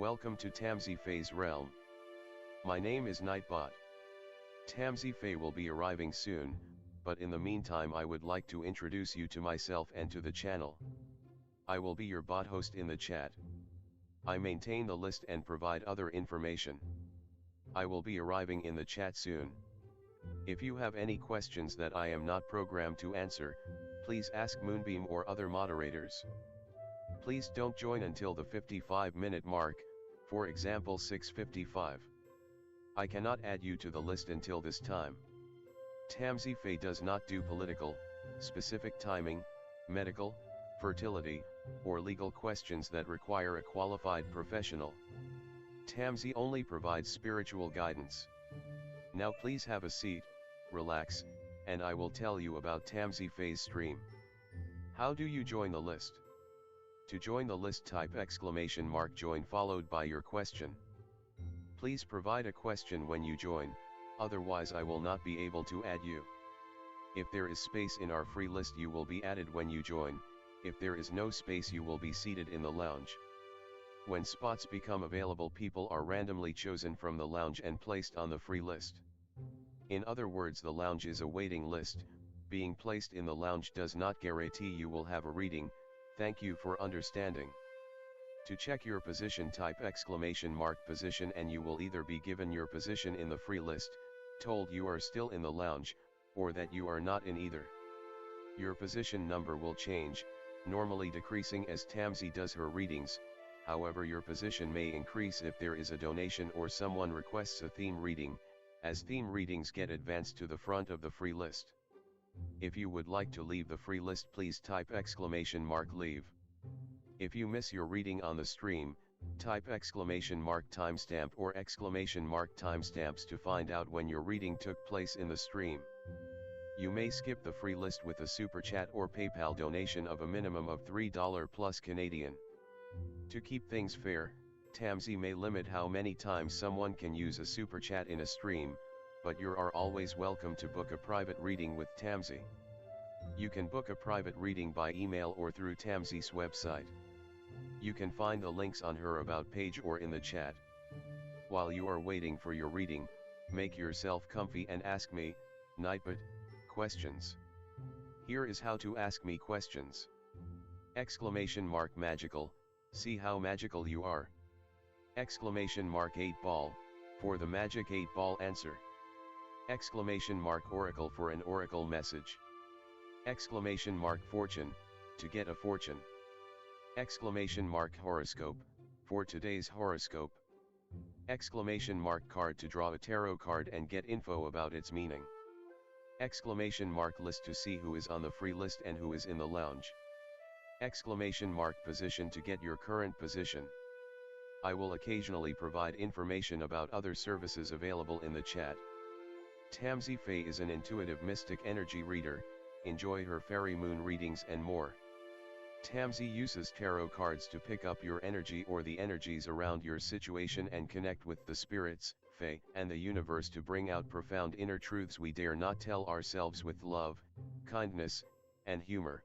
Welcome to tamsyfae's realm. My name is Nightbot. Tamsyfae will be arriving soon, but in the meantime I would like to introduce you to myself and to the channel. I will be your bot host in the chat. I maintain the list and provide other information. I will be arriving in the chat soon. If you have any questions that I am not programmed to answer, please ask Moonbeam or other moderators. Please don't join until the 55-minute mark, for example 6:55. I cannot add you to the list until this time. Tamsyfae does not do political, specific timing, medical, fertility, or legal questions that require a qualified professional. Tamsy only provides spiritual guidance. Now please have a seat, relax, and I will tell you about Tamsyfae's stream. How do you join the list? To join the list, type !join followed by your question. Please provide a question when you join, otherwise I will not be able to add you. If there is space in our free list you will be added when you join, if there is no space you will be seated in the lounge. When spots become available, people are randomly chosen from the lounge and placed on the free list. In other words, the lounge is a waiting list. Being placed in the lounge does not guarantee you will have a reading. Thank you for understanding. To check your position, type !position and you will either be given your position in the free list, told you are still in the lounge, or that you are not in either. Your position number will change, normally decreasing as Tamsy does her readings. However, your position may increase if there is a donation or someone requests a theme reading, as theme readings get advanced to the front of the free list. If you would like to leave the free list, please type !leave. If you miss your reading on the stream, type !timestamp or !timestamps to find out when your reading took place in the stream. You may skip the free list with a super chat or PayPal donation of a minimum of $3 plus Canadian. To keep things fair, Tamsy may limit how many times someone can use a super chat in a stream, but you are always welcome to book a private reading with Tamsy. You can book a private reading by email or through Tamsy's website. You can find the links on her About page or in the chat. While you are waiting for your reading, make yourself comfy and ask me, Nightbot, questions. Here is how to ask me questions. !magical, see how magical you are. !8 ball, for the magic 8 ball answer. !oracle for an oracle message. !fortune, to get a fortune. !horoscope, for today's horoscope. !card to draw a tarot card and get info about its meaning. !list to see who is on the free list and who is in the lounge. !position to get your current position. I will occasionally provide information about other services available in the chat. Tamsyfae is an intuitive mystic energy reader. Enjoy her fairy moon readings and more. Tamsy uses tarot cards to pick up your energy or the energies around your situation and connect with the spirits, fae, and the universe to bring out profound inner truths we dare not tell ourselves with love, kindness, and humor.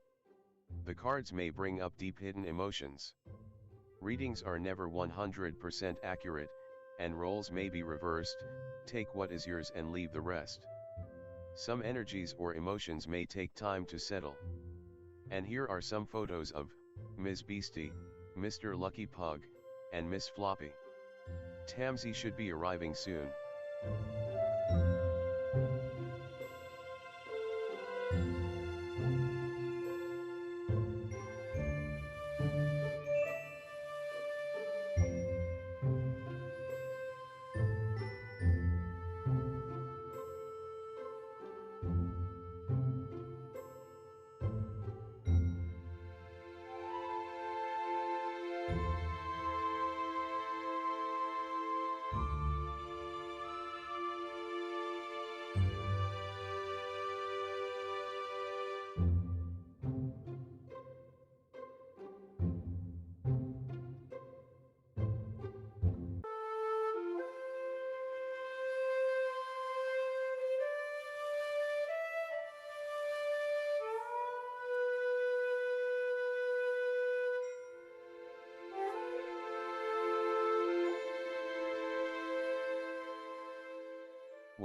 The cards may bring up deep hidden emotions. Readings are never 100% accurate, and roles may be reversed. Take what is yours and leave the rest. Some energies or emotions may take time to settle. And here are some photos of Ms. Beastie, Mr. Lucky Pug, and Miss Floppy. Tamsy should be arriving soon.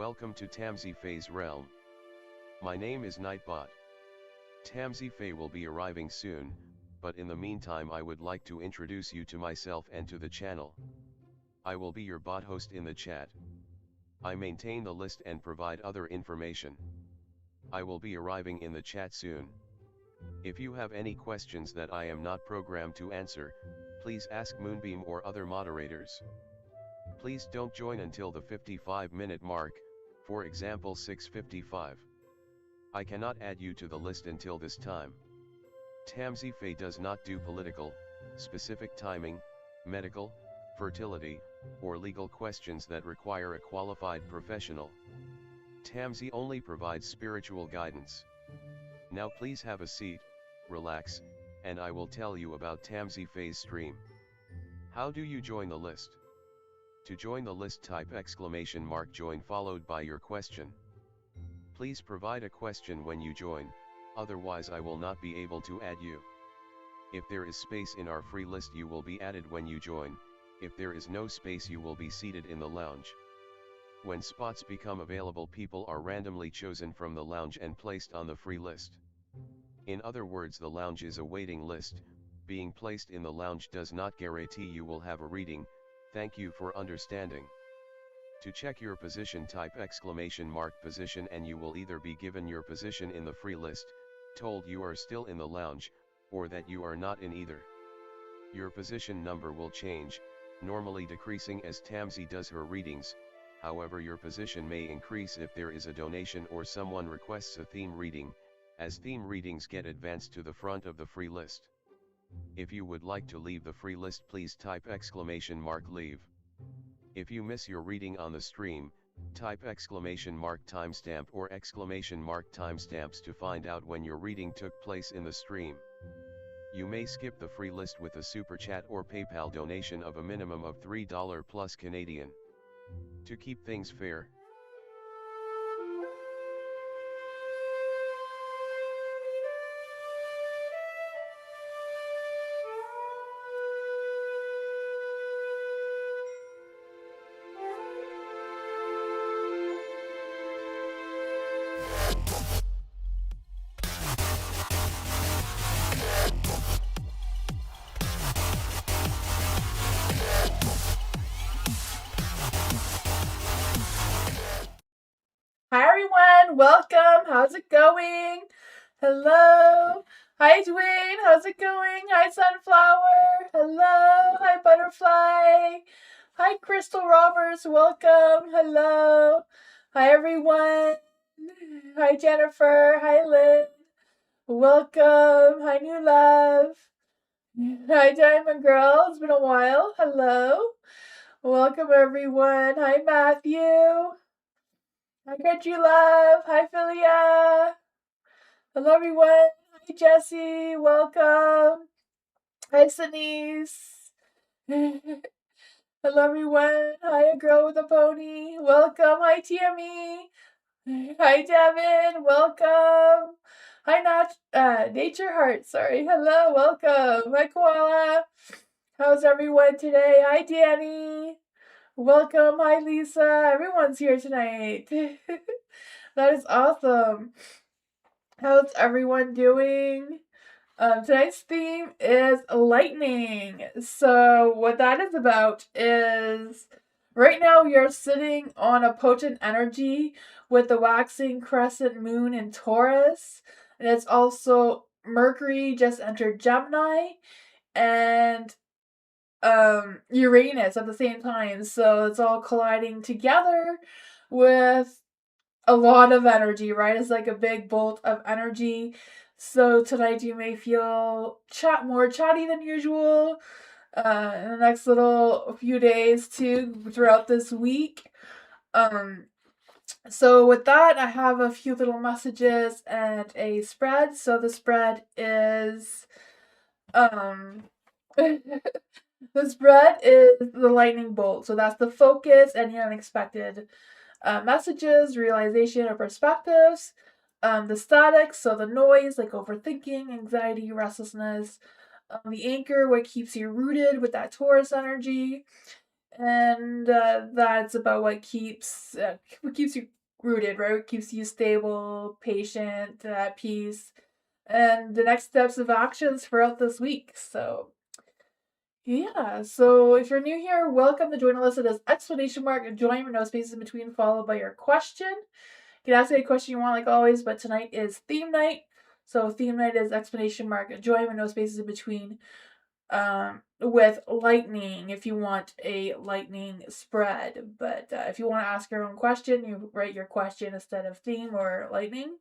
Welcome to tamsyfae's realm. My name is Nightbot. Tamsyfae will be arriving soon, but in the meantime I would like to introduce you to myself and to the channel. I will be your bot host in the chat. I maintain the list and provide other information. I will be arriving in the chat soon. If you have any questions that I am not programmed to answer, please ask Moonbeam or other moderators. Please don't join until the 55-minute mark, for example 6:55. I cannot add you to the list until this time. Tamsyfae does not do political, specific timing, medical, fertility, or legal questions that require a qualified professional. Tamsy only provides spiritual guidance. Now please have a seat, relax, and I will tell you about Tamsyfae's stream. How do you join the list? To join the list, type !join followed by your question. Please provide a question when you join, otherwise I will not be able to add you. If there is space in our free list, you will be added when you join. If there is no space, you will be seated in the lounge. When spots become available, people are randomly chosen from the lounge and placed on the free list. In other words, the lounge is a waiting list. Being placed in the lounge does not guarantee you will have a reading. Thank you for understanding. To check your position, type !position and you will either be given your position in the free list, told you are still in the lounge, or that you are not in either. Your position number will change, normally decreasing as Tamsy does her readings. However, your position may increase if there is a donation or someone requests a theme reading, as theme readings get advanced to the front of the free list. If you would like to leave the free list, please type !leave. If you miss your reading on the stream, type !timestamp or !timestamps to find out when your reading took place in the stream. You may skip the free list with a super chat or PayPal donation of a minimum of $3 plus Canadian. To keep things fair. Hi everyone, welcome. How's it going? Hello. Hi Dwayne, how's it going? Hi Sunflower. Hello. Hi Butterfly. Hi Crystal Roberts, welcome. Hello. Hi everyone. Hi Jennifer. Hi Lynn. Welcome. Hi New Love. Hi Diamond Girl, it's been a while. Hello. Welcome everyone. Hi Matthew. Hi, Gretchen Love. Hi, Philia. Hello, everyone. Hi, Jessie. Welcome. Hi, Denise. Hello, everyone. Hi, a girl with a pony. Welcome. Hi, Tammy. Hi, Devin. Welcome. Hi, Nature Heart. Sorry. Hello. Welcome. Hi, Koala. How's everyone today? Hi, Danny. Welcome. Hi, Lisa. Everyone's here tonight. That is awesome. How's everyone doing? Tonight's theme is lightning. So what that is about is right now we are sitting on a potent energy with the waxing crescent moon in Taurus. And it's also Mercury just entered Gemini and Uranus at the same time. So it's all colliding together with a lot of energy, right? It's like a big bolt of energy. So tonight you may feel more chatty than usual. In the next little few days too, throughout this week. So with that, I have a few little messages and a spread. So the spread is the spread is the lightning bolt. So that's the focus, any unexpected messages, realization, or perspectives. The static, so the noise, like overthinking, anxiety, restlessness. The anchor, what keeps you rooted with that Taurus energy. and that's about what keeps you rooted, right? What keeps you stable, patient, at peace, and the next steps of actions throughout this week. So yeah, so if you're new here, welcome to join a list that is exclamation mark and join with no spaces in between, followed by your question. You can ask any question you want, like always, but tonight is theme night. So theme night is exclamation mark join with no spaces in between. With lightning, if you want a lightning spread, but if you want to ask your own question, you write your question instead of theme or lightning.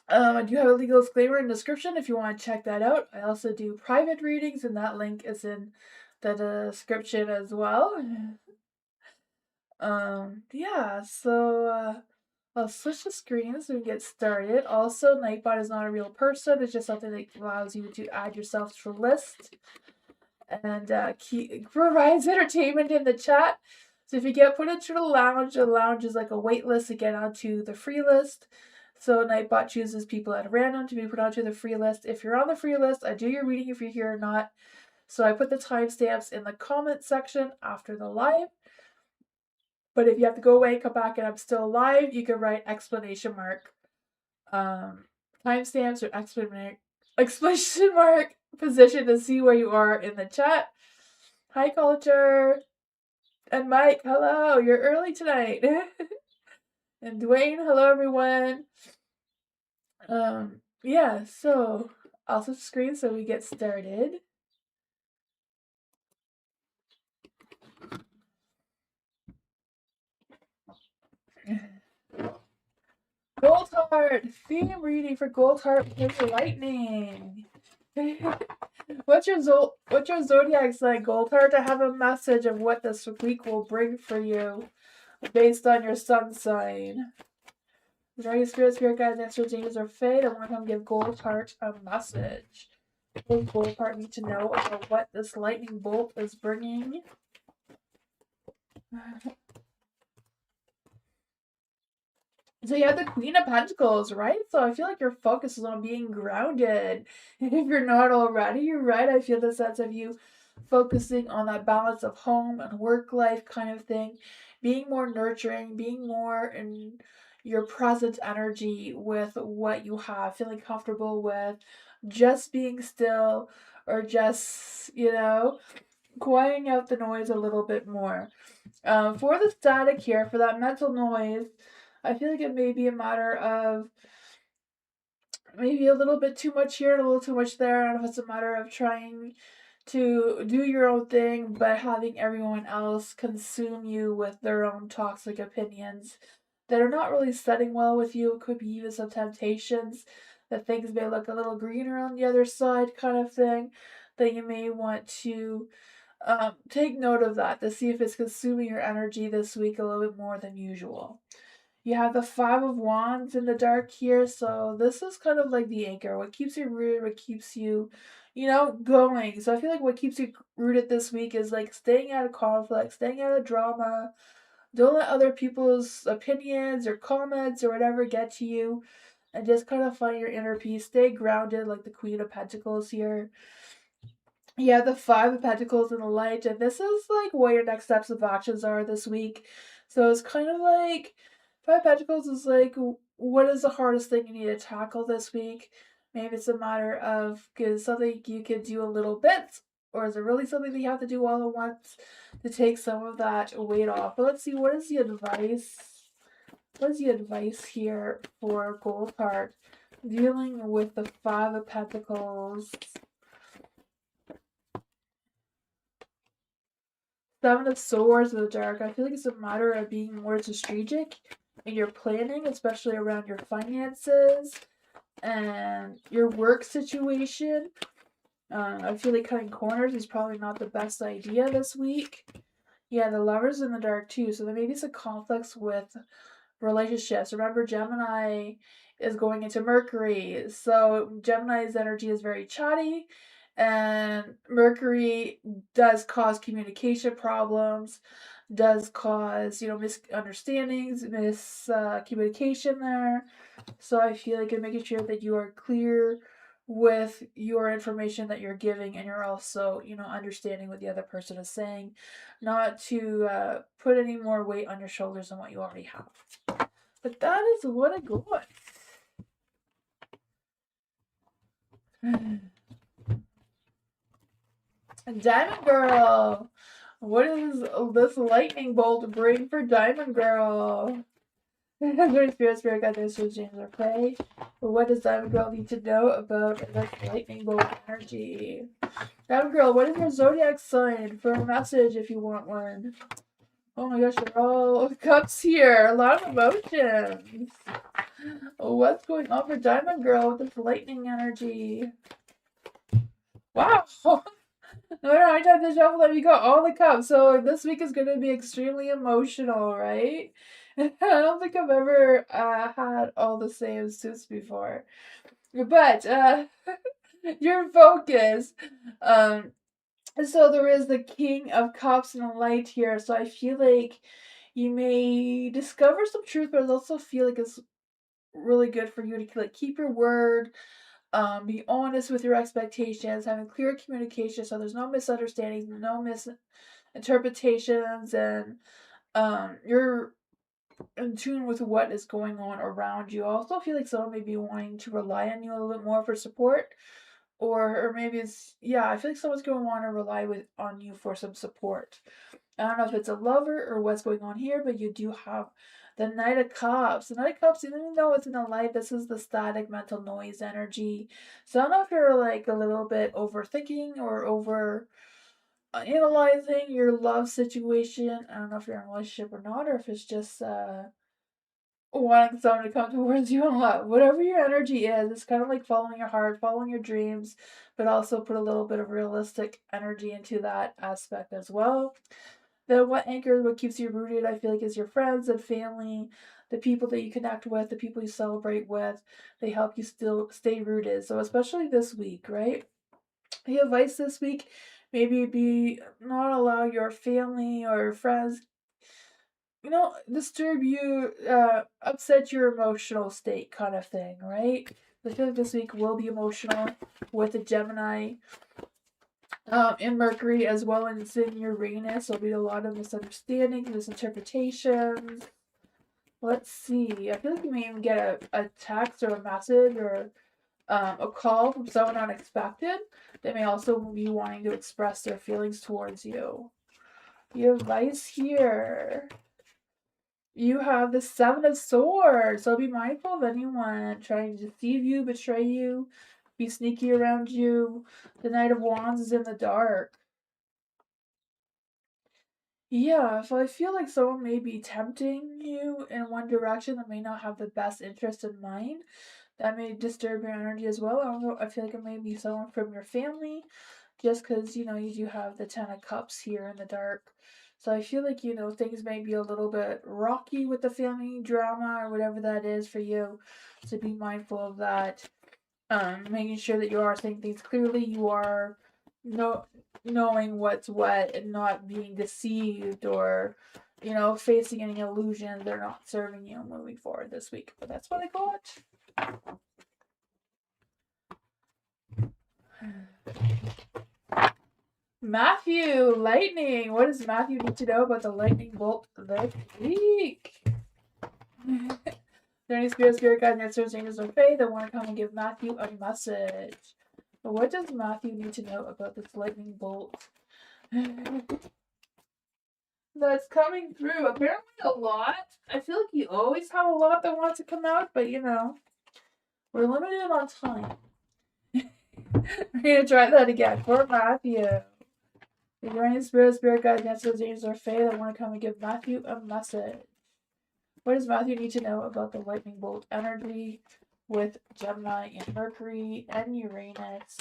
I do have a legal disclaimer in the description if you want to check that out. I also do private readings, and that link is in the description as well. Yeah, so I'll switch the screens so we can get started. Also, Nightbot is not a real person, it's just something that allows you to add yourself to the list and provides entertainment in the chat. So if you get put into the lounge is like a wait list to get onto the free list. So Nightbot chooses people at random to be put onto the free list. If you're on the free list, I do your reading if you're here or not. So I put the timestamps in the comment section after the live. But if you have to go away, come back, and I'm still live, you can write exclamation mark timestamps or exclamation mark position to see where you are in the chat. Hi, Culture. And Mike, hello. You're early tonight. And Dwayne, hello, everyone. Yeah, so I'll switch screen so we get started. Goldheart! Theme reading for Goldheart with lightning. What's your zodiac sign, Goldheart? I have a message of what this week will bring for you based on your sun sign. Is there any spirit guides, extra angels, or fate? I want to give Goldheart a message. What does Goldheart need to know about what this lightning bolt is bringing? So you have the Queen of Pentacles, right? So I feel like your focus is on being grounded. And if you're not already, you're right. I feel the sense of you focusing on that balance of home and work life kind of thing. Being more nurturing, being more in your present energy with what you have, feeling comfortable with just being still or just, quieting out the noise a little bit more. For the static here, for that mental noise, I feel like it may be a matter of maybe a little bit too much here and a little too much there. I don't know if it's a matter of trying to do your own thing, but having everyone else consume you with their own toxic opinions that are not really setting well with you. It could be even some temptations that things may look a little greener on the other side, kind of thing, that you may want to take note of that to see if it's consuming your energy this week a little bit more than usual. You have the Five of Wands in the dark here, so this is kind of like the anchor. What keeps you rooted, what keeps you, going. So I feel like what keeps you rooted this week is like staying out of conflict, staying out of drama. Don't let other people's opinions or comments or whatever get to you, and just kind of find your inner peace. Stay grounded, like the Queen of Pentacles here. Yeah, the Five of Pentacles in the light, and this is like what your next steps of actions are this week. So it's kind of like Five of Pentacles is like, what is the hardest thing you need to tackle this week? Maybe it's a matter of is something you can do a little bit, or is it really something that you have to do all at once to take some of that weight off? But let's see, what is the advice? What is the advice here for Goldheart dealing with the Five of Pentacles? Seven of Swords in the dark. I feel like it's a matter of being more strategic in your planning, especially around your finances and your work situation. I feel like cutting corners is probably not the best idea this week. Yeah, the Lovers in the dark too. So there may be some conflicts with relationships. Remember, Gemini is going into Mercury. So Gemini's energy is very chatty, and Mercury does cause communication problems, does cause, misunderstandings, miscommunication there. So I feel like you're making sure that you are clear with your information that you're giving, and you're also, understanding what the other person is saying, not to put any more weight on your shoulders than what you already have. But that is what I got. Diamond Girl, what is this lightning bolt bring for Diamond Girl? Spirit guide their James or play. But what does Diamond Girl need to know about this lightning bolt energy? Diamond Girl, what is your zodiac sign for a message if you want one? Oh my gosh, they're all cups here. A lot of emotions. What's going on for Diamond Girl with this lightning energy? Wow. No, I tried to shuffle them. You got all the cups. So this week is going to be extremely emotional, right? I don't think I've ever had all the same suits before. But your focus. So there is the King of Cups and the Light here. So I feel like you may discover some truth, but I also feel like it's really good for you to like keep your word, be honest with your expectations, having clear communication so there's no misunderstandings, no misinterpretations, and you're in tune with what is going on around you. I also feel like someone may be wanting to rely on you a little bit more for support, or maybe it's, yeah, I feel like someone's going to want to rely on you for some support. I don't know if it's a lover or what's going on here, but you do have the Knight of Cups. The Knight of Cups, even though it's in the light, this is the static mental noise energy. So I don't know if you're like a little bit overthinking or over analyzing your love situation. I don't know if you're in a relationship or not, or if it's just wanting someone to come towards you in love. Whatever your energy is, it's kind of like following your heart, following your dreams, but also put a little bit of realistic energy into that aspect as well. Then what anchors, what keeps you rooted, I feel like, is your friends and family, the people that you connect with, the people you celebrate with. They help you still stay rooted. So especially this week, right? The advice this week, maybe be not allow your family or friends, disturb you, upset your emotional state kind of thing, right? I feel like this week will be emotional with the Gemini in Mercury as well as in Uranus. There'll be a lot of misunderstandings, misinterpretations. Let's see. I feel like you may even get a text or a message or a call from someone unexpected. They may also be wanting to express their feelings towards you. The advice here. You have the Seven of Swords, so be mindful of anyone trying to deceive you, betray you, be sneaky around you. The Knight of Wands is in the dark. Yeah, so I feel like someone may be tempting you in one direction that may not have the best interest in mind. That may disturb your energy as well. I don't know, I feel like it may be someone from your family, just because, you do have the Ten of Cups here in the dark. So I feel like, things may be a little bit rocky with the family drama or whatever that is for you. So be mindful of that. Making sure that you are saying things clearly, you are knowing what's what and not being deceived or, facing any illusions that are not serving you moving forward this week. But that's what I got. Matthew, lightning. What does Matthew need to know about the lightning bolt this week? There any spirit guides, answers, angels, or faith that want to come and give Matthew a message? But what does Matthew need to know about this lightning bolt that's coming through? Apparently a lot. I feel like you always have a lot that wants to come out, but we're limited on time. We're gonna try that again for Matthew. Is there any spirit guides, answers, angels, or faith that want to come and give Matthew a message? What does Matthew need to know about the lightning bolt energy with Gemini and Mercury and Uranus?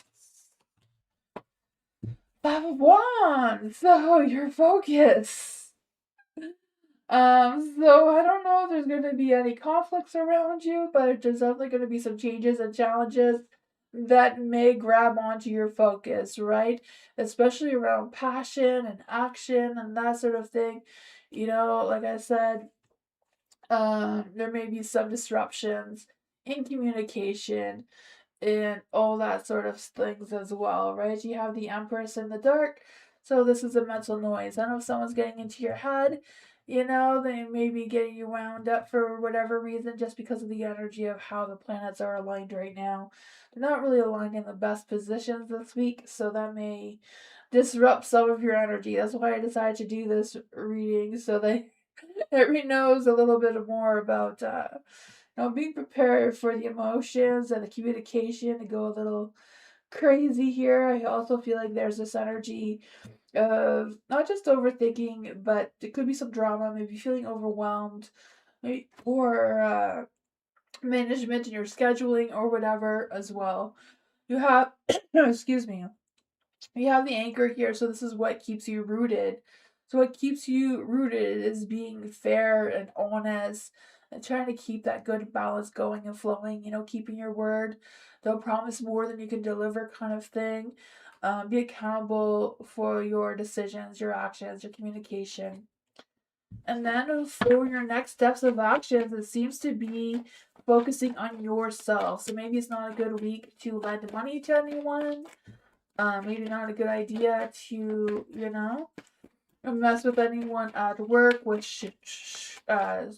Five of Wands! So, your focus. So I don't know if there's going to be any conflicts around you, but there's definitely going to be some changes and challenges that may grab onto your focus, right? Especially around passion and action and that sort of thing. Like I said, there may be some disruptions in communication, and all that sort of things as well, right? You have the Empress in the dark, so this is a mental noise. I know if someone's getting into your head, they may be getting you wound up for whatever reason just because of the energy of how the planets are aligned right now. They're not really aligned in the best positions this week, so that may disrupt some of your energy. That's why I decided to do this reading so that everyone knows a little bit more about being prepared for the emotions and the communication to go a little crazy here. I also feel like there's this energy of not just overthinking, but it could be some drama, maybe feeling overwhelmed, maybe or management in your scheduling or whatever as well. You have, excuse me, you have the anchor here, so this is what keeps you rooted. So what keeps you rooted is being fair and honest and trying to keep that good balance going and flowing, keeping your word. Don't promise more than you can deliver kind of thing. Be accountable for your decisions, your actions, your communication. And then for your next steps of actions, it seems to be focusing on yourself. So maybe it's not a good week to lend money to anyone. Maybe not a good idea to, mess with anyone at work with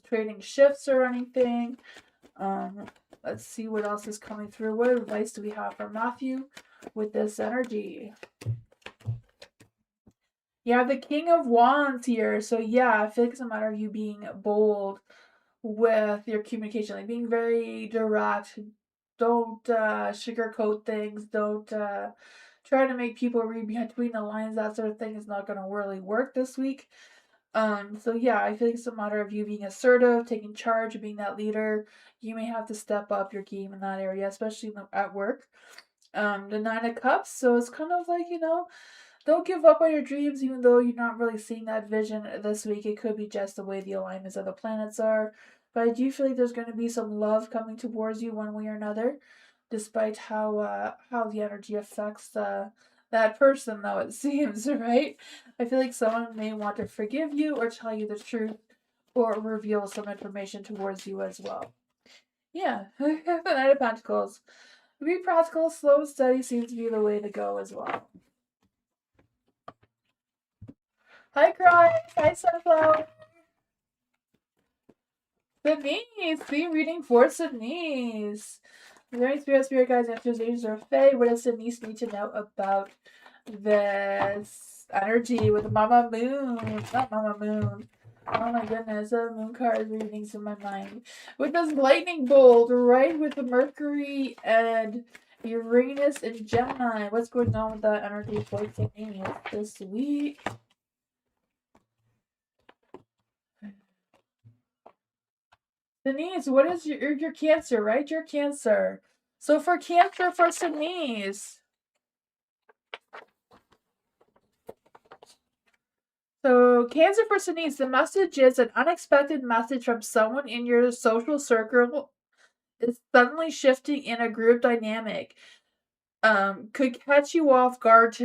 trading shifts or anything. Um, let's see what else is coming through. What advice do we have for Matthew with this energy? You have the King of Wands here. So yeah, I feel like it's a matter of you being bold with your communication, like being very direct. Don't sugarcoat things. Don't try to make people read between the lines. That sort of thing is not going to really work this week. So yeah, I feel like it's a matter of you being assertive, taking charge, being that leader. You may have to step up your game in that area, especially at work. The Nine of Cups. So it's kind of like, don't give up on your dreams, even though you're not really seeing that vision this week. It could be just the way the alignments of the planets are. But I do feel like there's going to be some love coming towards you one way or another, despite how the energy affects that person, though it seems, right? I feel like someone may want to forgive you or tell you the truth or reveal some information towards you as well. Yeah, the Knight of Pentacles. Be practical, slow and steady seems to be the way to go as well. Hi, Cry. Hi, Sunflower. Denise. Be reading for Denise. Is there any spirit guides, answers, angels, or fae? What does Denise need to know about this energy with Mama Moon? Not Mama Moon. Oh my goodness, a moon card readings in my mind. With this lightning bolt, right? With the Mercury and Uranus and Gemini. What's going on with that energy for Denise this week? Denise, what is your Cancer, right? Your Cancer. So for Cancer for Denise. So Cancer for Denise, the message is an unexpected message from someone in your social circle is suddenly shifting in a group dynamic. Could catch you off guard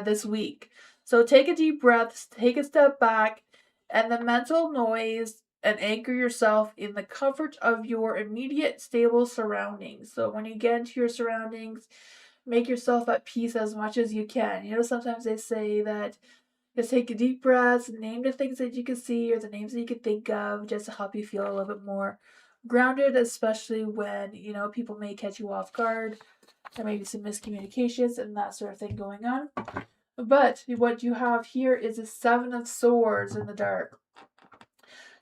this week. So take a deep breath, take a step back, and the mental noise and anchor yourself in the comfort of your immediate stable surroundings. So when you get into your surroundings, make yourself at peace as much as you can. Sometimes they say that just take a deep breath, name the things that you can see or the names that you can think of just to help you feel a little bit more grounded, especially when, people may catch you off guard. There may be some miscommunications and that sort of thing going on. But what you have here is a Seven of Swords in the dark.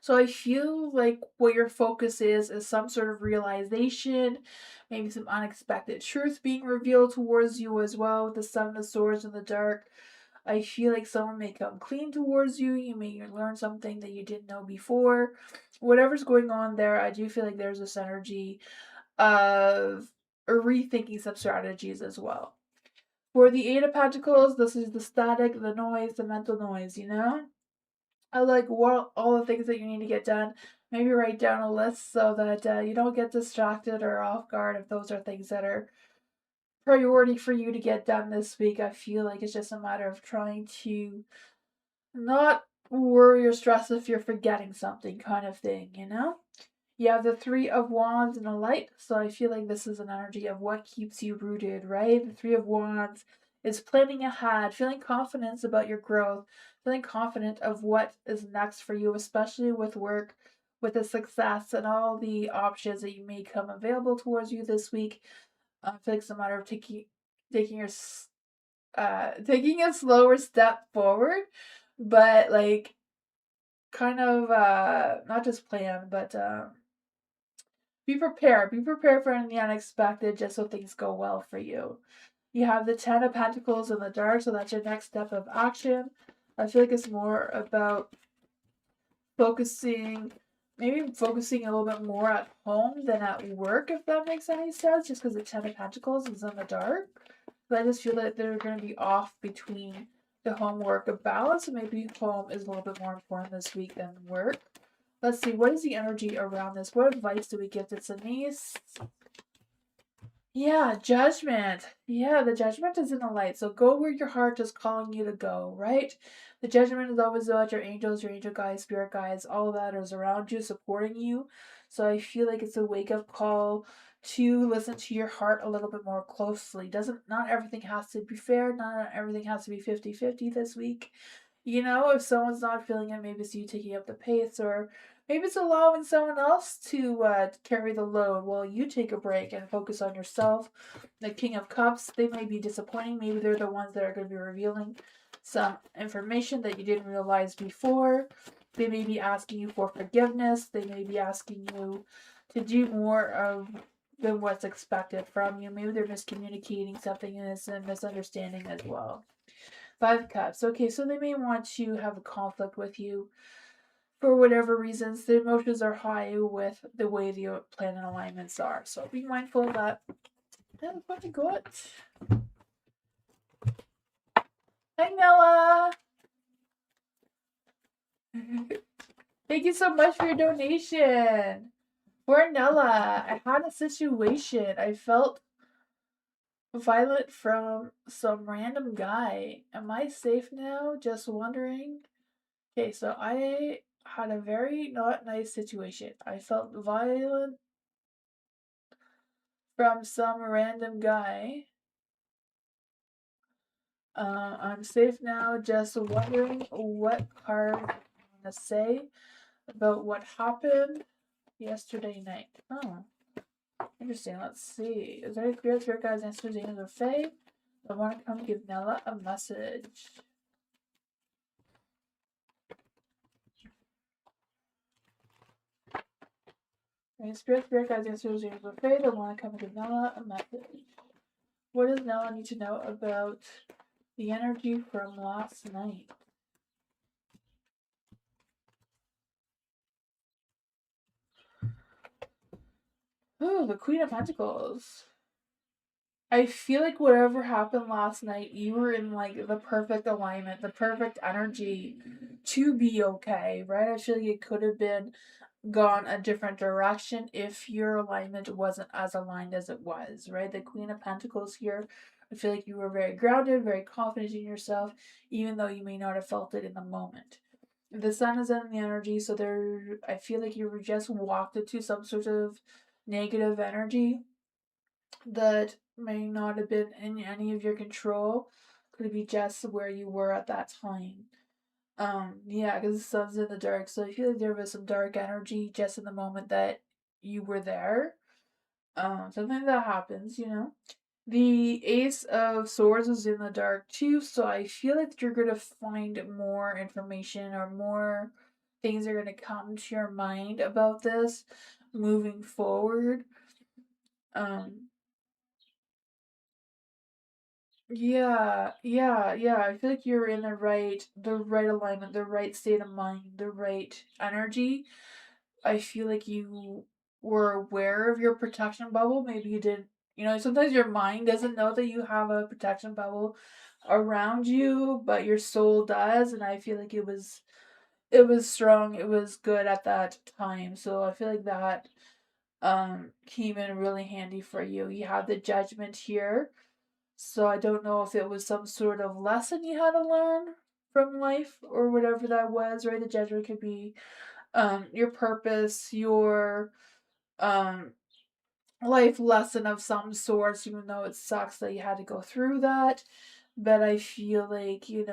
So I feel like what your focus is some sort of realization, maybe some unexpected truth being revealed towards you as well with the Seven of Swords in the dark. I feel like someone may come clean towards you. You may learn something that you didn't know before. Whatever's going on there, I do feel like there's this energy of rethinking some strategies as well. For the Eight of Pentacles, this is the static, the noise, the mental noise, I like what all the things that you need to get done. Maybe write down a list so that you don't get distracted or off guard if those are things that are priority for you to get done this week. I feel like it's just a matter of trying to not worry or stress if you're forgetting something kind of thing. You have the Three of Wands in the light, so I feel like this is an energy of what keeps you rooted, right? The Three of Wands is planning ahead, feeling confidence about your growth, feeling confident of what is next for you, especially with work, with the success and all the options that you may come available towards you this week. I feel like it's a matter of taking your taking a slower step forward, but like kind of not just plan, but be prepared. Be prepared for the unexpected just so things go well for you. You have the Ten of Pentacles in the dark, so that's your next step of action. I feel like it's more about focusing, maybe focusing a little bit more at home than at work, if that makes any sense, just because the Ten of Pentacles is in the dark. But I just feel that they're going to be off between the home-work balance, so maybe home is a little bit more important this week than work. Let's see, what is the energy around this? What advice do we give to Denise? Yeah, judgment. Yeah, the judgment is in the light. So go where your heart is calling you to go, right? The judgment is always about your angels, your angel guides, spirit guides, all that is around you, supporting you. So I feel like it's a wake-up call to listen to your heart a little bit more closely. Doesn't Not everything has to be fair, not everything has to be 50-50 this week. You know, if someone's not feeling it, maybe it's you taking up the pace, or maybe it's allowing someone else to carry the load while you take a break and focus on yourself. The King of Cups, they may be disappointing. Maybe they're the ones that are going to be revealing some information that you didn't realize before. They may be asking you for forgiveness. They may be asking you to do more of than what's expected from you. Maybe they're miscommunicating something and it's a misunderstanding as well. Five of Cups. Okay, so they may want to have a conflict with you for whatever reasons. The emotions are high with the way the planet alignments are. So be mindful of that. That's pretty good. Hi, Nella. Thank you so much for your donation. For Nella, I had a situation. I felt violent from some random guy. Am I safe now? Just wondering. Okay, so I had a very not nice situation. I felt violent from some random guy. I'm safe now. Just wondering what card I'm gonna say about what happened yesterday night. Oh, interesting. Let's see. Is there any clear spirit guys, answers, angels, or fae? I want to come give Nella a message. Any spirit guys, answers, angels, or fae? I want to come give Nella a message. What does Nella need to know about the energy from last night? Ooh, the Queen of Pentacles. I feel like whatever happened last night, you were in like the perfect alignment, the perfect energy to be okay, right? I feel like it could have been gone a different direction if your alignment wasn't as aligned as it was, right? The Queen of Pentacles here, I feel like you were very grounded, very confident in yourself, even though you may not have felt it in the moment. The Sun is in the energy, so I feel like you were just walked into some sort of negative energy that may not have been in any of your control. Could be just where you were at that time. Yeah, because the sun's in the dark, so I feel like there was some dark energy just in the moment that you were there. Something that happens, you know. The Ace of Swords is in the dark too, so I feel like you're gonna find more information or more things are gonna come to your mind about this moving forward. Um, yeah. I feel like you're in the right alignment, the right state of mind, the right energy. I feel like you were aware of your protection bubble. Maybe you didn't, sometimes your mind doesn't know that you have a protection bubble around you, but your soul does, and I feel like it was strong, it was good at that time. So I feel like that came in really handy for you. You have the Judgment here. So I don't know if it was some sort of lesson you had to learn from life or whatever that was, right? The Judgment could be your purpose, your um life lesson of some sorts, even though it sucks that you had to go through that. But I feel like, you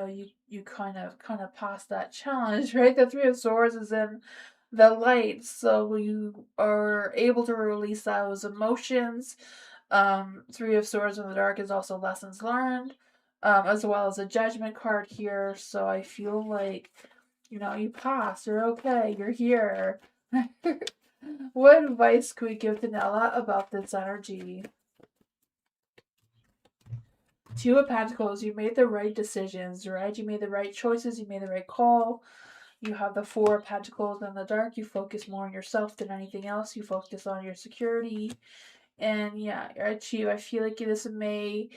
kind of passed that challenge, right? The Three of Swords is in the light, so you are able to release those emotions. Three of Swords in the dark is also lessons learned, as well as a judgment card here. So I feel like, you passed, you're okay, you're here. What advice could we give to Nella about this energy? Two of Pentacles, you made the right decisions, right? You made the right choices, you made the right call. You have the Four of Pentacles in the dark. You focus more on yourself than anything else. You focus on your security. And yeah, Archie, I feel like this may,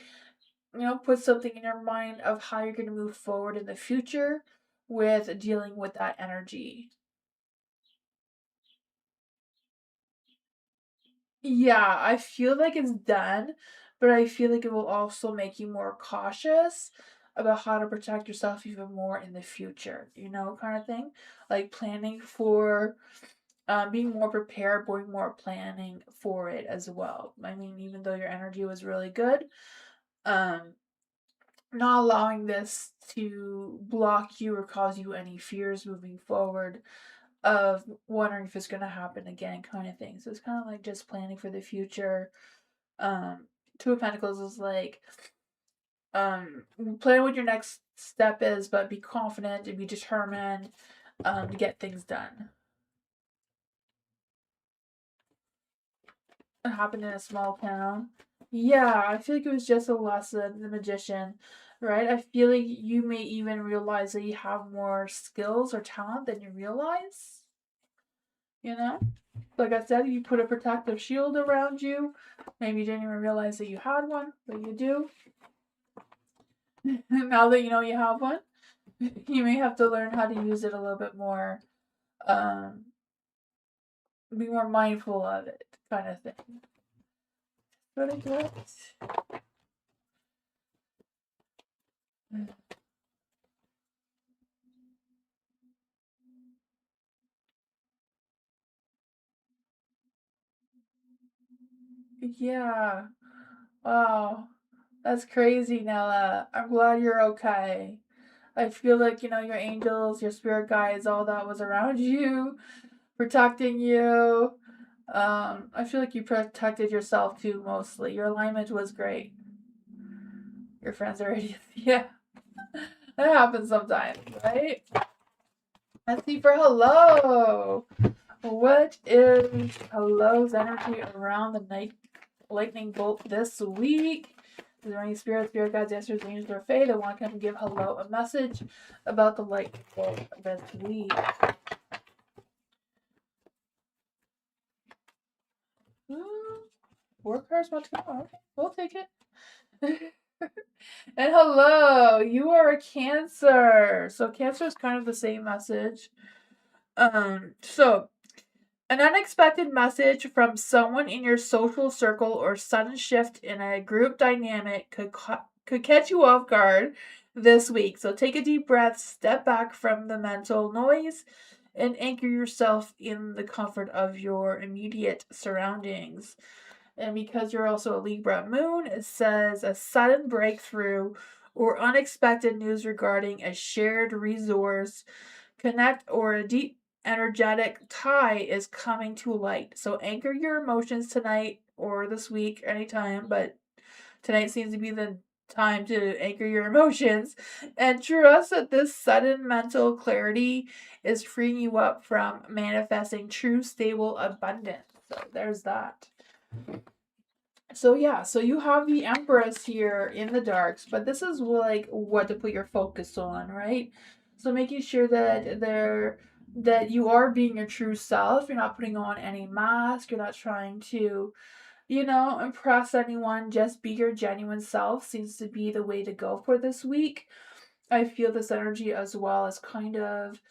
put something in your mind of how you're going to move forward in the future with dealing with that energy. Yeah, I feel like it's done, but I feel like it will also make you more cautious about how to protect yourself even more in the future, kind of thing. Like planning for, being more prepared, being more planning for it as well. I mean, even though your energy was really good, um, not allowing this to block you or cause you any fears moving forward of wondering if it's going to happen again, kind of thing. So it's kind of like just planning for the future. um Two of Pentacles is like, plan what your next step is, but be confident and be determined to get things done. It happened in a small town. Yeah, I feel like it was just a lesson, the magician, right? I feel like you may even realize that you have more skills or talent than you realize, you know? Like I said, you put a protective shield around you. Maybe you didn't even realize that you had one, but you do. Now that you know you have one, you may have to learn how to use it a little bit more, um, be more mindful of it, kind of thing. But I guess, yeah. Wow, that's crazy, Nella. I'm glad you're okay. I feel like, your angels, your spirit guides, all that was around you, protecting you. I feel like you protected yourself too, mostly. Your alignment was great. Your friends are idiots. Yeah, that happens sometimes, right? Let's see for hello. What is hello's energy around the night lightning bolt this week? Is there any spirit guides, answers, angels, or fae that want to come and give hello a message about the lightning bolt this week? Hmm, 4 cards about to come. Okay, we'll take it. And hello, you are a Cancer. So Cancer is kind of the same message. So an unexpected message from someone in your social circle or sudden shift in a group dynamic could catch you off guard this week. So take a deep breath, step back from the mental noise, and anchor yourself in the comfort of your immediate surroundings. And because you're also a Libra moon, it says a sudden breakthrough or unexpected news regarding a shared resource, connect, or a deep energetic tie is coming to light. So anchor your emotions tonight or this week, anytime, but tonight seems to be the time to anchor your emotions and trust that this sudden mental clarity is freeing you up from manifesting true, stable abundance. So there's that. So yeah, so you have the Empress here in the darks, but this is like what to put your focus on, right? So making sure that you are being your true self. You're not putting on any mask. You're not trying to, impress anyone. Just be your genuine self seems to be the way to go for this week. I feel this energy as well as kind of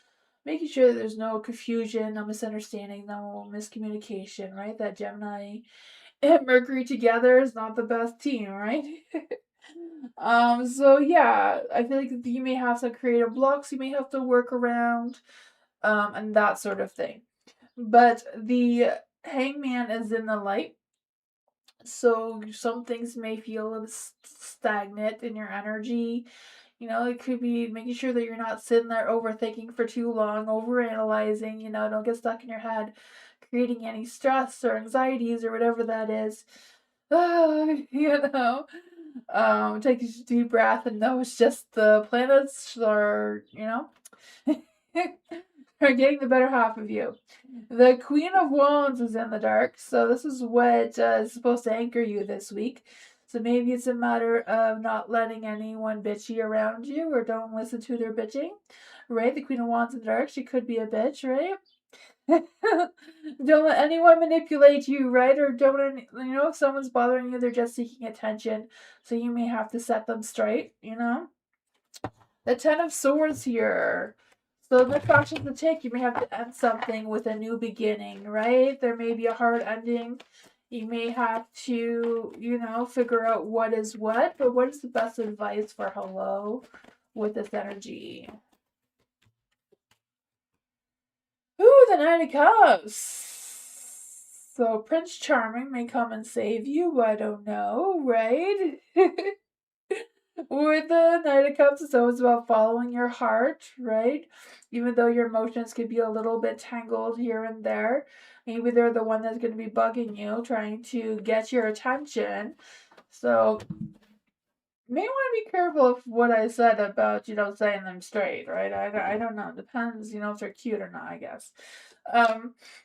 making sure that there's no confusion, no misunderstanding, no miscommunication, right? That Gemini and Mercury together is not the best team, right? So yeah, I feel like you may have some creative blocks you may have to work around, and that sort of thing. But the Hangman is in the light. So some things may feel a little stagnant in your energy. It could be making sure that you're not sitting there overthinking for too long, overanalyzing, don't get stuck in your head, creating any stress or anxieties or whatever that is. Take a deep breath and know it's just the planets are, are getting the better half of you. The Queen of Wands is in the dark, so this is what is supposed to anchor you this week. So maybe it's a matter of not letting anyone bitchy around you, or don't listen to their bitching, right? The Queen of Wands in the dark, she could be a bitch, right? Don't let anyone manipulate you, right? Or don't, if someone's bothering you, they're just seeking attention, so you may have to set them straight, The Ten of Swords here. So the actions to take, you may have to end something with a new beginning, right? There may be a hard ending. You may have to, figure out what is what, but what is the best advice for hello with this energy? Ooh, the Knight of Cups. So Prince Charming may come and save you. I don't know, right? With the Knight of Cups, it's always about following your heart, right? Even though your emotions could be a little bit tangled here and there. Maybe they're the one that's going to be bugging you, trying to get your attention. So, may want to be careful of what I said about, saying them straight, right? I don't know. Depends, if they're cute or not, I guess.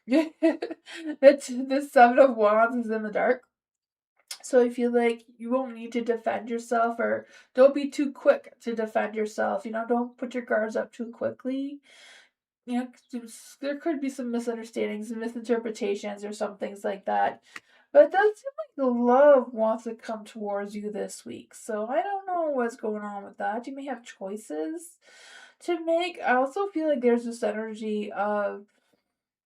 The Seven of Wands is in the dark. So I feel like you won't need to defend yourself, or don't be too quick to defend yourself. Don't put your guards up too quickly. There could be some misunderstandings and misinterpretations or some things like that. But it does seem like the love wants to come towards you this week. So I don't know what's going on with that. You may have choices to make. I also feel like there's this energy of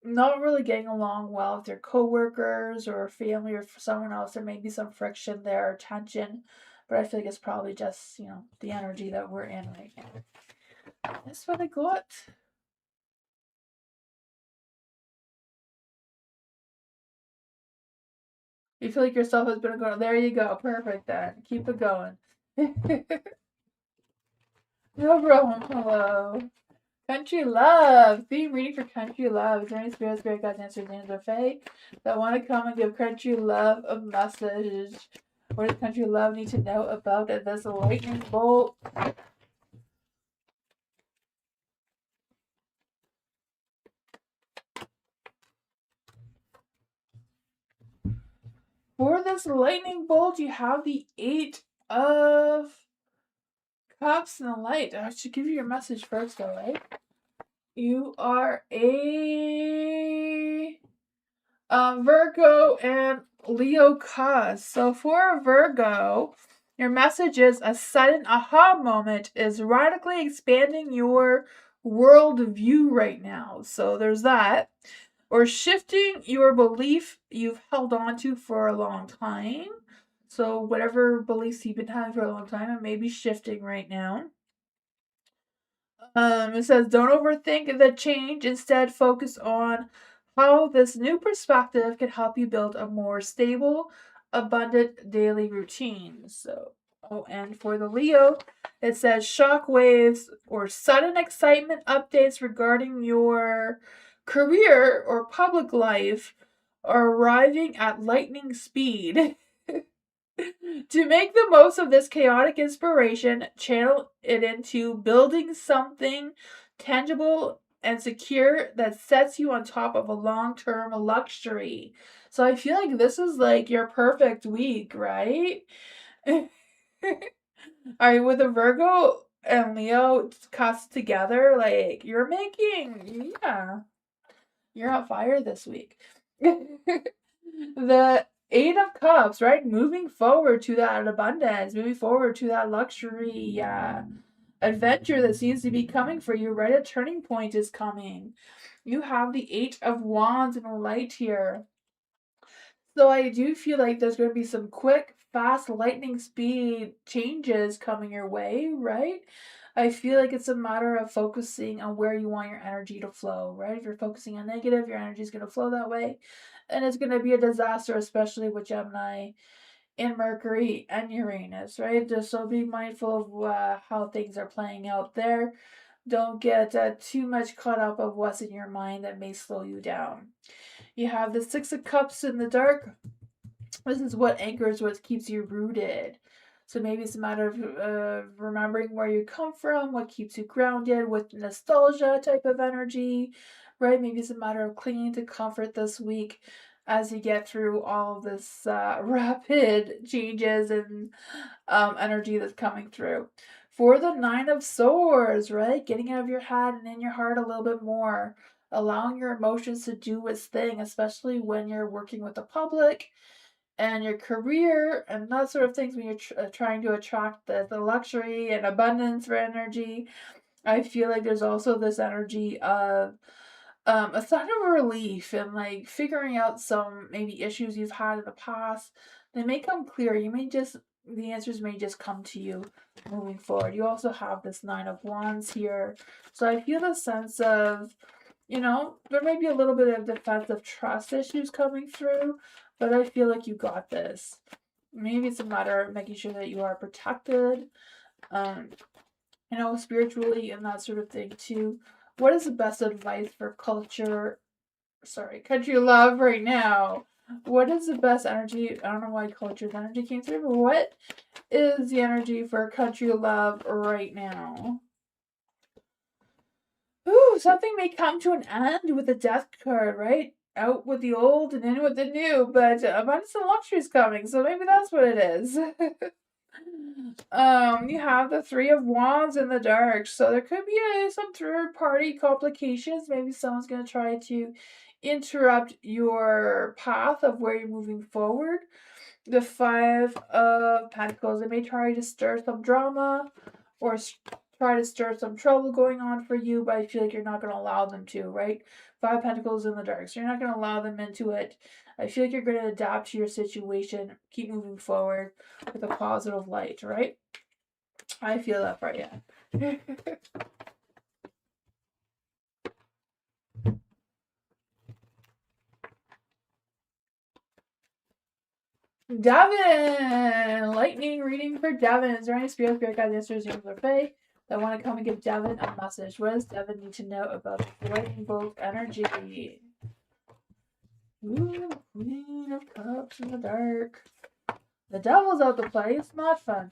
not really getting along well with your coworkers or family or for someone else. There may be some friction there or tension, but I feel like it's probably just, the energy that we're in right now. That's what I got. You feel like yourself has been going, there you go. Perfect then. Keep it going. No problem. Hello. Country love. Theme reading for country love. Is there any spirits, spirit guides, answers, angels, or fae that want to come and give country love a message? What does country love need to know about this lightning bolt? For this lightning bolt, you have the Eight of Cups and the Light. I should give you your message first, though, right? You are a Virgo and Leo cause. So for a Virgo, your message is a sudden aha moment is radically expanding your world view right now. So there's that. Or shifting your belief you've held on to for a long time. So whatever beliefs you've been having for a long time, it may be shifting right now. It says, don't overthink the change. Instead, focus on how this new perspective can help you build a more stable, abundant daily routine. So, and for the Leo, it says shock waves or sudden excitement updates regarding your career or public life are arriving at lightning speed. To make the most of this chaotic inspiration, channel it into building something tangible and secure that sets you on top of a long-term luxury. So I feel like this is like your perfect week, right? All right, with a Virgo and Leo cast together, like you're on fire this week. The Eight of Cups, right? Moving forward to that abundance, moving forward to that luxury adventure that seems to be coming for you, right? A turning point is coming. You have the Eight of Wands and the Light here. So I do feel like there's going to be some quick, fast, lightning speed changes coming your way, right? I feel like it's a matter of focusing on where you want your energy to flow, right? If you're focusing on negative, your energy is going to flow that way. and it's going to be a disaster, especially with Gemini and Mercury and Uranus, right? Just so be mindful of how things are playing out there. Don't get too much caught up of what's in your mind that may slow you down. You have the Six of Cups in the dark. This is what anchors, what keeps you rooted. So maybe it's a matter of remembering where you come from, what keeps you grounded, with nostalgia type of energy, right? Maybe it's a matter of clinging to comfort this week as you get through all of this rapid changes and energy that's coming through. For the Nine of Swords, right? Getting out of your head and in your heart a little bit more, allowing your emotions to do its thing, especially when you're working with the public and your career and that sort of things, when you're trying to attract the luxury and abundance for energy. I feel like there's also this energy of a sign of relief and like figuring out some maybe issues you've had in the past. They may come clear. The answers may just come to you moving forward. You also have this Nine of Wands here. So I feel the sense of, there may be a little bit of defensive trust issues coming through, but I feel like you got this. Maybe it's a matter of making sure that you are protected, spiritually and that sort of thing too. What is the best advice for country love right now? What is the best energy? I don't know why culture's energy came through, but what is the energy for country love right now? Ooh, something may come to an end with the Death card, right? Out with the old and in with the new, but abundance and luxury is coming, so maybe that's what it is. You have the Three of Wands in the dark, so there could be some third-party complications. Maybe someone's going to try to interrupt your path of where you're moving forward. The Five of Pentacles, they may try to stir some drama or try to stir some trouble going on for you, but I feel like you're not going to allow them to, right? Five Pentacles in the dark, so you're not going to allow them into it. I feel like you're going to adapt to your situation, keep moving forward with a positive light, right? I feel that for you. Devin! Lightning reading for Devin. Is there any spirit guides, answers, or fae that want to come and give Devin a message? What does Devin need to know about the lightning bolt energy? Ooh, Queen of Cups in the dark. The devil's out the play. It's not fun.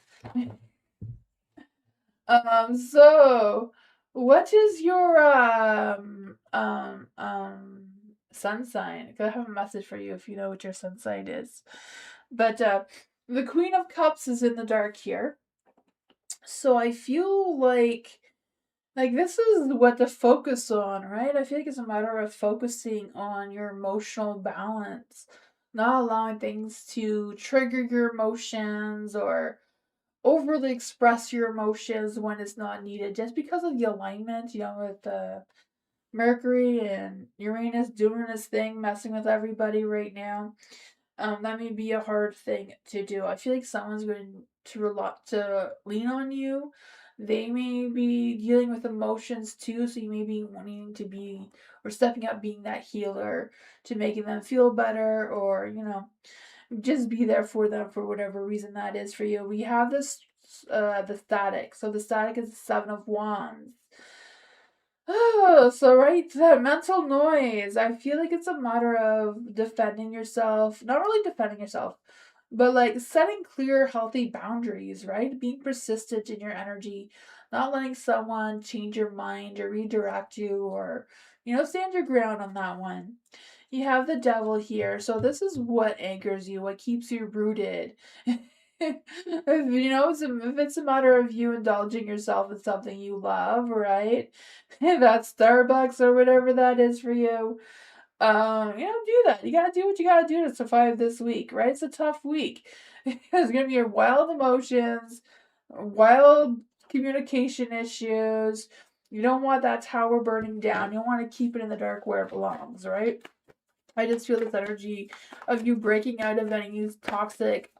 So what is your sun sign? I have a message for you if you know what your sun sign is. But the Queen of Cups is in the dark here. So I feel like this is what to focus on, right? I feel like it's a matter of focusing on your emotional balance, not allowing things to trigger your emotions or overly express your emotions when it's not needed, just because of the alignment, with Mercury and Uranus doing this thing, messing with everybody right now. That may be a hard thing to do. I feel like someone's going to lean on you. They may be dealing with emotions too, so you may be wanting to be or stepping up, being that healer to making them feel better, or just be there for them for whatever reason that is for you. We have this the static. So the static is the Seven of Wands. Oh, so right, the mental noise. I feel like it's a matter of defending yourself. Not really defending yourself, but like setting clear, healthy boundaries, right? Being persistent in your energy, not letting someone change your mind or redirect you, or, stand your ground on that one. You have the devil here. So this is what anchors you, what keeps you rooted. If it's a matter of you indulging yourself in something you love, right? That's Starbucks or whatever that is for you. Do that. You gotta do what you gotta do to survive this week, right? It's a tough week. There's gonna be wild emotions, wild communication issues. You don't want that tower burning down. You want to keep it in the dark where it belongs, right? I just feel this energy of you breaking out of any toxic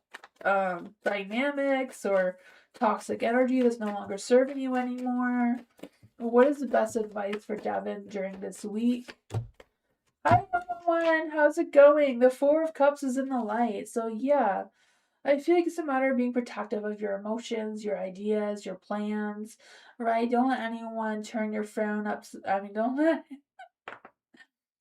dynamics or toxic energy that's no longer serving you anymore. What is the best advice for Devin during this week? Hi everyone, how's it going? The Four of Cups is in the light, so yeah. I feel like it's a matter of being protective of your emotions, your ideas, your plans, right? Don't let anyone turn your frown up. I mean, don't let.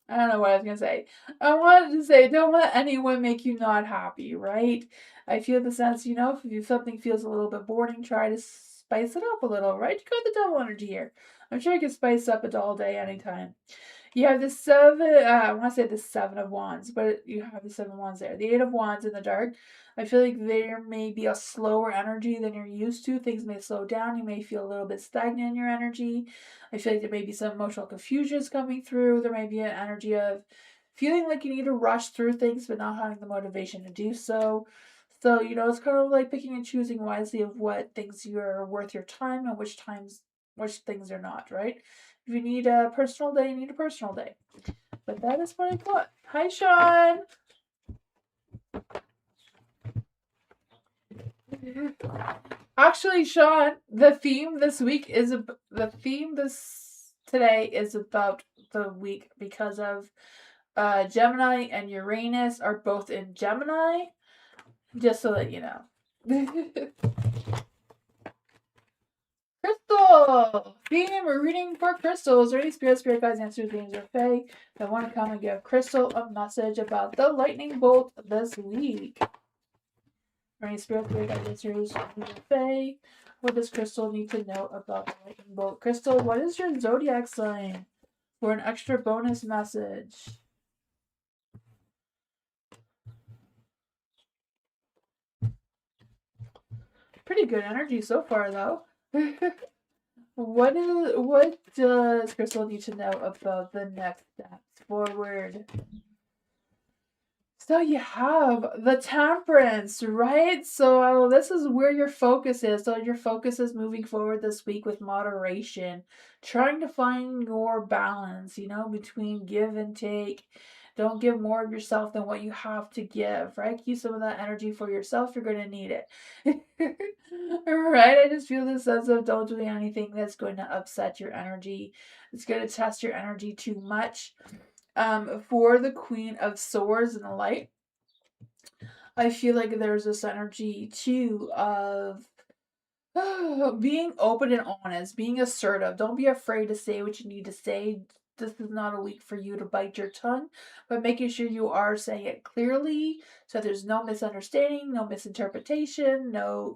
I don't know what I was gonna say. I wanted to say, don't let anyone make you not happy, right? I feel the sense, if something feels a little bit boring, try to spice it up a little, right? You got the devil energy here. I'm sure you can spice up it all day, anytime. You have the seven, I want to say the seven of wands, but you have the seven of wands there. The eight of wands in the dark. I feel like there may be a slower energy than you're used to. Things may slow down. You may feel a little bit stagnant in your energy. I feel like there may be some emotional confusions coming through. There may be an energy of feeling like you need to rush through things, but not having the motivation to do so. So, it's kind of like picking and choosing wisely of what things you're worth your time and which things are not, right? If you need a personal day, you need a personal day. But that is what I got. Hi, Sean. Actually, Sean, the theme today is about the week because of Gemini and Uranus are both in Gemini. Just so that you know. Crystal! Theme, we're reading for crystals. Are any spirit guides, answers, themes, or fae that want to come and give Crystal a message about the lightning bolt this week? For any spirit guides, answers, themes, or fae, what does Crystal need to know about the lightning bolt? Crystal, what is your zodiac sign? For an extra bonus message. Pretty good energy so far, though. What does Crystal need to know about the next steps forward? So you have the temperance, right? So this is where your focus is. So your focus is moving forward this week with moderation, trying to find your balance, between give and take. Don't give more of yourself than what you have to give, right? Keep some of that energy for yourself. You're going to need it. Right? I just feel this sense of don't do anything that's going to upset your energy. It's going to test your energy too much. For the Queen of Swords in the light, I feel like there's this energy too of being open and honest, being assertive. Don't be afraid to say what you need to say. This is not a week for you to bite your tongue, but making sure you are saying it clearly so there's no misunderstanding, no misinterpretation, no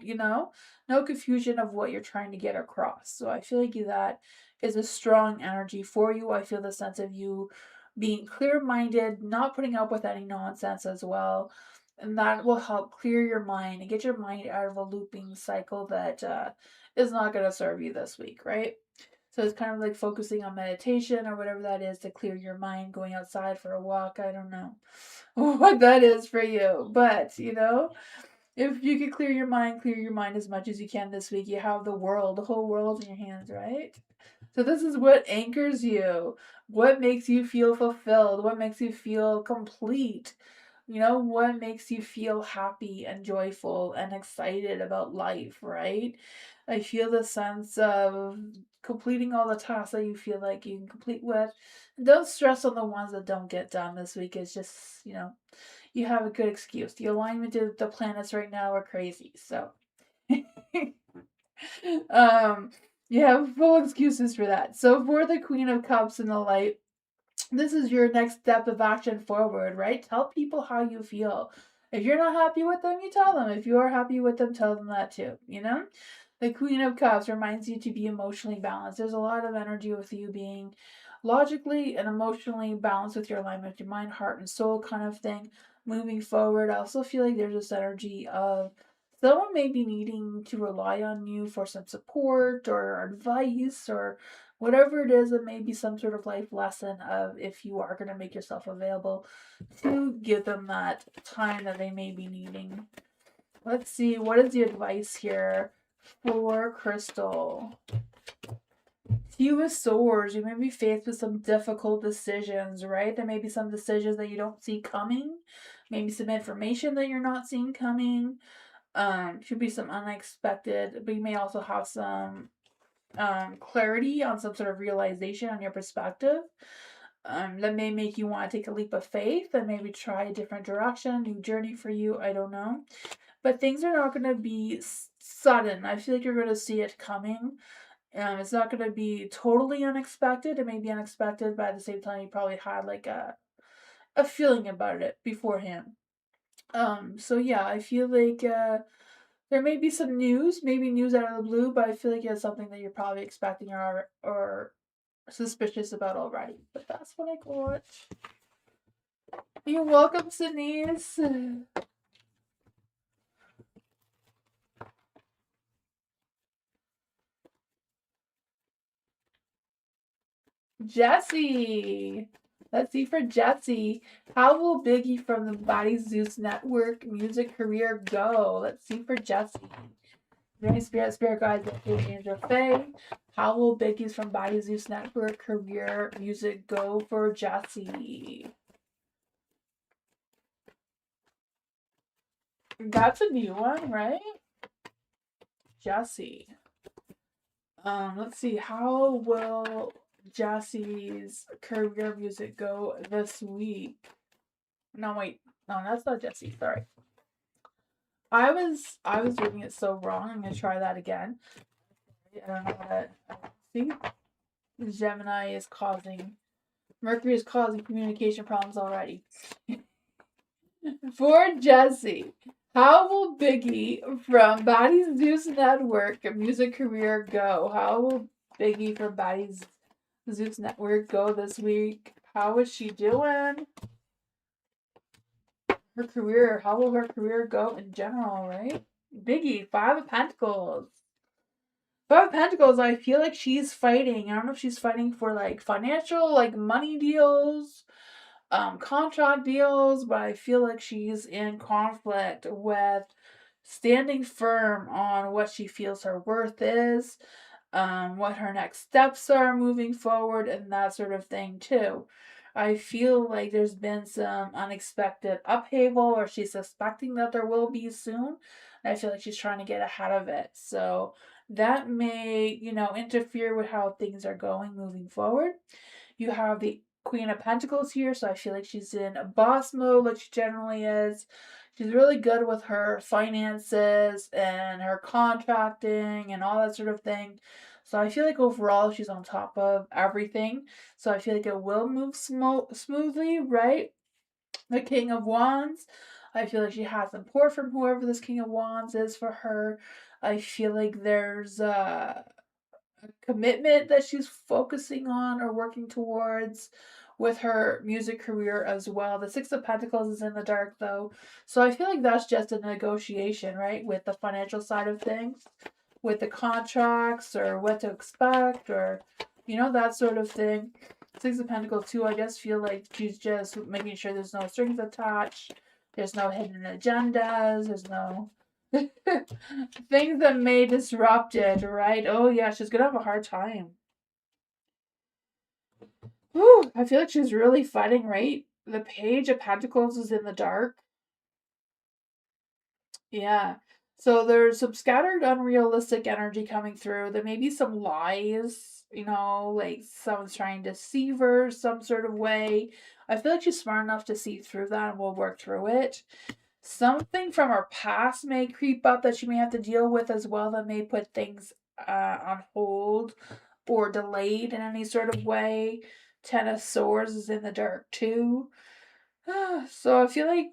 confusion of what you're trying to get across. So I feel like that is a strong energy for you. I feel the sense of you being clear minded, not putting up with any nonsense as well, and that will help clear your mind and get your mind out of a looping cycle that is not going to serve you this week, right? So it's kind of like focusing on meditation or whatever that is to clear your mind, going outside for a walk. I don't know what that is for you, but if you could clear your mind as much as you can this week. You have the whole world in your hands, right? So this is what anchors you, what makes you feel fulfilled, what makes you feel complete, what makes you feel happy and joyful and excited about life, right? I feel the sense of completing all the tasks that you feel like you can complete with. Don't stress on the ones that don't get done this week. It's just, you have a good excuse. The alignment of the planets right now are crazy. So um you have full excuses for that. So for the Queen of Cups in the light, this is your next step of action forward, right? Tell people how you feel. If you're not happy with them, you tell them. If you are happy with them, tell them that too. The Queen of Cups reminds you to be emotionally balanced. There's a lot of energy with you being logically and emotionally balanced with your alignment, your mind, heart, and soul kind of thing. Moving forward, I also feel like there's this energy of someone may be needing to rely on you for some support or advice or whatever it is. It may be some sort of life lesson of if you are going to make yourself available to give them that time that they may be needing. Let's see, what is the advice here for Crystal? Two of Swords, you may be faced with some difficult decisions, right? There may be some decisions that you don't see coming, maybe some information that you're not seeing coming. Should be some unexpected, but you may also have some clarity on some sort of realization on your perspective. That may make you want to take a leap of faith and maybe try a different direction, new journey for you. I don't know. But things are not going to be sudden. I feel like you're going to see it coming. It's not going to be totally unexpected. It may be unexpected, but at the same time, you probably had like a feeling about it beforehand. So yeah, I feel like there may be some news, maybe news out of the blue, but I feel like it's something that you're probably expecting or suspicious about already. But that's what I got. You're welcome, Denise. Jesse. Let's see for Jesse. How will Biggie from the Body Zeus Network music career go? Let's see for Jesse. Many spirit guides that feel Angel Faye. How will Biggie's from Body Zeus Network career music go for Jesse? That's a new one, right? Jesse. Let's see. How will Jesse's career music go this week? No, wait. No, that's not Jesse. Sorry. I was reading it so wrong. I'm gonna try that again. I don't know what. See, Gemini is causing. Mercury is causing communication problems already. For Jesse, how will Biggie from Body Zeus Network music career go? How will Biggie from Body Zeus Network go this week? How is she doing? Her career, how will her career go in general, right? Biggie, Five of Pentacles. Five of Pentacles, I feel like she's fighting. I don't know if she's fighting for like financial, like money deals, contract deals, but I feel like she's in conflict with standing firm on what she feels her worth is, what her next steps are moving forward, and that sort of thing too. I feel like there's been some unexpected upheaval, or she's suspecting that there will be soon. I feel like she's trying to get ahead of it. So that may, interfere with how things are going moving forward. You have the Queen of Pentacles here, so I feel like she's in a boss mode, like she generally is. She's really good with her finances and her contracting and all that sort of thing. So I feel like overall she's on top of everything. So I feel like it will move smoothly, right? The King of Wands. I feel like she has support from whoever this King of Wands is for her. I feel like there's commitment that she's focusing on or working towards with her music career as well. The Six of Pentacles is in the dark though. So I feel like that's just a negotiation, right? With the financial side of things, with the contracts or what to expect or, that sort of thing. Six of Pentacles too, I just feel like she's just making sure there's no strings attached. There's no hidden agendas. There's no things that may disrupt it, right? Oh yeah, she's gonna have a hard time. Whew, I feel like she's really fighting, right? The Page of Pentacles is in the dark. Yeah. So there's some scattered, unrealistic energy coming through. There may be some lies, like someone's trying to deceive her some sort of way. I feel like she's smart enough to see through that and we'll work through it. Something from her past may creep up that she may have to deal with as well that may put things on hold or delayed in any sort of way. Ten of Swords is in the dark too. So I feel like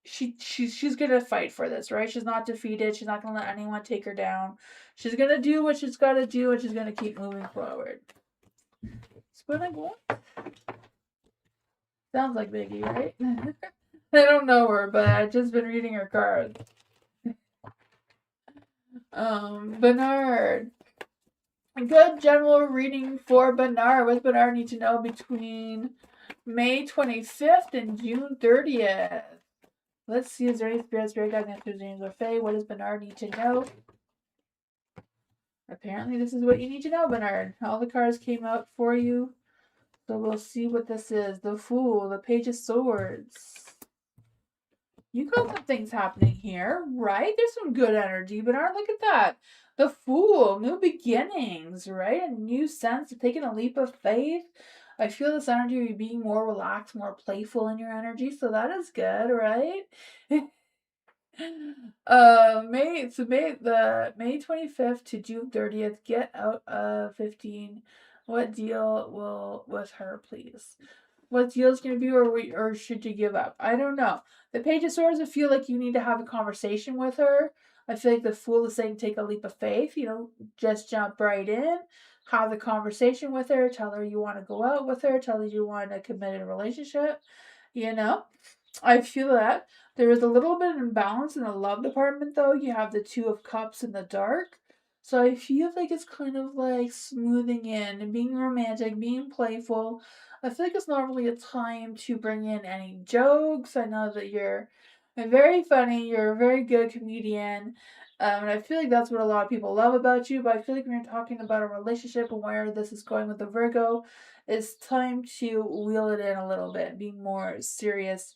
she's gonna fight for this, right? She's not defeated. She's not gonna let anyone take her down. She's gonna do what she's gotta do, and she's gonna keep moving forward. Spin again. Sounds like Biggie, right? I don't know her, but I've just been reading her cards. Bernard. A good general reading for Bernard. What does Bernard need to know between May 25th and June 30th? Let's see, is there any spirit guides, answers, dreams, or fae? What does Bernard need to know? Apparently this is what you need to know, Bernard. All the cards came out for you. So we'll see what this is. The Fool, the Page of Swords. You got some things happening here, right? There's some good energy, Bernard. Look at that. The Fool, new beginnings, right? A new sense of taking a leap of faith. I feel this energy of you being more relaxed, more playful in your energy, so that is good, right? May 25th to June 30th, get out of 15. What deal will with her, please? What deal is going to be, or should you give up? I don't know. The Page of Swords, I feel like you need to have a conversation with her. I feel like the Fool is saying take a leap of faith. Just jump right in, have the conversation with her, tell her you want to go out with her, tell her you want a committed relationship. I feel that. There is a little bit of imbalance in the love department, though. You have the Two of Cups in the dark. So I feel like it's kind of like smoothing in and being romantic, being playful. I feel like it's not really a time to bring in any jokes. I know that you're very funny, you're a very good comedian. And I feel like that's what a lot of people love about you. But I feel like when you're talking about a relationship and where this is going with the Virgo, it's time to wheel it in a little bit, be more serious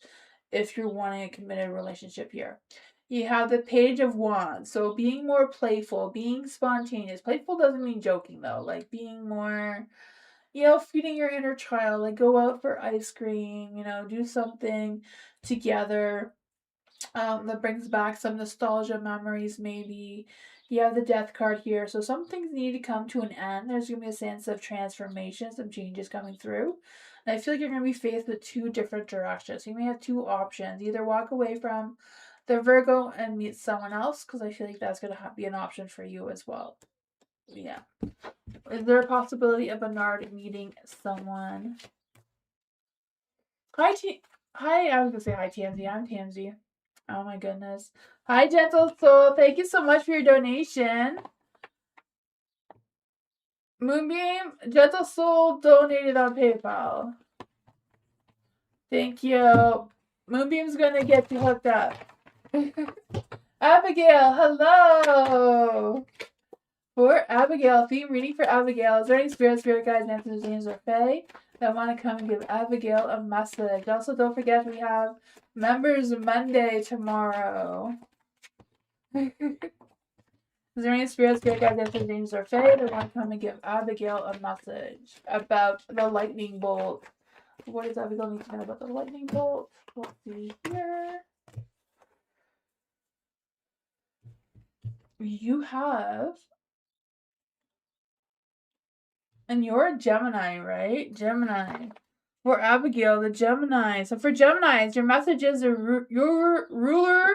if you're wanting a committed relationship here. You have the Page of Wands, so being more playful, being spontaneous. Playful doesn't mean joking though, like being more, feeding your inner child, like go out for ice cream, do something together that brings back some nostalgia memories, maybe. You have the Death card here, so some things need to come to an end. There's going to be a sense of transformation, some changes coming through. And I feel like you're going to be faced with two different directions. You may have two options. Either walk away from the Virgo and meet someone else, because I feel like that's going to be an option for you as well. Yeah. Is there a possibility of Bernard meeting someone? Hi, I was going to say hi, Tansy. I'm Tansy. Oh my goodness. Hi, Gentle Soul. Thank you so much for your donation. Moonbeam, Gentle Soul donated on PayPal. Thank you. Moonbeam's gonna get you hooked up. Abigail, hello. For Abigail, theme reading for Abigail. Is there any spirit guides, answers, angels, or fae that want to come and give Abigail a message? Also, don't forget we have Members Monday tomorrow. Is there any spirit guides, answers, angels, or fae that want to come and give Abigail a message about the lightning bolt? What does Abigail need to know about the lightning bolt? Let's see here. You have, and you're a Gemini, right? Gemini. For Abigail, the Gemini. So for Geminis, your message is your ruler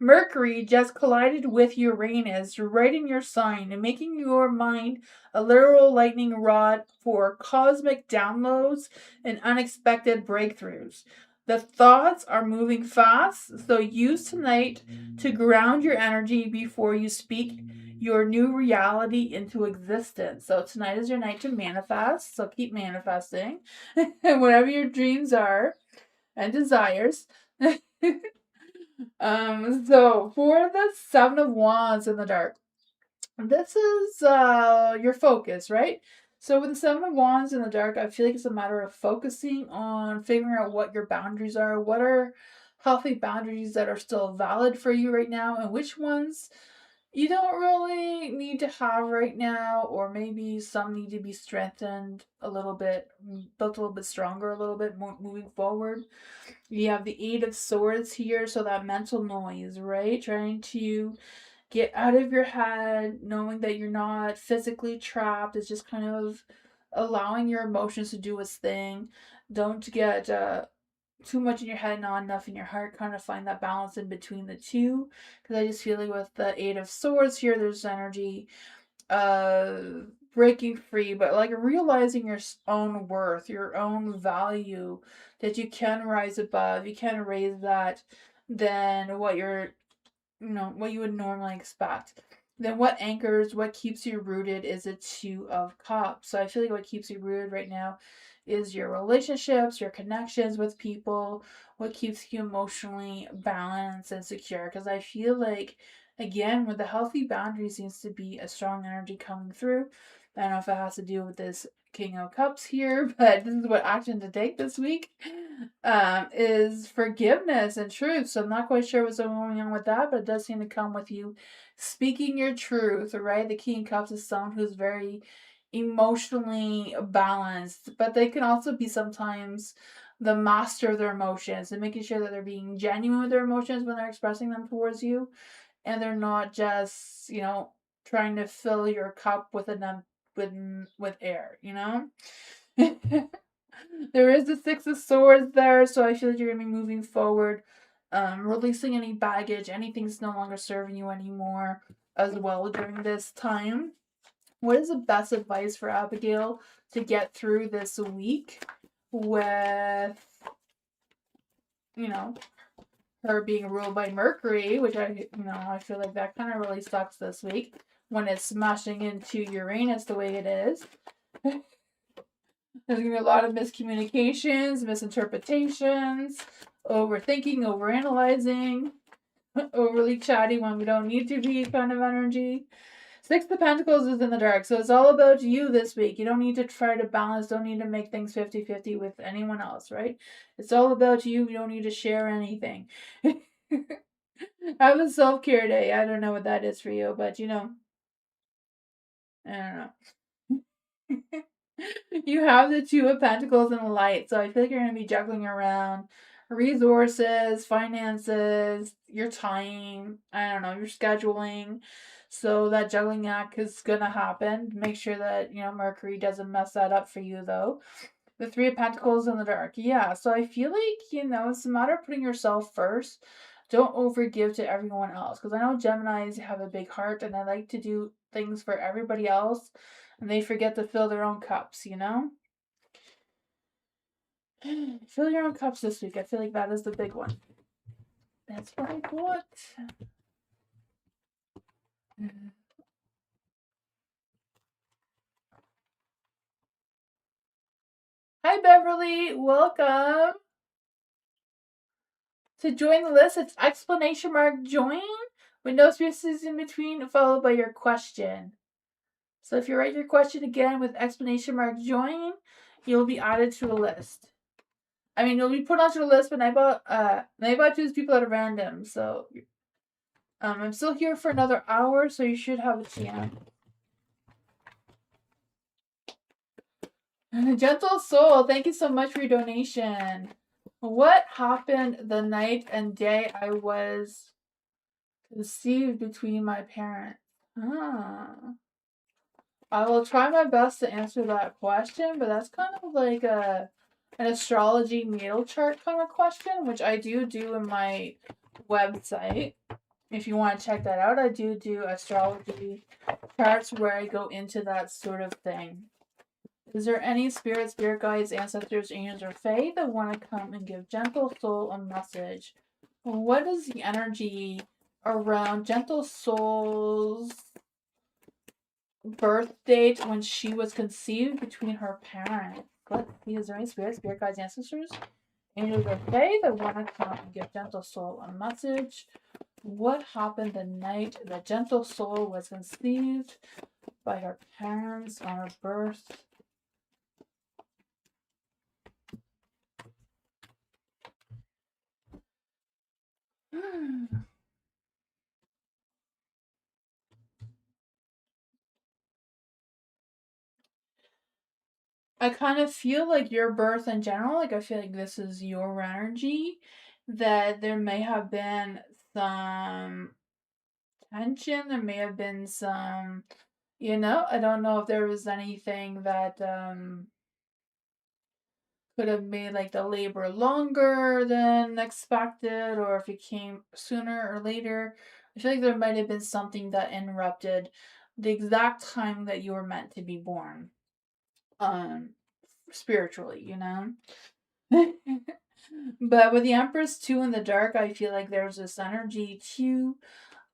Mercury just collided with Uranus, right in your sign, and making your mind a literal lightning rod for cosmic downloads and unexpected breakthroughs. The thoughts are moving fast, so use tonight to ground your energy before you speak your new reality into existence. So tonight is your night to manifest, so keep manifesting. Whatever your dreams are and desires. So for the Seven of Wands in the dark, this is your focus, right? So with the Seven of Wands in the dark, I feel like it's a matter of focusing on figuring out what your boundaries are, what are healthy boundaries that are still valid for you right now, and which ones you don't really need to have right now, or maybe some need to be strengthened a little bit, built a little bit stronger, a little bit more moving forward. You have the Eight of Swords here, so that mental noise, right? Trying to get out of your head, knowing that you're not physically trapped. It's just kind of allowing your emotions to do its thing. Don't get too much in your head, not enough in your heart. Kind of find that balance in between the two. Because I just feel like with the Eight of Swords here, there's energy breaking free, but like realizing your own worth, your own value, that you can rise above, you can raise that than what you're, what you would normally expect. Then what anchors, what keeps you rooted is a Two of Cups. So I feel like what keeps you rooted right now is your relationships, your connections with people, what keeps you emotionally balanced and secure. Because I feel like, again, with the healthy boundaries seems to be a strong energy coming through. I don't know if it has to do with this King of Cups here, but this is what action to take this week, is forgiveness and truth. So I'm not quite sure what's going on with that, but it does seem to come with you speaking your truth, right? The King of Cups is someone who's very emotionally balanced, but they can also be sometimes the master of their emotions and making sure that they're being genuine with their emotions when they're expressing them towards you, and they're not just, trying to fill your cup with with air, There is the Six of Swords there, so I feel like you're gonna be moving forward, releasing any baggage, anything's no longer serving you anymore as well during this time. What is the best advice for Abigail to get through this week with, you know, her being ruled by Mercury, which I feel like that kind of really sucks this week when it's smashing into Uranus the way it is. There's going to be a lot of miscommunications, misinterpretations, overthinking, overanalyzing, overly chatty when we don't need to be kind of energy. Six of Pentacles is in the dark, so it's all about you this week. You don't need to try to balance, don't need to make things 50-50 with anyone else, right? It's all about you. You don't need to share anything. Have a self-care day. I don't know what that is for you, but I don't know. You have the Two of Pentacles and the Light, so I feel like you're going to be juggling around resources, finances, your time, I don't know, your scheduling. So that juggling act is going to happen. Make sure that, Mercury doesn't mess that up for you, though. The Three of Pentacles in the dark. Yeah, so I feel like, it's a matter of putting yourself first. Don't overgive to everyone else. Because I know Geminis have a big heart and they like to do things for everybody else. And they forget to fill their own cups, Fill your own cups this week. I feel like that is the big one. That's what I got. Hi, Beverly. Welcome. To join the list, it's exclamation mark join with no spaces in between, followed by your question. So if you write your question again with exclamation mark join, you'll be added to a list. I mean, you'll be put onto the list, but I choose people at random. So I'm still here for another hour, so you should have a chance. Gentle Soul, thank you so much for your donation. What happened the night and day I was conceived between my parents? I will try my best to answer that question, but that's kind of like an astrology natal chart kind of question, which I do in my website. If you want to check that out, I do astrology charts where I go into that sort of thing. Is there any spirit guides, ancestors, angels, or fae that want to come and give Gentle Soul a message? What is the energy around Gentle Soul's birth date when she was conceived between her parents? Let's see, is there any spirit guides, ancestors, angels, or fae that want to come and give Gentle Soul a message? What happened the night that Gentle Soul was conceived by her parents on her birth? I kind of feel like your birth in general, like I feel like this is your energy, that there may have been some tension, there may have been some, I don't know if there was anything that could have made like the labor longer than expected, or if it came sooner or later. I feel like there might have been something that interrupted the exact time that you were meant to be born. Spiritually. But with the Empress too in the dark, I feel like there's this energy too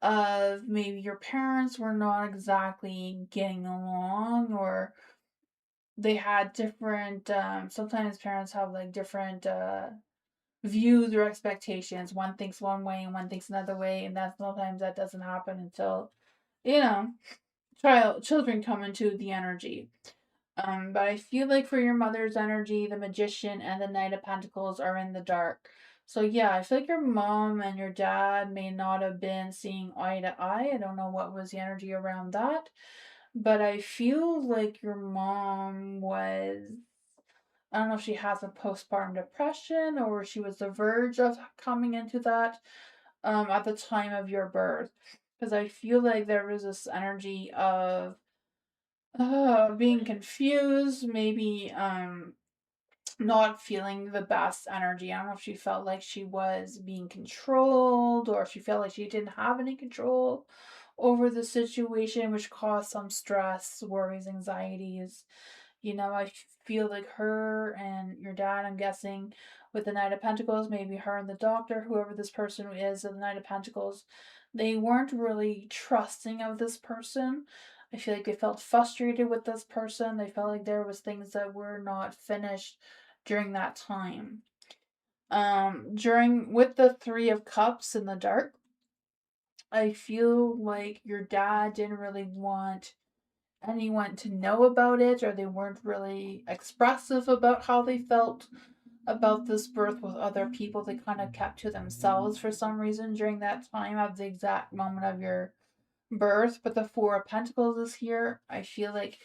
of maybe your parents were not exactly getting along, or they had different sometimes parents have like different views or expectations. One thinks one way and one thinks another way, and that sometimes that doesn't happen until you know children come into the energy. But I feel like for your mother's energy, the Magician and the Knight of Pentacles are in the dark. So yeah, I feel like your mom and your dad may not have been seeing eye to eye. I don't know what was the energy around that. but I feel like your mom was, I don't know if she has a postpartum depression or she was the verge of coming into that at the time of your birth. Because I feel like there was this energy of being confused, maybe not feeling the best energy. I don't know if she felt like she was being controlled or if she felt like she didn't have any control over the situation, which caused some stress, worries, anxieties. I feel like her and your dad, I'm guessing, with the Knight of Pentacles, maybe her and the doctor, whoever this person is, the Knight of Pentacles, they weren't really trusting of this person. I feel like they felt frustrated with this person. They felt like there was things that were not finished during that time. During with the Three of Cups in the dark, I feel like your dad didn't really want anyone to know about it, or they weren't really expressive about how they felt about this birth with other people. They kind of kept to themselves for some reason during that time of the exact moment of your birth. But the Four of Pentacles is here. I feel like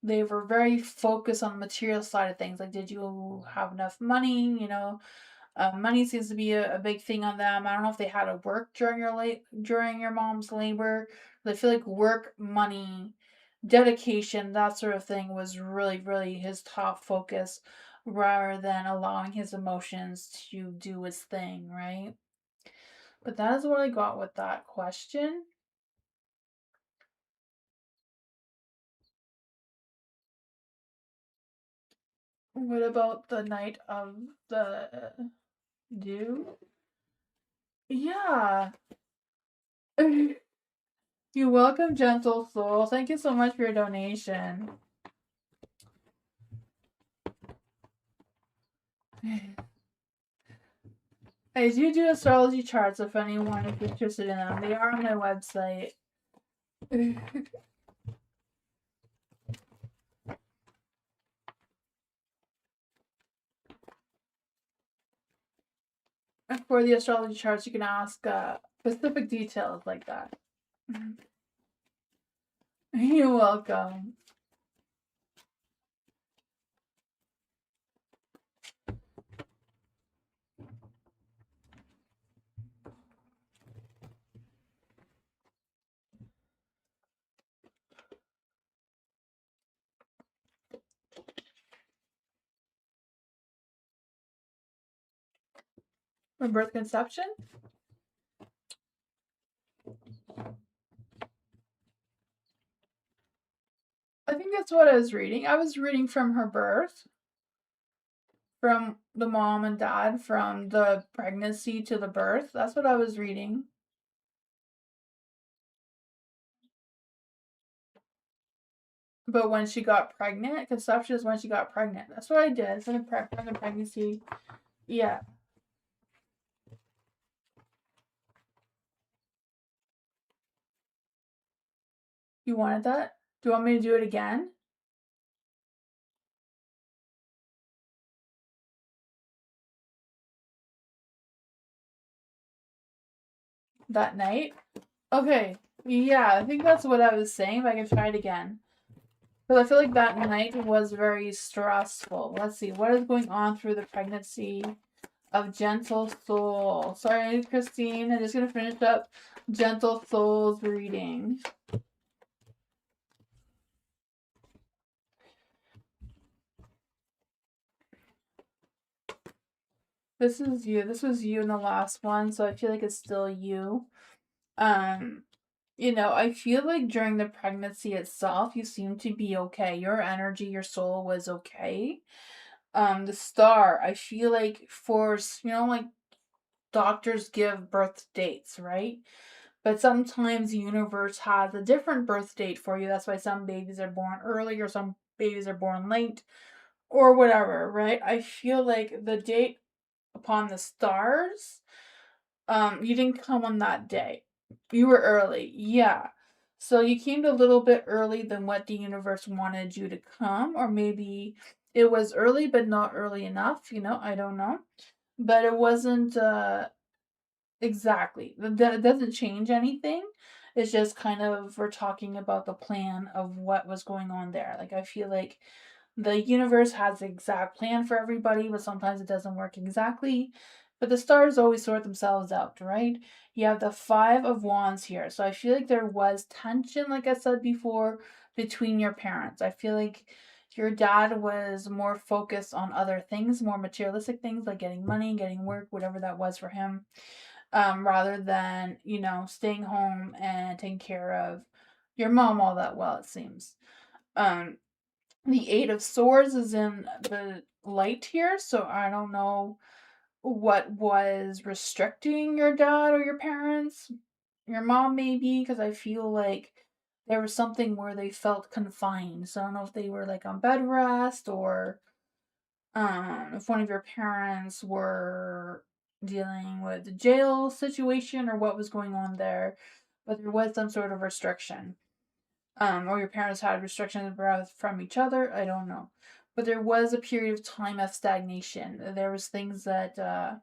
they were very focused on the material side of things. Like, did you have enough money? Money seems to be a big thing on them. I don't know if they had to work during your mom's labor. But I feel like work, money, dedication, that sort of thing was really, really his top focus, rather than allowing his emotions to do his thing, right? But that is what I got with that question. What about the Knight of the Dew? Yeah. You're welcome, gentle soul. Thank you so much for your donation. I do astrology charts if anyone is interested in them. They are on my website. For the astrology charts, you can ask specific details like that. You're welcome. From birth conception? I think that's what I was reading. I was reading from her birth, from the mom and dad, from the pregnancy to the birth. That's what I was reading. But when she got pregnant, conception is when she got pregnant. That's what I did. From the pregnancy. Yeah. You wanted that? Do you want me to do it again? That night? Okay. Yeah, I think that's what I was saying, if I can try it again. Because I feel like that night was very stressful. Let's see, what is going on through the pregnancy of Gentle Soul? Sorry, Christine, I'm just going to finish up Gentle Soul's reading. This is you. This was you in the last one, so I feel like it's still you. I feel like during the pregnancy itself, you seem to be okay. Your energy, your soul was okay. The star, I feel like like doctors give birth dates, right? But sometimes the universe has a different birth date for you. That's why some babies are born early or some babies are born late or whatever, right? I feel like the date upon the stars, you didn't come on that day. You were early. Yeah. So you came a little bit early than what the universe wanted you to come, or maybe it was early but not early enough, I don't know. But it wasn't exactly. That doesn't change anything. It's just kind of, we're talking about the plan of what was going on there. Like, I feel like the universe has an exact plan for everybody, but sometimes it doesn't work exactly. But the stars always sort themselves out, right? You have the Five of Wands here. So I feel like there was tension, like I said before, between your parents. I feel like your dad was more focused on other things, more materialistic things like getting money, getting work, whatever that was for him, rather than, staying home and taking care of your mom all that well, it seems. The Eight of Swords is in the light here, so I don't know what was restricting your dad or your parents, your mom maybe, because I feel like there was something where they felt confined. So I don't know if they were like on bed rest, or if one of your parents were dealing with the jail situation or what was going on there, but there was some sort of restriction. Or your parents had restrictions from each other. I don't know, but there was a period of time of stagnation. There was things that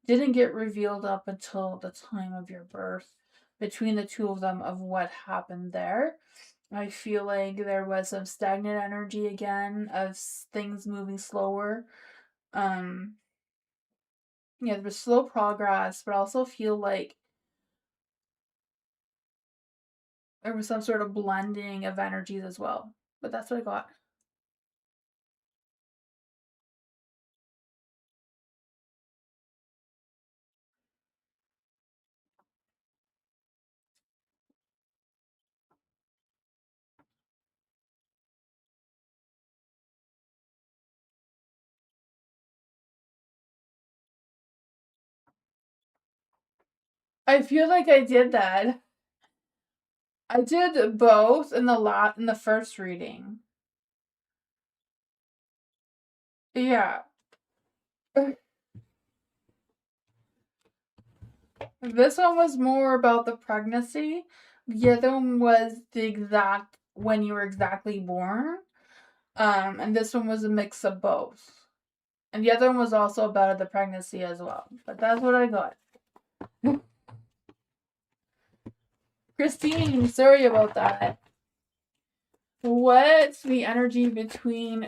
didn't get revealed up until the time of your birth between the two of them of what happened there. I feel like there was some stagnant energy again of things moving slower. Um, yeah, there was slow progress, but I also feel like there was some sort of blending of energies as well. But that's what I got. I feel like I did that. I did both in the first reading. Yeah. This one was more about the pregnancy. The other one was the exact when you were exactly born. And this one was a mix of both. And the other one was also about the pregnancy as well. But that's what I got. Christine, sorry about that. What's the energy between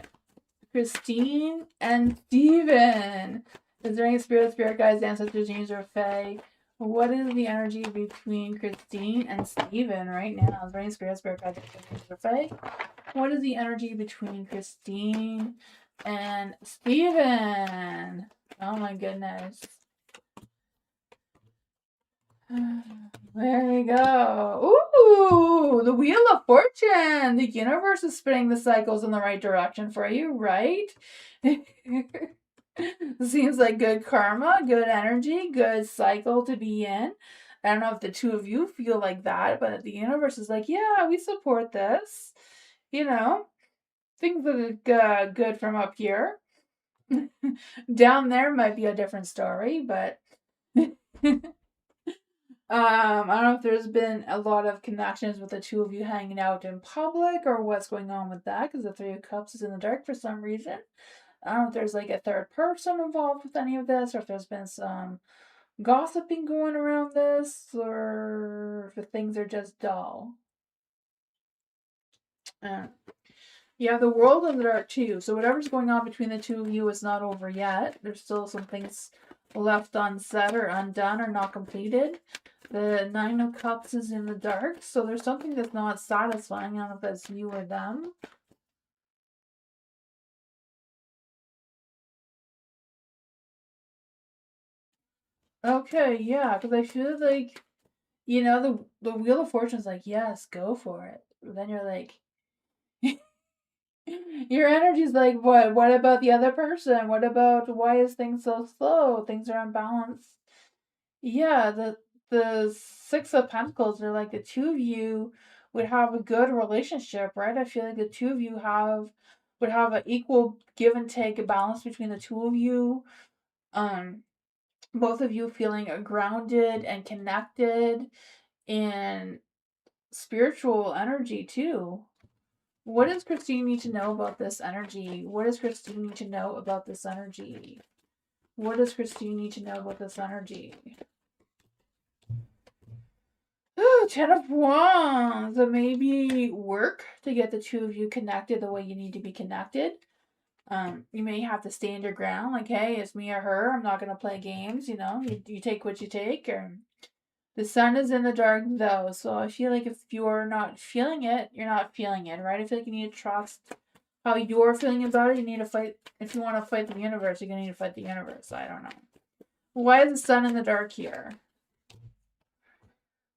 Christine and Steven? Is there any spirit guides, ancestors, angels, or fae? What is the energy between Christine and Steven right now? Is there any spirit guides, ancestors, angels, or fae? What is the energy between Christine and Steven? Oh my goodness. There we go. Ooh, the Wheel of Fortune. The universe is spinning the cycles in the right direction for you, right? Seems like good karma, good energy, good cycle to be in. I don't know if the two of you feel like that, but the universe is like, yeah, we support this. Things look good from up here. Down there might be a different story, but I don't know if there's been a lot of connections with the two of you hanging out in public or what's going on with that, because the Three of Cups is in the dark for some reason. I don't know if there's like a third person involved with any of this, or if there's been some gossiping going around this, or if things are just dull. Yeah, the world in the dark too. So whatever's going on between the two of you is not over yet. There's still some things left unsaid or undone or not completed. The Nine of Cups is in the dark, so there's something that's not satisfying. I don't know if that's you or them. Okay, yeah, because I feel like, the Wheel of Fortune's like, yes, go for it. But then you're like, your energy's like, what? What about the other person? What about why is things so slow? Things are unbalanced. Yeah, the Six of Pentacles are like the two of you would have a good relationship, right? I feel like the two of you would have an equal give and take, a balance between the two of you. Um, both of you feeling grounded and connected in spiritual energy too. What does Christine need to know about this energy? What does Christine need to know about this energy? What does Christine need to know about this energy? Ten of Wands. So maybe work to get the two of you connected the way you need to be connected. You may have to stand your ground, like, hey, it's me or her. I'm not going to play games, you know. You take what you take. Or the sun is in the dark, though. So I feel like if you're not feeling it, you're not feeling it, right? I feel like you need to trust how you're feeling about it. You need to fight. If you want to fight the universe, you're going to need to fight the universe. I don't know. Why is the sun in the dark here?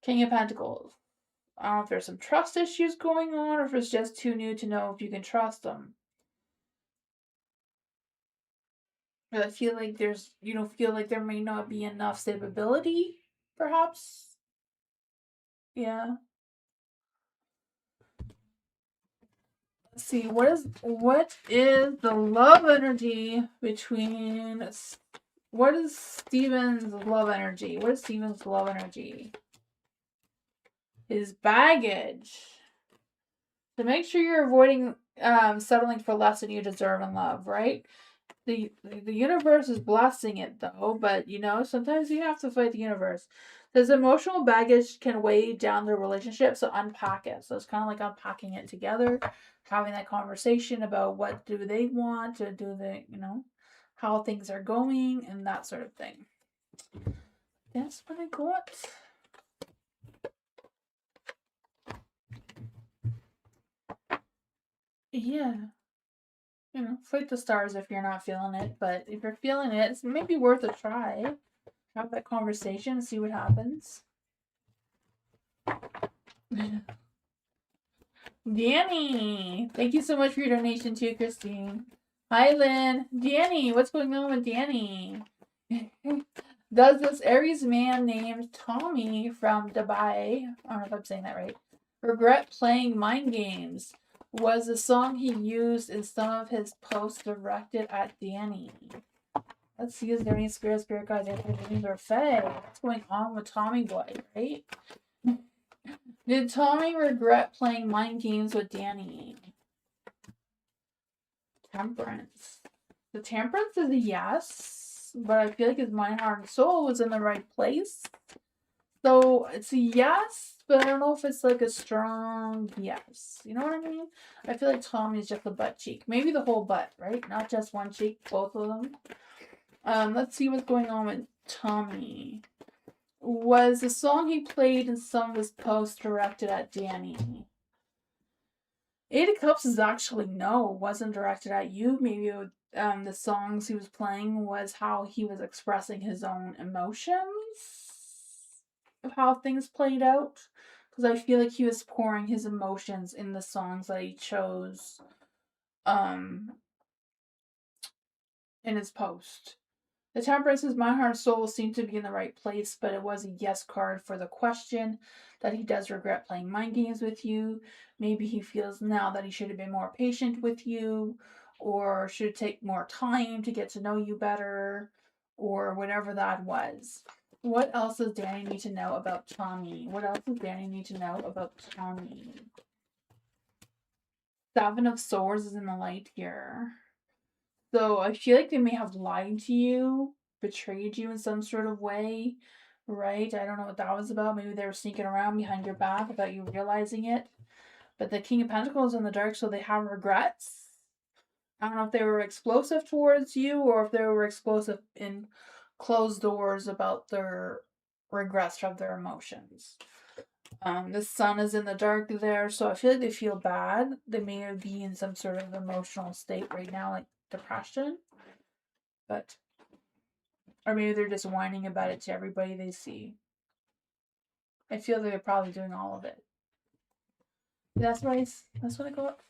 King of Pentacles. I don't know if there's some trust issues going on or if it's just too new to know if you can trust them. But I feel like you don't feel like there may not be enough stability, perhaps? Yeah. Let's see, what is the love energy between, what is Steven's love energy? What is Steven's love energy? His baggage. So make sure you're avoiding settling for less than you deserve in love, right? The universe is blessing it though, but you know, sometimes you have to fight the universe. This emotional baggage can weigh down the relationship, so unpack it. So it's kind of like unpacking it together, having that conversation about what do they want, or do they, you know, how things are going, and that sort of thing. That's what I got. Yeah. You know, fight the stars if you're not feeling it, but if you're feeling it, it's maybe worth a try. Have that conversation, see what happens. Danny, thank you so much for your donation too, Christine. Hi, Lynn. Danny, what's going on with Danny? Does this Aries man named Tommy from Dubai, I don't know if I'm saying that right, regret playing mind games? Was the song he used in some of his posts directed at Danny? Let's see, is there any spirit guides, or fae? What's going on with Tommy boy, right? Did Tommy regret playing mind games with Danny? Temperance. The temperance is a yes, but I feel like his mind, heart, and soul was in the right place. So it's a yes, but I don't know if it's like a strong yes. You know what I mean? I feel like Tommy's just the butt cheek. Maybe the whole butt, right? Not just one cheek, both of them. Let's see what's going on with Tommy. Was the song he played in some of his posts directed at Danny? Eight of Cups is actually no, wasn't directed at you. Maybe the songs he was playing was how he was expressing his own emotions of how things played out. Because I feel like he was pouring his emotions in the songs that he chose in his post. The Temperance's mind, heart, and soul seem to be in the right place, but it was a yes card for the question that he does regret playing mind games with you. Maybe he feels now that he should have been more patient with you, or should take more time to get to know you better, or whatever that was. What else does Danny need to know about Tommy? What else does Danny need to know about Tommy? Seven of Swords is in the light here. So I feel like they may have lied to you, betrayed you in some sort of way, right? I don't know what that was about. Maybe they were sneaking around behind your back without you realizing it. But the King of Pentacles is in the dark, so they have regrets. I don't know if they were explosive towards you or if they were explosive in closed doors about their regrets of their emotions. The sun is in the dark there, so I feel like they feel bad. They may be in some sort of emotional state right now, like depression. But, or maybe they're just whining about it to everybody they see. I feel they're probably doing all of it. That's what I got.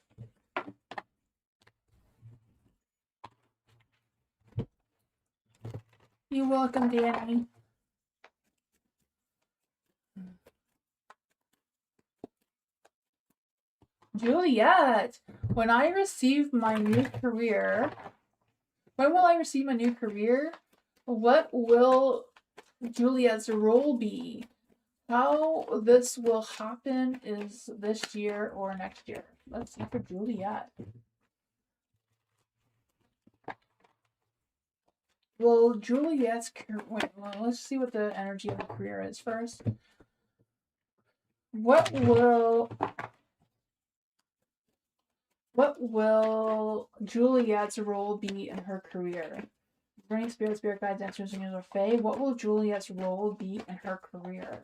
You're welcome, Danny. Juliet, when I receive my new career, when will I receive my new career? What will Juliet's role be? How this will happen is this year or next year. Let's see for Juliet. Well, Juliet's career. Wait, well, let's see what the energy of the career is first. What will Juliet's role be in her career? Burning spirit guides, answers, and or fae. What will Juliet's role be in her career?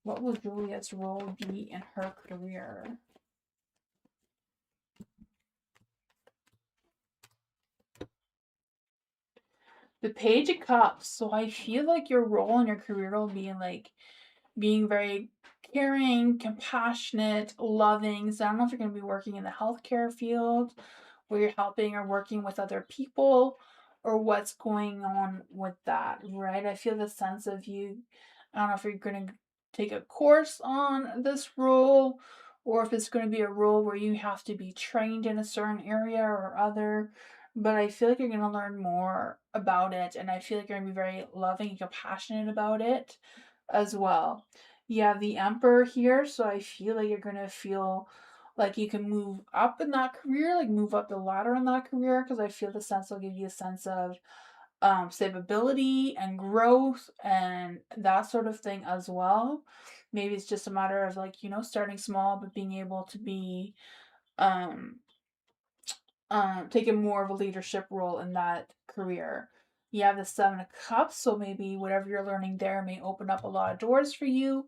What will Juliet's role be in her career? The Page of Cups. So I feel like your role in your career will be in like being very caring, compassionate, loving. So I don't know if you're going to be working in the healthcare field where you're helping or working with other people or what's going on with that, right? I feel the sense of you. I don't know if you're going to take a course on this role or if it's going to be a role where you have to be trained in a certain area or other. But I feel like you're going to learn more about it, and I feel like you're going to be very loving and compassionate about it as well. You have the Emperor here, so I feel like you're going to feel like you can move up in that career, like move up the ladder in that career, because I feel the sense will give you a sense of stability and growth and that sort of thing as well. Maybe it's just a matter of like, starting small, but being able to be um taking more of a leadership role in that career. You have the Seven of Cups, so maybe whatever you're learning there may open up a lot of doors for you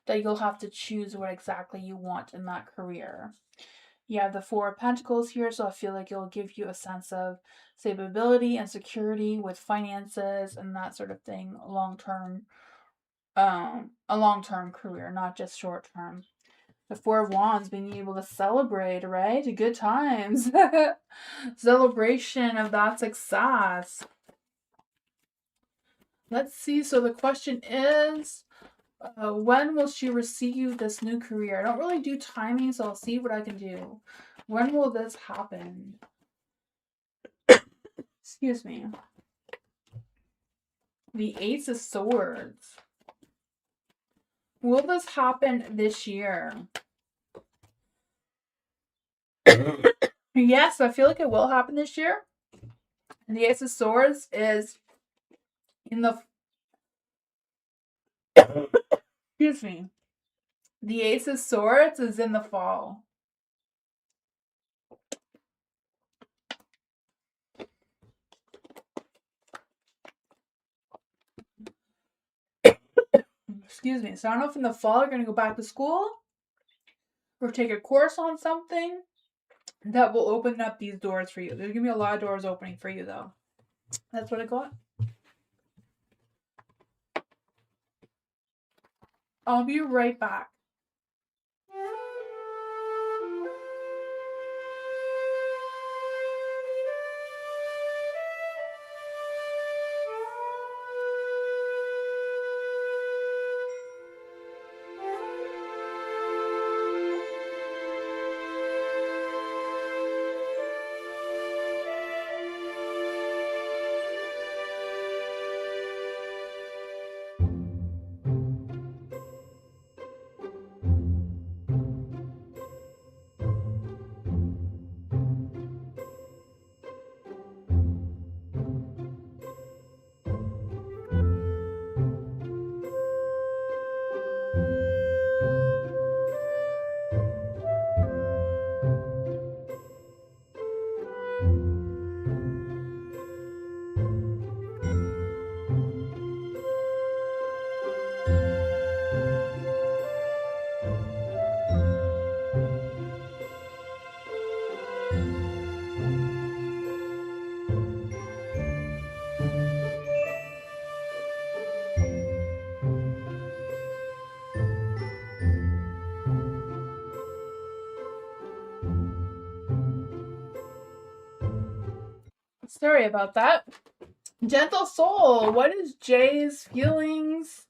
that you'll have to choose what exactly you want in that career. You have the Four of Pentacles here, so I feel like it'll give you a sense of stability and security with finances and that sort of thing long term, a long term career, not just short term. The Four of Wands, being able to celebrate, right? Good times. Celebration of that success. Let's see. So the question is, when will she receive this new career? I don't really do timing, so I'll see what I can do. When will this happen? Excuse me. The Ace of Swords. Will this happen this year? Yes, I feel like it will happen this year. And the Ace of Swords is in the... Excuse me. The Ace of Swords is in the fall. Excuse me. So I don't know if in the fall you're going to go back to school or take a course on something that will open up these doors for you. There's going to be a lot of doors opening for you, though. That's what I got. I'll be right back. Sorry about that. Gentle Soul, what is Jay's feelings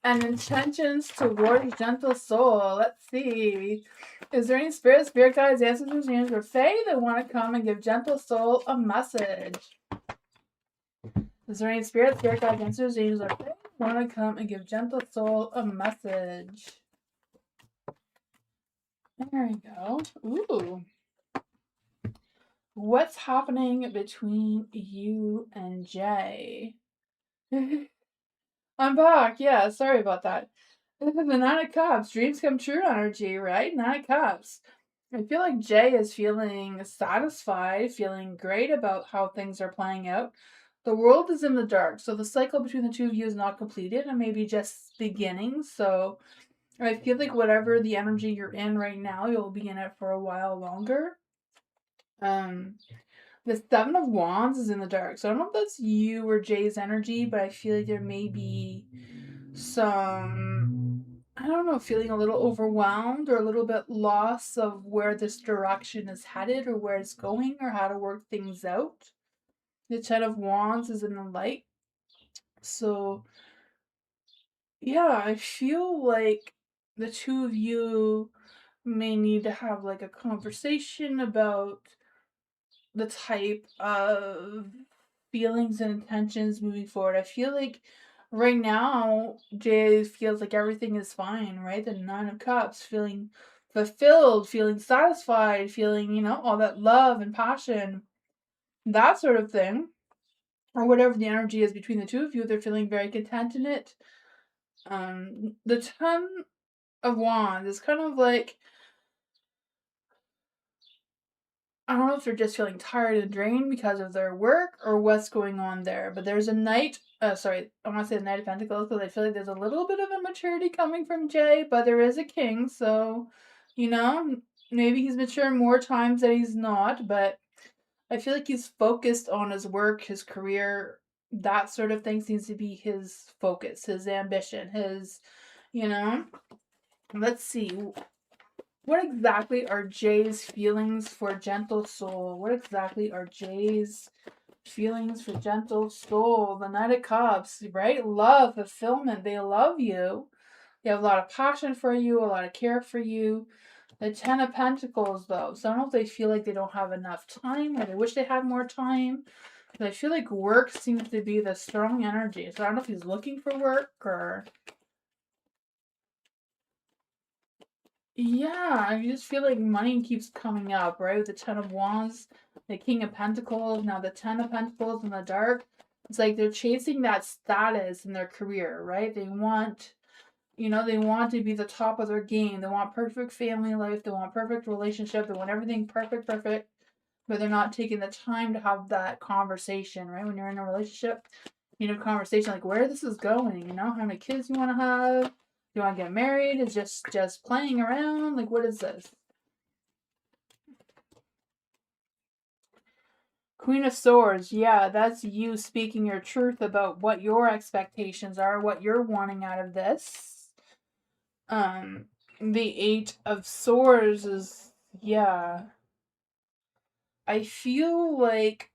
and intentions towards Gentle Soul? Let's see. Is there any spirit guides, ancestors, angels, or fae that want to come and give Gentle Soul a message? Is there any spirit guides, ancestors, angels, or fae that want to come and give Gentle Soul a message? There we go. Ooh. What's happening between you and Jay? I'm back. Yeah, sorry about that. The Nine of Cups, dreams come true energy, right? Nine of Cups. I feel like Jay is feeling satisfied, feeling great about how things are playing out. The world is in the dark, so the cycle between the two of you is not completed and maybe just beginning. So I feel like whatever the energy you're in right now, you'll be in it for a while longer. Um, the Seven of Wands is in the dark, so I don't know if that's you or Jay's energy, but I feel like there may be some, I don't know, feeling a little overwhelmed or a little bit lost of where this direction is headed or where it's going or how to work things out. The Ten of Wands is in the light. So, yeah, I feel like the two of you may need to have like a conversation about the type of feelings and intentions moving forward. I feel like right now Jay feels like everything is fine, right? The Nine of Cups, feeling fulfilled, feeling satisfied, feeling, all that love and passion, that sort of thing. Or whatever the energy is between the two of you, they're feeling very content in it. The Ten of Wands is kind of like, I don't know if they're just feeling tired and drained because of their work or what's going on there. But there's a knight. Sorry, I want to say the Knight of Pentacles because I feel like there's a little bit of immaturity coming from Jay, but there is a king, so maybe he's mature more times than he's not. But I feel like he's focused on his work, his career, that sort of thing seems to be his focus, his ambition, his, you know. Let's see. What exactly are Jay's feelings for Gentle Soul? What exactly are Jay's feelings for Gentle Soul? The Knight of Cups, right? Love, fulfillment. They love you. They have a lot of passion for you, a lot of care for you. The Ten of Pentacles, though. So I don't know if they feel like they don't have enough time or they wish they had more time. But I feel like work seems to be the strong energy. So I don't know if he's looking for work or. Yeah, I just feel like money keeps coming up, right? With the Ten of Wands, the King of Pentacles, now the Ten of Pentacles in the dark. It's like they're chasing that status in their career, right? They want to be the top of their game. They want perfect family life. They want perfect relationship. They want everything perfect, perfect. But they're not taking the time to have that conversation, right? When you're in a relationship, conversation like where this is going, how many kids you want to have, you want to get married, is just playing around, like what is this? Queen of Swords, yeah, that's you speaking your truth about what your expectations are, what you're wanting out of this. The Eight of Swords is, yeah, I feel like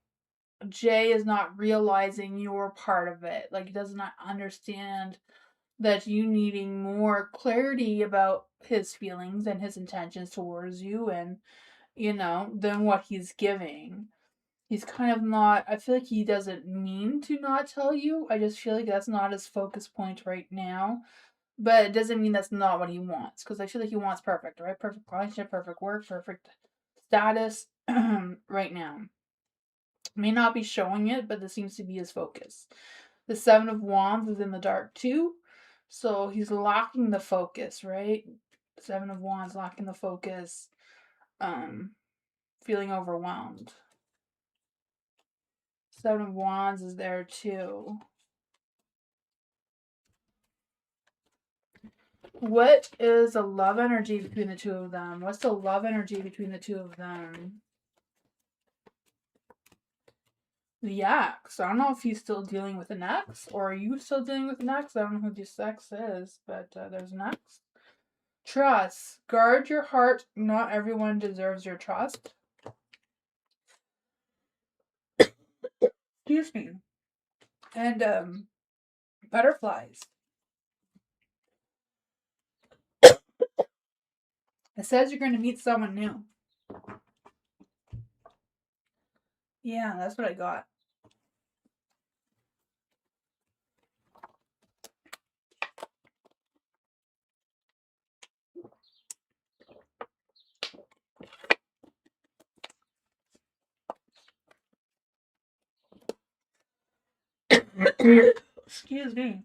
Jay is not realizing you're part of it, like he does not understand that you needing more clarity about his feelings and his intentions towards you and than what he's giving. He's kind of not, I feel like he doesn't mean to not tell you. I just feel like that's not his focus point right now. But it doesn't mean that's not what he wants, because I feel like he wants perfect, right? Perfect relationship, perfect work, perfect status right now. May not be showing it, but this seems to be his focus. The Seven of Wands is in the dark too. So he's locking the focus, right? Seven of Wands locking the focus. Feeling overwhelmed. Seven of Wands is there too. What is the love energy between the two of them? What's the love energy between the two of them? The ex. I don't know if he's still dealing with an ex, or are you still dealing with an ex? I don't know who this ex is, but there's an ex. Trust. Guard your heart. Not everyone deserves your trust. Excuse me. And butterflies. It says you're going to meet someone new. Yeah, that's what I got. Excuse me.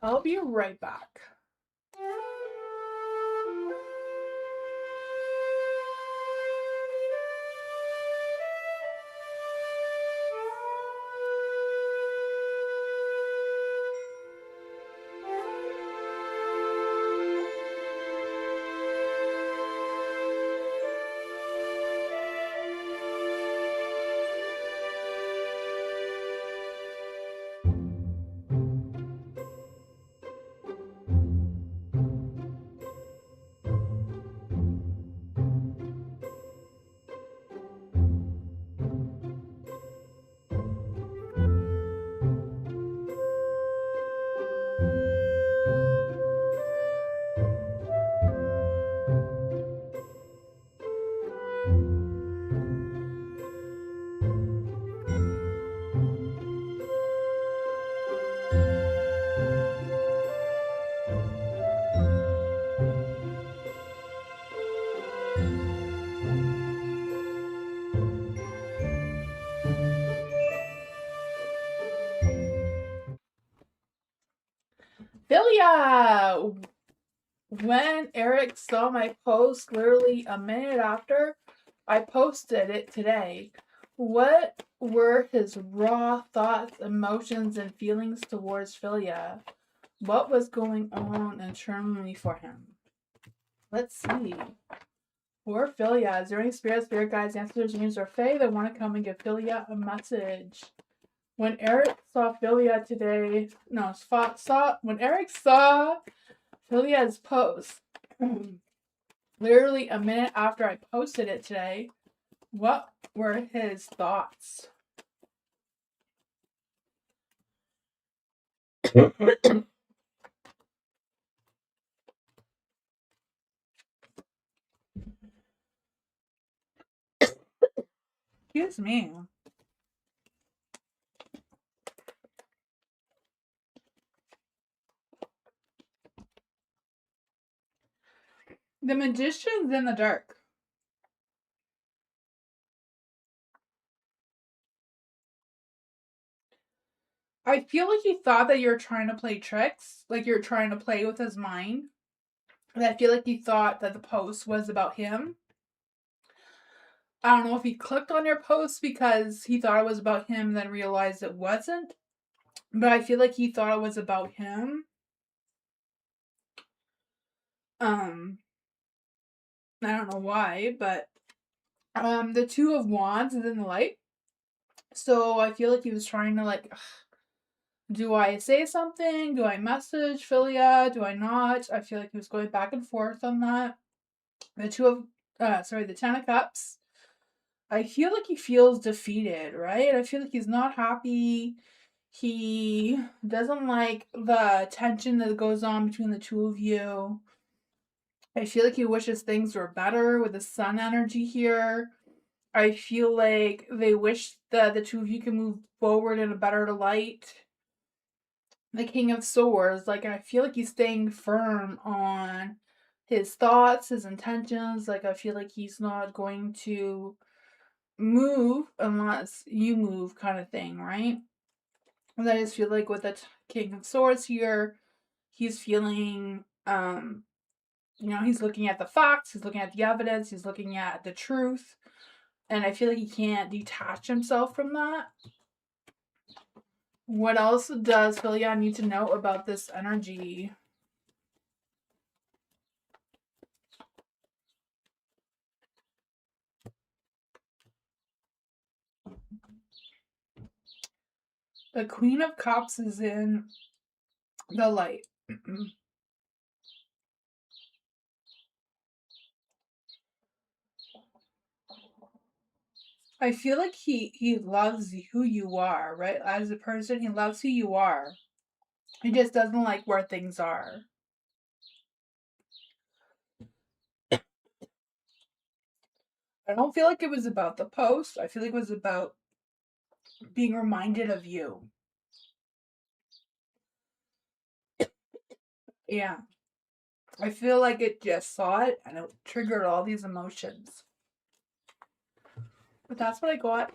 I'll be right back. Philia! When Eric saw my post literally a minute after I posted it today, what were his raw thoughts, emotions, and feelings towards Philia? What was going on internally for him? Let's see. For Philia, is there any spirit guides, ancestors, dreams, or fae that want to come and give Philia a message? When Eric saw Philia today, when Eric saw Philia's post, literally a minute after I posted it today, what were his thoughts? Excuse me. The Magician's in the dark. I feel like he thought that you're trying to play tricks, like you're trying to play with his mind. And I feel like he thought that the post was about him. I don't know if he clicked on your post because he thought it was about him and then realized it wasn't. But I feel like he thought it was about him. I don't know why, but the Two of Wands is in the light. So I feel like he was trying to like, do I say something? Do I message Philia? Do I not? I feel like he was going back and forth on that. The the Ten of Cups. I feel like he feels defeated, right? I feel like he's not happy. He doesn't like the tension that goes on between the two of you. I feel like he wishes things were better with the sun energy here. I feel like they wish that the two of you can move forward in a better light. The King of Swords, like I feel like he's staying firm on his thoughts, his intentions. Like I feel like he's not going to move unless you move, kind of thing, right? And I just feel like with the King of Swords here, he's feeling he's looking at the facts, he's looking at the evidence, he's looking at the truth. And I feel like he can't detach himself from that. What else does Philia need to know about this energy? The Queen of Cups is in the light. I feel like he loves who you are, right? As a person, he loves who you are. He just doesn't like where things are. I don't feel like it was about the post. I feel like it was about being reminded of you. Yeah. I feel like it just saw it and it triggered all these emotions. But that's what I got.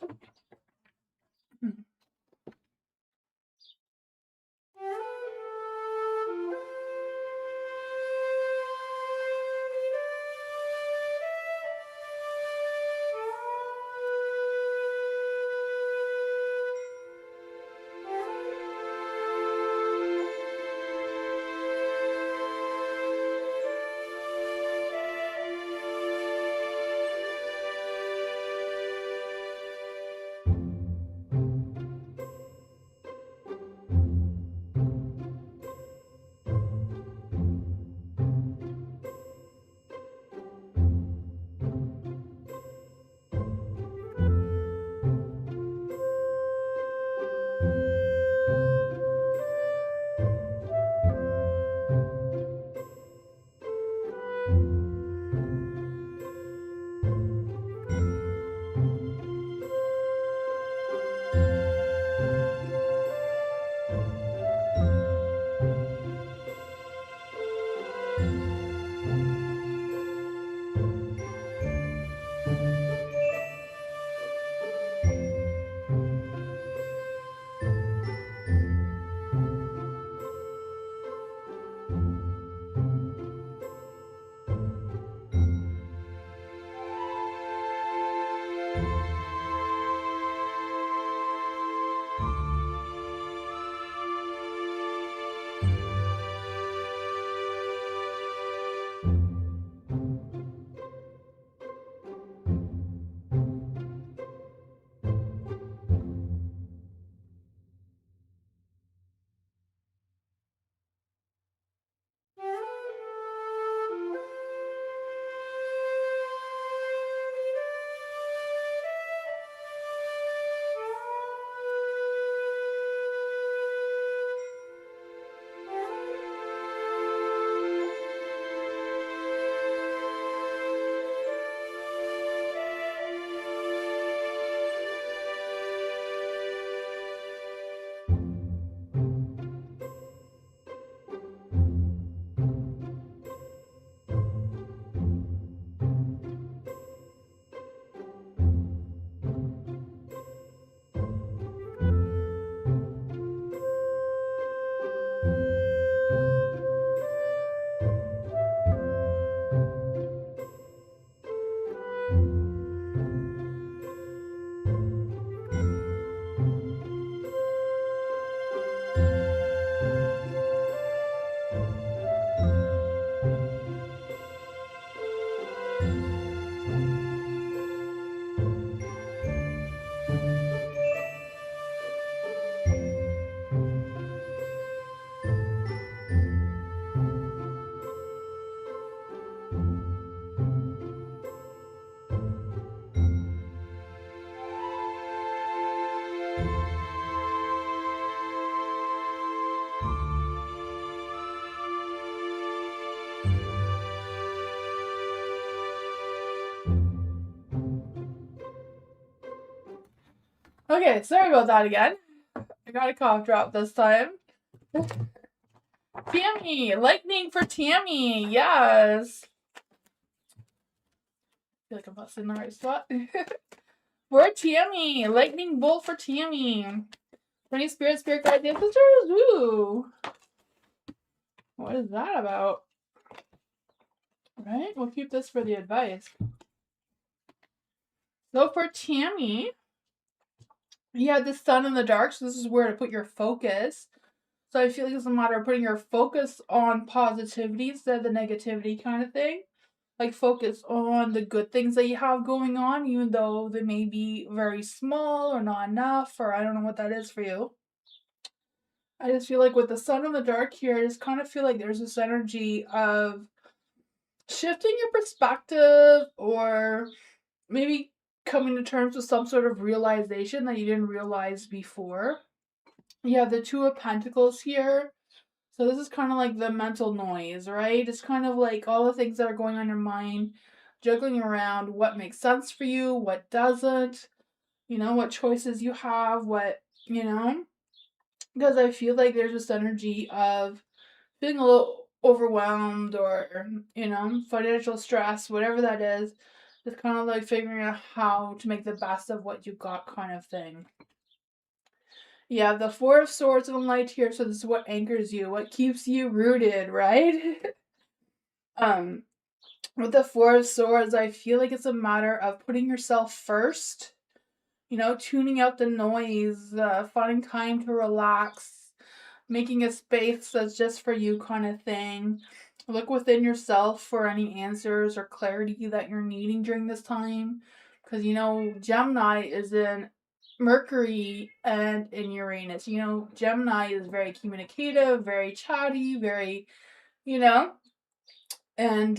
Okay, sorry about that again. I got a cough drop this time. Tammy, lightning for Tammy, yes. I feel like I'm not in the right spot. For Tammy, lightning bolt for Tammy. Any spirit guides, ancestors? Ooh. What is that about? Right? We'll keep this for the advice. So for Tammy, you have the sun in the dark, so this is where to put your focus. So I feel like it's a matter of putting your focus on positivity instead of the negativity kind of thing. Like focus on the good things that you have going on, even though they may be very small or not enough, or I don't know what that is for you. I just feel like with the sun in the dark here, I just kind of feel like there's this energy of shifting your perspective or maybe coming to terms with some sort of realization that you didn't realize before. You have the Two of Pentacles here. So this is kind of like the mental noise, right? It's kind of like all the things that are going on in your mind, juggling around what makes sense for you, what doesn't, what choices you have, because I feel like there's this energy of feeling a little overwhelmed or, financial stress, whatever that is. It's kind of like figuring out how to make the best of what you got kind of thing. Yeah, the Four of Swords and the Light here, so this is what anchors you, what keeps you rooted, right? With the Four of Swords, I feel like it's a matter of putting yourself first, tuning out the noise, finding time to relax, making a space that's just for you kind of thing. Look within yourself for any answers or clarity that you're needing during this time. Because, Gemini is in Mercury and in Uranus. Gemini is very communicative, very chatty, very, and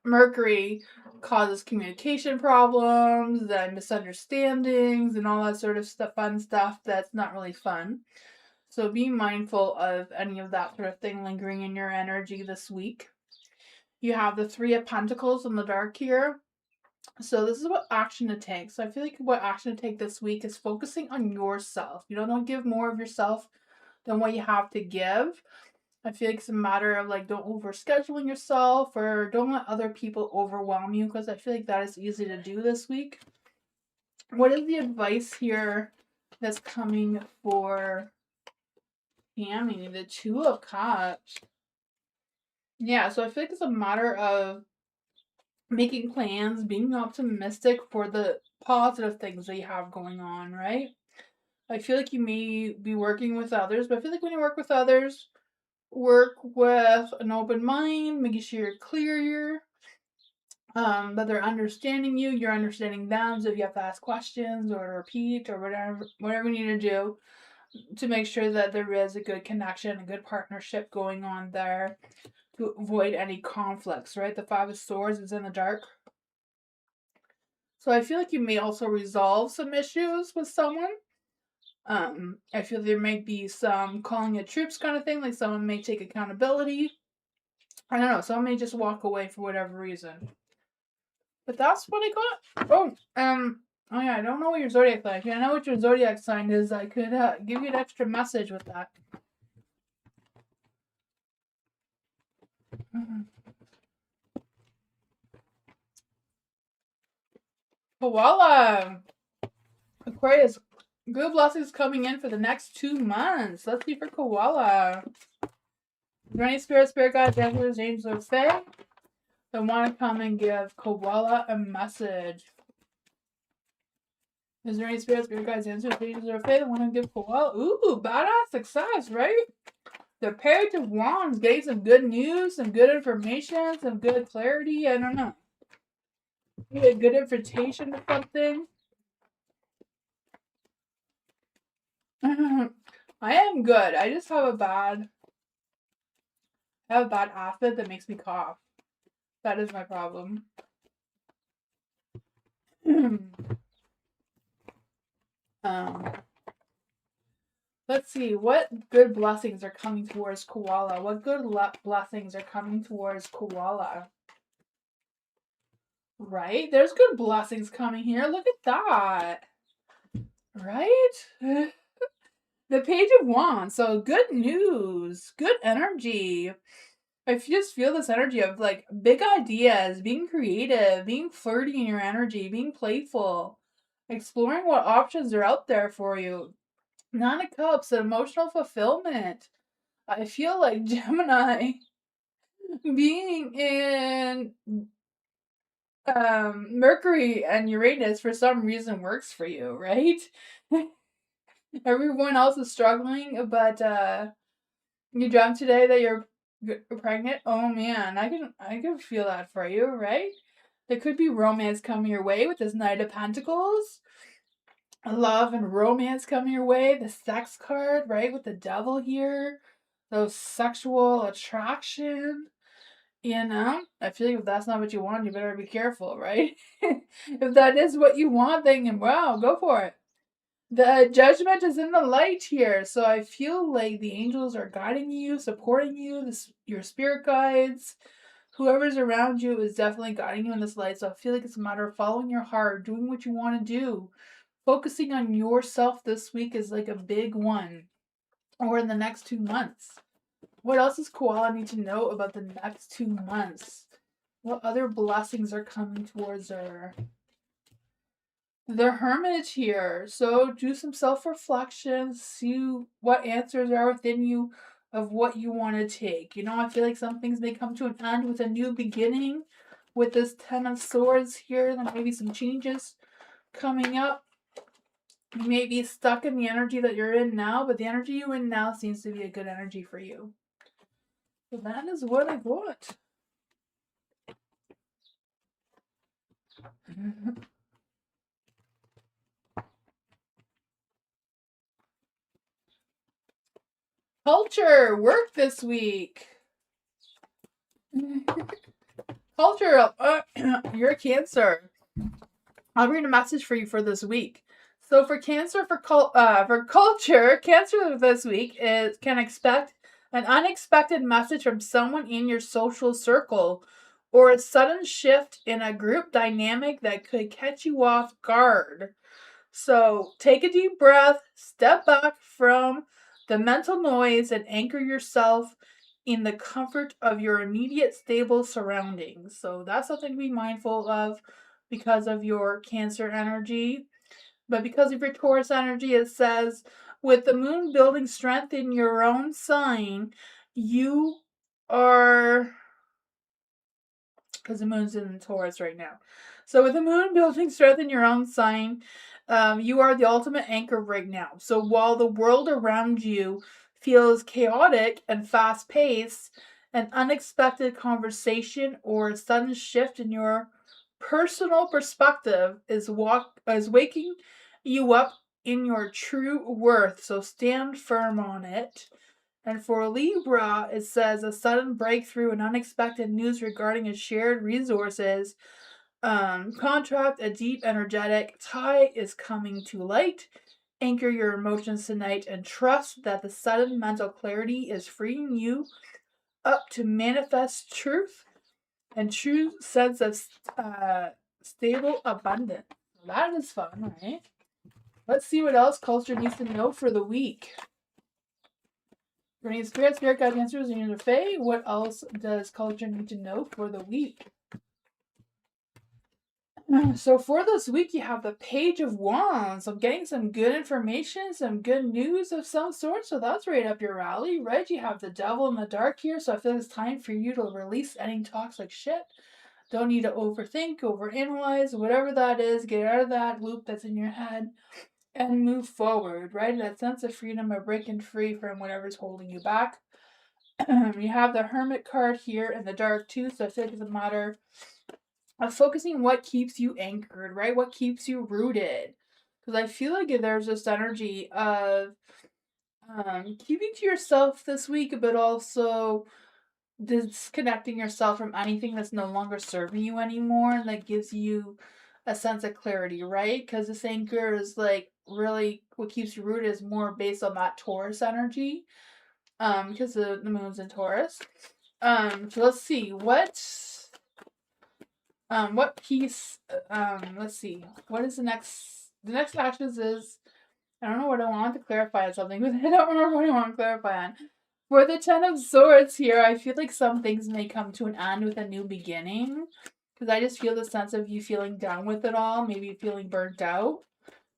Mercury causes communication problems and misunderstandings and all that sort of fun stuff that's not really fun. So be mindful of any of that sort of thing lingering in your energy this week. You have the Three of Pentacles in the dark here. So this is what action to take. So I feel like what action to take this week is focusing on yourself. Don't give more of yourself than what you have to give. I feel like it's a matter of don't overscheduling yourself or don't let other people overwhelm you, because I feel like that is easy to do this week. What is the advice here that's coming for Tammy? The Two of Cups. Yeah, so I feel like it's a matter of making plans, being optimistic for the positive things that you have going on, right? I feel like you may be working with others, but I feel like when you work with others, work with an open mind, making sure you're clear, that they're understanding you, you're understanding them. So if you have to ask questions or repeat or whatever you need to do to make sure that there is a good connection, a good partnership going on there to avoid any conflicts, right? The Five of Swords is in the dark. So I feel like you may also resolve some issues with someone. I feel there might be some calling it troops kind of thing, like someone may take accountability. I don't know, someone may just walk away for whatever reason. But that's what I got. Oh yeah, I don't know what your zodiac sign. If I know what your zodiac sign is, I could give you an extra message with that. Koala! Aquarius, good blessings coming in for the next 2 months. Let's see for Koala. Is there any spirit guides, angels, angels, or fae that want to come and give Koala a message? Is there any spirit guides, angels, or fae that want to give Koala? Ooh, badass success, right? The Page of Wands, getting some good news, some good information, some good clarity. I don't know. Maybe a good invitation to something. I am good. I just have a bad acid that makes me cough. That is my problem. Let's see. What good blessings are coming towards Koala? What good blessings are coming towards Koala? Right? There's good blessings coming here. Look at that. Right? The Page of Wands. So good news, good energy. I just feel this energy of like big ideas, being creative, being flirty in your energy, being playful, exploring what options are out there for you. Nine of Cups, emotional fulfillment. I feel like Gemini being in Mercury and Uranus for some reason works for you, right? Everyone else is struggling, but you dreamt today that you're pregnant. Oh man, I can feel that for you, right? There could be romance coming your way with this Knight of Pentacles. Love and romance coming your way. The sex card, right, with the devil here. Those sexual attraction. I feel like if that's not what you want, you better be careful, right? If that is what you want, then wow, go for it. The judgment is in the light here, so I feel like the angels are guiding you, supporting you, your spirit guides, whoever's around you is definitely guiding you in this light. So I feel like it's a matter of following your heart, doing what you want to do. Focusing on yourself this week is like a big one, or in the next 2 months. What else is koala need to know about the next 2 months? What other blessings are coming towards her? The Hermit here. So do some self-reflection, see what answers are within you of what you want to take. I feel like some things may come to an end with a new beginning. With this Ten of Swords here, there may be some changes coming up. You may be stuck in the energy that you're in now, but the energy you're in now seems to be a good energy for you. So that is what I got. Culture, work this week. Culture, you're a Cancer. I'll read a message for you for this week. So for Cancer, for culture, Cancer this week can expect an unexpected message from someone in your social circle, or a sudden shift in a group dynamic that could catch you off guard. So take a deep breath, step back from the mental noise, and anchor yourself in the comfort of your immediate stable surroundings. So that's something to be mindful of because of your Cancer energy. But because of your Taurus energy, it says, with the moon building strength in your own sign, you are, because the moon's in Taurus right now. So with the moon building strength in your own sign, you are the ultimate anchor right now. So while the world around you feels chaotic and fast paced, an unexpected conversation or a sudden shift in your personal perspective is waking you up in your true worth. So stand firm on it. And for Libra, it says a sudden breakthrough and unexpected news regarding a shared resources contract, a deep energetic tie is coming to light. Anchor your emotions tonight and trust that the sudden mental clarity is freeing you up to manifest truth and true sense of stable abundance. That is fun, right? Let's see what else culture needs to know for the week. Bringing spirit guide answers in your fae. What else does culture need to know for the week? So for this week, you have the Page of Wands. So getting some good information, some good news of some sort. So that's right up your alley, right? You have the Devil in the Dark here. So I feel it's time for you to release any toxic shit. Don't need to overthink, overanalyze, whatever that is. Get out of that loop that's in your head and move forward, right? That sense of freedom of breaking free from whatever's holding you back. You have the Hermit card here in the dark too. So I feel like it's a matter of focusing what keeps you anchored, right? What keeps you rooted. Because I feel like there's this energy of keeping to yourself this week, but also disconnecting yourself from anything that's no longer serving you anymore, and that gives you a sense of clarity, right? Because this anchor is like really what keeps you rooted is more based on that Taurus energy, because the moon's in Taurus. So let's see what piece, let's see, what is the next actions is I don't know what I want to clarify on something, but I don't remember what I want to clarify on. For the Ten of Swords here, I feel like some things may come to an end with a new beginning. Because I just feel the sense of you feeling done with it all, maybe feeling burnt out,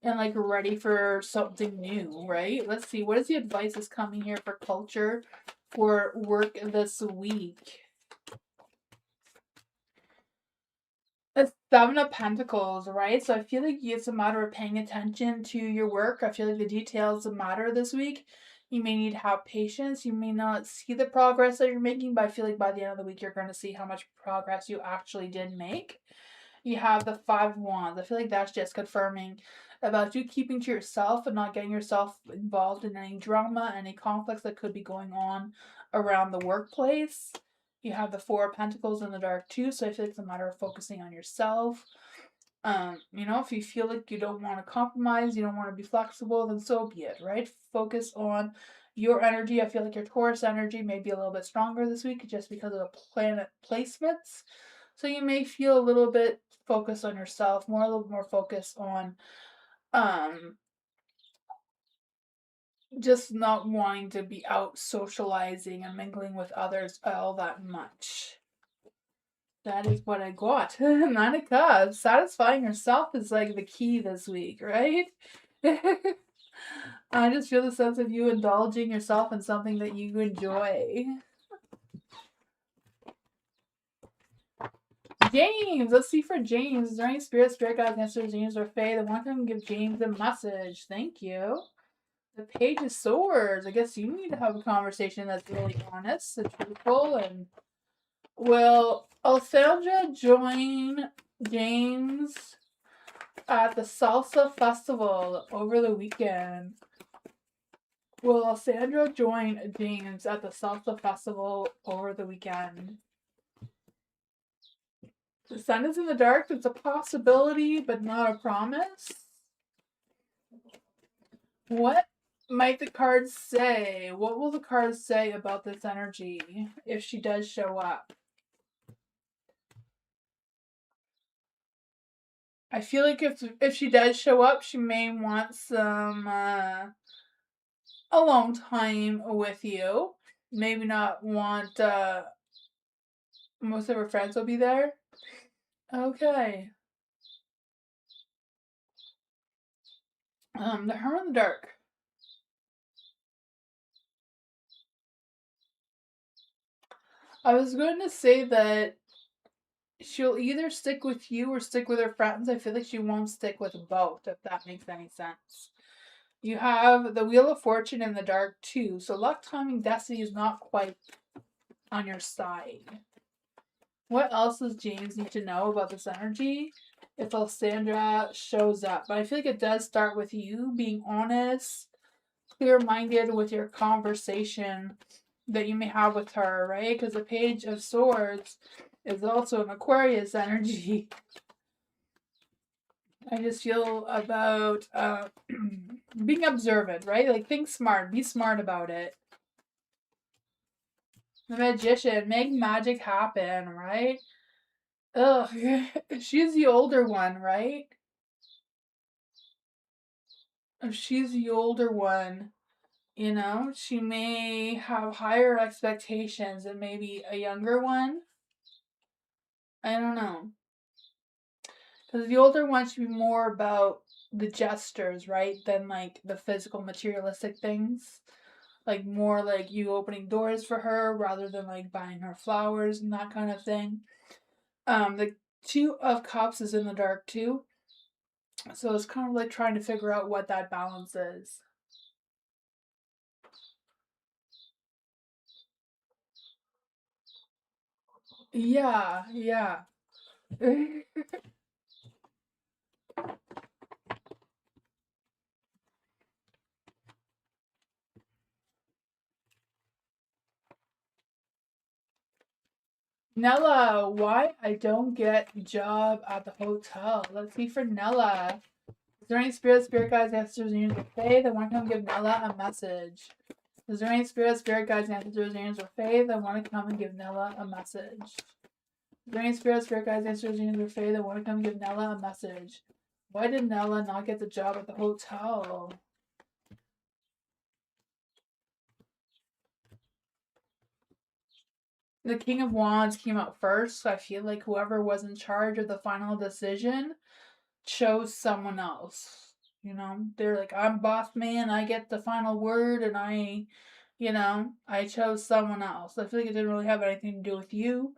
and like ready for something new, right? Let's see, what is the advice that's coming here for culture, for work this week? The Seven of Pentacles, right? So I feel like it's a matter of paying attention to your work. I feel like the details matter this week. You may need to have patience. You may not see the progress that you're making, but I feel like by the end of the week, you're going to see how much progress you actually did make. You have the Five of Wands. I feel like that's just confirming about you keeping to yourself and not getting yourself involved in any drama, any conflicts that could be going on around the workplace. You have the Four of Pentacles in the dark too, so I feel like it's a matter of focusing on yourself. If you feel like you don't want to compromise, you don't want to be flexible, then so be it, right? Focus on your energy. I feel like your Taurus energy may be a little bit stronger this week just because of the planet placements. So you may feel a little bit focused on yourself, a little more focused on just not wanting to be out socializing and mingling with others all that much. That is what I got. Nine of Cups. Satisfying yourself is like the key this week, right? I just feel the sense of you indulging yourself in something that you enjoy. James! Let's see for James. Is there any spirit guides, answers, James, or Faye that want to give James a message? Thank you. The Page of Swords. I guess you need to have a conversation that's really honest and truthful. And will Alessandra join James at the Salsa Festival over the weekend? Will Alessandra join James at the Salsa Festival over the weekend? The Sun is in the dark. It's a possibility, but not a promise. What might the cards say? What will the cards say about this energy if she does show up? I feel like if she does show up, she may want some alone time with you. Maybe not want most of her friends will be there. Okay. The Hermit in the Dark. I was going to say that she'll either stick with you or stick with her friends. I feel like she won't stick with both, if that makes any sense. You have the Wheel of Fortune in the dark too, so luck, timing, destiny is not quite on your side. What else does James need to know about this energy if Alessandra shows up? But I feel like it does start with you being honest, clear-minded with your conversation that you may have with her, right? Because the Page of Swords is also an Aquarius energy. I just feel about being observant, right? Like, think smart, be smart about it. The Magician, make magic happen, right? Ugh, she's the older one, right? If she's the older one, she may have higher expectations than maybe a younger one. I don't know. Because the older one should be more about the gestures, right? Than like the physical materialistic things. Like more like you opening doors for her rather than like buying her flowers and that kind of thing. The Two of Cups is in the dark too. So it's kind of like trying to figure out what that balance is. Yeah, yeah. Nella, why I don't get job at the hotel? Let's see for Nella. Is there any spirit guides, answers, and angels, or fae that want to come give Nella a message? Is there any spirit guides, answers, and angels, or fae that want to come and give Nella a message? Is there any spirit guides, answers, and angels, or fae that want to come give Nella a message? Why did Nella not get the job at the hotel? the King of Wands came out first, so I feel like whoever was in charge of the final decision chose someone else. You know, they're like, I'm boss man, I get the final word, and I chose someone else. I feel like it didn't really have anything to do with you.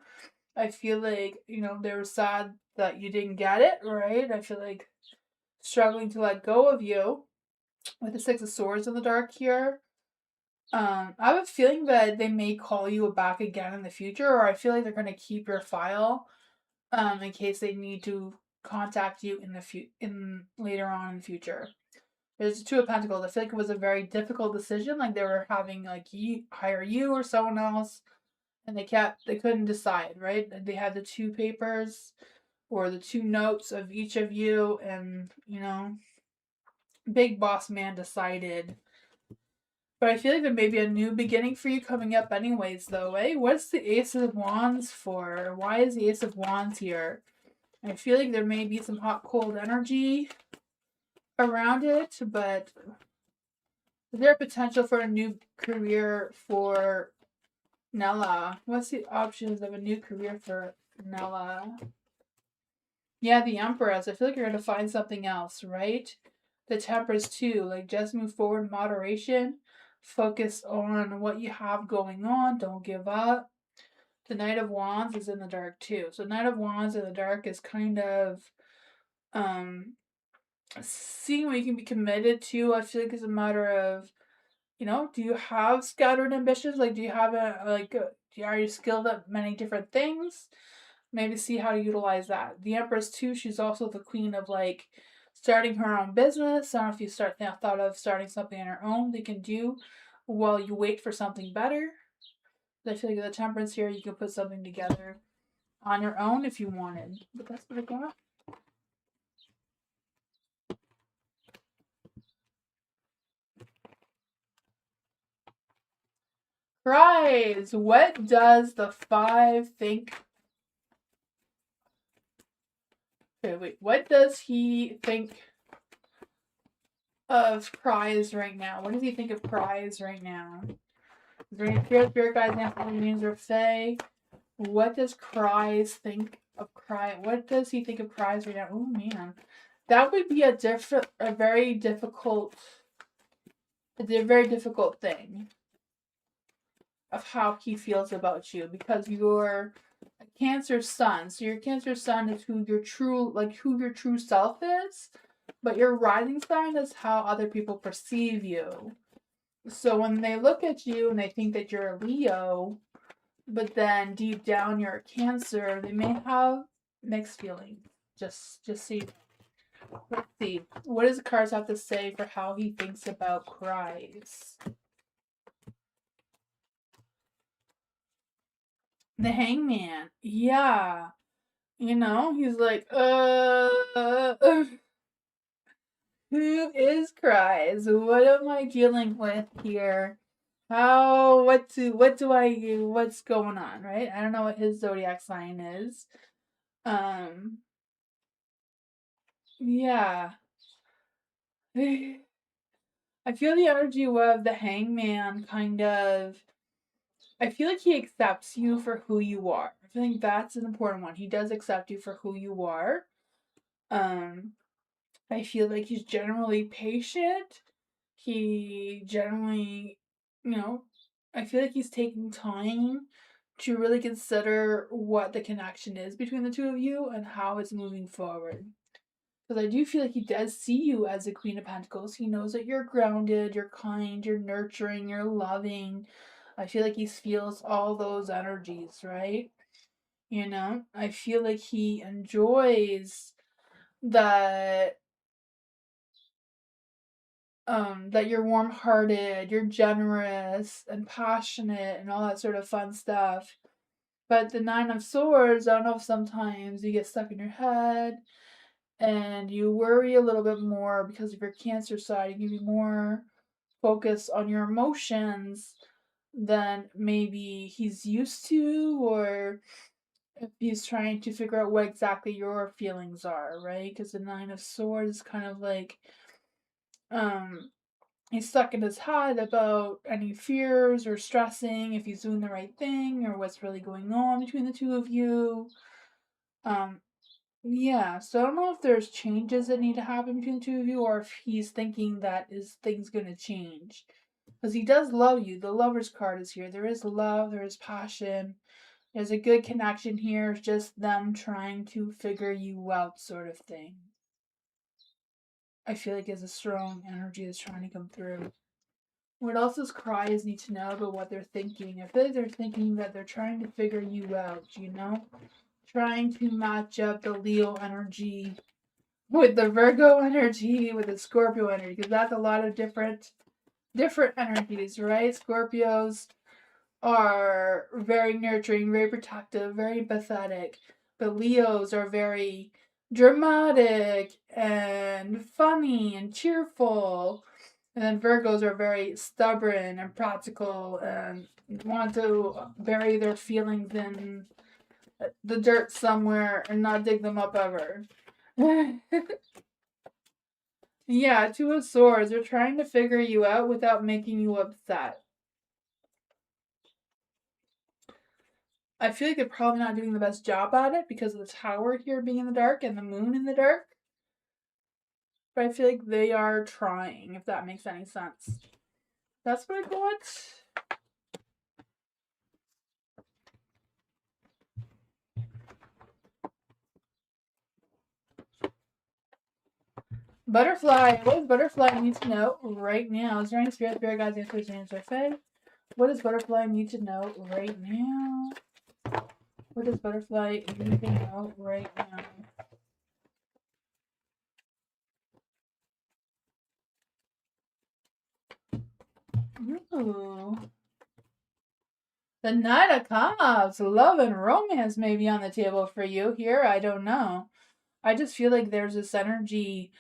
I feel like, they were sad that you didn't get it, right? I feel like struggling to let go of you with the Six of Swords in the dark here. I have a feeling that they may call you back again in the future, or I feel like they're going to keep your file in case they need to contact you in later on in the future. There's Two of Pentacles. I feel like it was a very difficult decision. Like they were having like hire you or someone else, and they couldn't decide. Right? They had the two papers or the two notes of each of you, and big boss man decided. But I feel like there may be a new beginning for you coming up, anyways. Though, eh? What's the Ace of Wands for? Why is the Ace of Wands here? I feel like there may be some hot cold energy around it, but is there a potential for a new career for Nella? What's the options of a new career for Nella? Yeah, the Empress. I feel like you're going to find something else, right? The Temperance too. Like just move forward in moderation. Focus on what you have going on. Don't give up. The Knight of Wands is in the dark too. So Knight of Wands in the dark is kind of um seeing what you can be committed to. I feel like it's a matter of, do you have scattered ambitions? Like, do you have are you skilled at many different things? Maybe see how to utilize that. The Empress too, she's also the queen of like starting her own business. I don't know if you thought of starting something on your own they can do while you wait for something better. I feel like the Temperance here, you can put something together on your own if you wanted. But that's what I got. Prize. What does the five think? Okay, wait. What does he think of Prize right now? What does he think of Prize right now? Is there any spirit guides, names, or Fae? What does Prize think of Prize? What does he think of Prize right now? Oh man, that would be a very difficult thing of how he feels about you, because you're a Cancer sun. So your Cancer sun is who your true self is, but your rising sign is how other people perceive you. So when they look at you and they think that you're a Leo, but then deep down you're a Cancer, they may have mixed feelings. Just see. Let's see. What does the cards have to say for how he thinks about cries? The Hangman. Yeah. He's like, who is cries? What am I dealing with here? What do I do? What's going on, right? I don't know what his zodiac sign is. Um, yeah. I feel the energy of the Hangman kind of. I feel like he accepts you for who you are. I think that's an important one. He does accept you for who you are. Um, I feel like he's generally patient. He generally, you know, I feel like he's taking time to really consider what the connection is between the two of you and how it's moving forward. Because I do feel like he does see you as the Queen of Pentacles. He knows that you're grounded, you're kind, you're nurturing, you're loving. I feel like he feels all those energies, right? I feel like he enjoys that that you're warm-hearted, you're generous and passionate and all that sort of fun stuff. But the Nine of Swords, I don't know if sometimes you get stuck in your head and you worry a little bit more because of your Cancer side. You can be more focused on your emotions than maybe he's used to, or if he's trying to figure out what exactly your feelings are, right? Because the Nine of Swords is kind of like, um, he's stuck in his head about any fears or stressing if he's doing the right thing or what's really going on between the two of you. Yeah, so I don't know if there's changes that need to happen between the two of you or if he's thinking that is things gonna change. Because he does love you. The lover's card is here. There is love, there is passion. There's a good connection here. It's just them trying to figure you out, sort of thing. I feel like there's a strong energy that's trying to come through. What else does criers need to know about what they're thinking? I feel like they're thinking that they're trying to figure you out, you know? Trying to match up the Leo energy with the Virgo energy, with the Scorpio energy, because that's a lot of different energies, right? Scorpios are very nurturing, very protective, very empathetic. But Leos are very dramatic and funny and cheerful. And then Virgos are very stubborn and practical and want to bury their feelings in the dirt somewhere and not dig them up ever. Yeah, Two of Swords. They're trying to figure you out without making you upset. I feel like they're probably not doing the best job at it because of the tower here being in the dark and the moon in the dark. But I feel like they are trying, if that makes any sense. That's what I got. Butterfly. What does Butterfly need to know right now? Is there any spirit guides, answers, and tamsyfae? What does Butterfly need to know right now? What does Butterfly need to know right now? Ooh. The Knight of Cups. Love and romance may be on the table for you here. I don't know. I just feel like there's this energy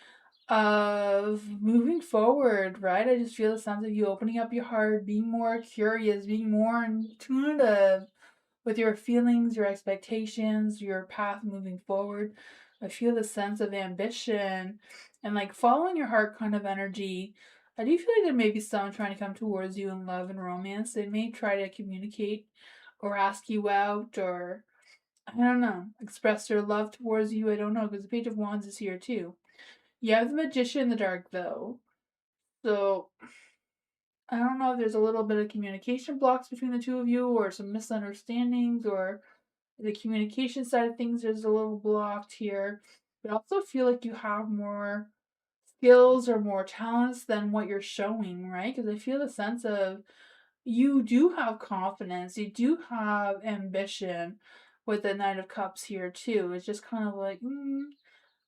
of moving forward, right? I just feel the sense of you opening up your heart, being more curious, being more intuitive with your feelings, your expectations, your path moving forward. I feel the sense of ambition and like following your heart kind of energy. I do feel like there may be someone trying to come towards you in love and romance. They may try to communicate or ask you out or, I don't know, express their love towards you. I don't know, because the Page of Wands is here too. You have the Magician in the dark though. So I don't know if there's a little bit of communication blocks between the two of you or some misunderstandings or the communication side of things is a little blocked here. But I also feel like you have more skills or more talents than what you're showing, right? Because I feel the sense of you do have confidence, you do have ambition with the Knight of Cups here too. It's just kind of like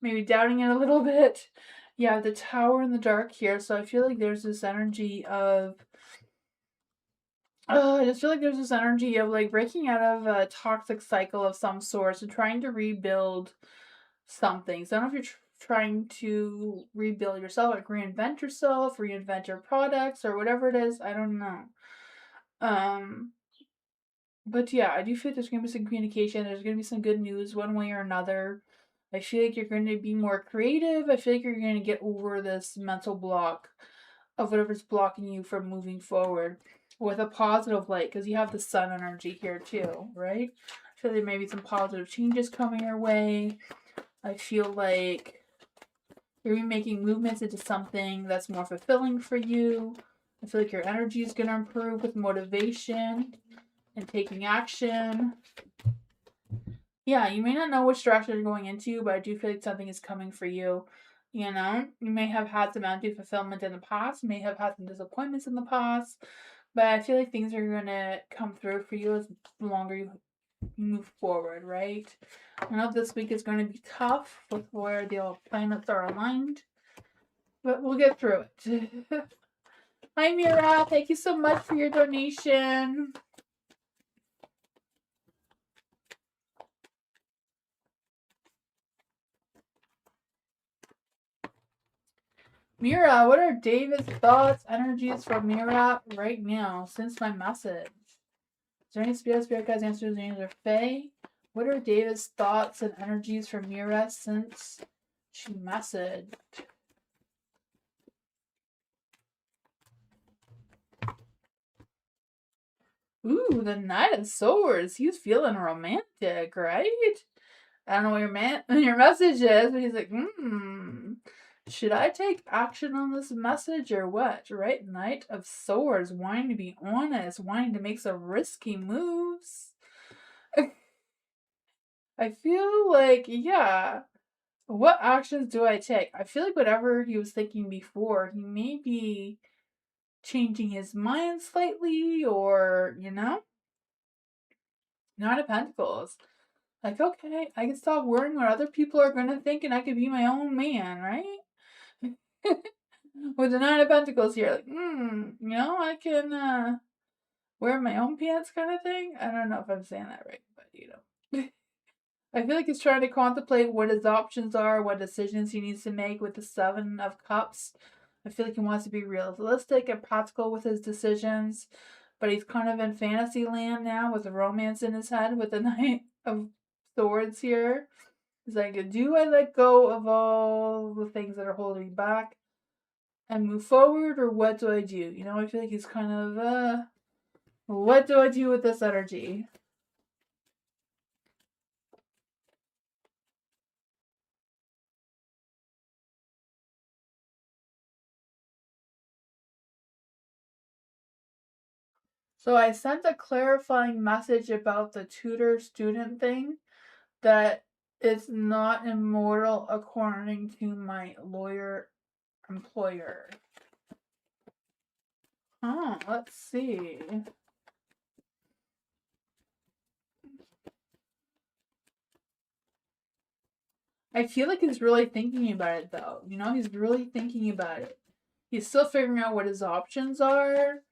maybe doubting it a little bit. Yeah, the Tower in the dark here. So I feel like there's this energy of I just feel like there's this energy of like breaking out of a toxic cycle of some sort and trying to rebuild something. So I don't know if you're trying to rebuild yourself, like reinvent yourself, reinvent your products, or whatever it is. I don't know. Um, but yeah, I do feel like there's gonna be some communication. There's gonna be some good news one way or another. I feel like you're going to be more creative. I feel like you're going to get over this mental block of whatever's blocking you from moving forward with a positive light because you have the sun energy here too, right? I feel like there may be some positive changes coming your way. I feel like you're going to be making movements into something that's more fulfilling for you. I feel like your energy is going to improve with motivation and taking action. Yeah, you may not know which direction you're going into, but I do feel like something is coming for you. You know, you may have had some empty fulfillment in the past, you may have had some disappointments in the past, but I feel like things are going to come through for you as the longer you move forward, right? I know this week is going to be tough with where the planets are aligned, but we'll get through it. Hi, Mira. Thank you so much for your donation. Mira, what are David's thoughts, energies for Mira right now since my message? Is there any spirit guides, answers, names, or Faye? What are David's thoughts and energies for Mira since she messaged? Ooh, the Knight of Swords. He's feeling romantic, right? I don't know what your message is, but he's like, should I take action on this message or what? Right? Knight of Swords, wanting to be honest, wanting to make some risky moves. I feel like, yeah. What actions do I take? I feel like whatever he was thinking before, he may be changing his mind slightly, or, Nine of Pentacles. Like, okay, I can stop worrying what other people are going to think and I can be my own man, right? With the Nine of Pentacles here, like, I can wear my own pants kind of thing. I don't know if I'm saying that right, but I feel like he's trying to contemplate what his options are, what decisions he needs to make with the Seven of Cups. I feel like he wants to be realistic and practical with his decisions, but he's kind of in fantasy land now with the romance in his head with the Knight of Swords here. He's like, do I let go of all the things that are holding me back and move forward, or what do I do? I feel like he's kind of, what do I do with this energy? So I sent a clarifying message about the tutor-student thing, that it's not immortal according to my lawyer employer. Let's see. I feel like he's really thinking about it, though. He's really thinking about it. He's still figuring out what his options are.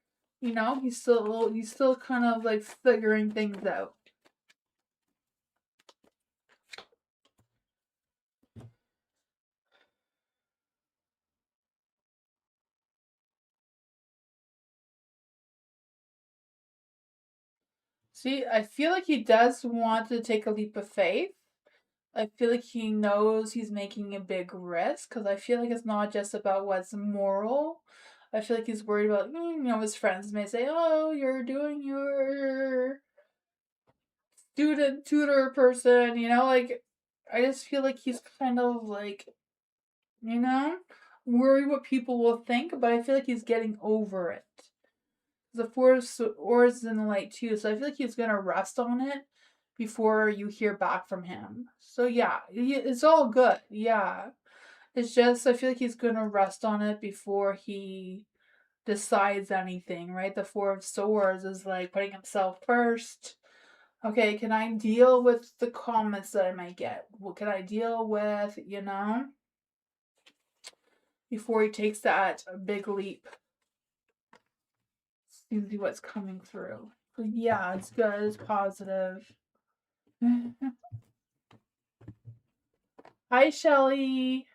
He's still kind of like figuring things out. See, I feel like he does want to take a leap of faith. I feel like he knows he's making a big risk, because I feel like it's not just about what's moral. I feel like he's worried about, his friends may say, oh, you're doing your student tutor person, like, I just feel like he's kind of like, worried what people will think, but I feel like he's getting over it. The Four of Swords is in the light too, so I feel like he's gonna rest on it before you hear back from him. So yeah, it's all good. Yeah, it's just I feel like he's gonna rest on it before he decides anything. Right? The Four of Swords is like putting himself first. Okay, can I deal with the comments that I might get? What can I deal with? Before he takes that big leap. See what's coming through. But yeah, it's good. It's positive. Hi, Shelly.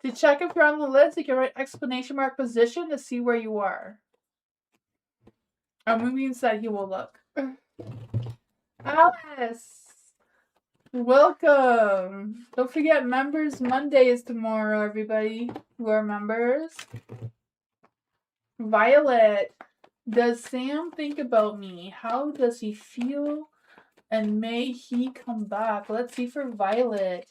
To check if you're on the list, you can write exclamation mark position to see where you are. Moonbeam said he will look. Alice! Welcome! Don't forget, Members Monday is tomorrow, everybody who are members. Violet. Does Sam think about me? How does he feel? And may he come back? Let's see for Violet.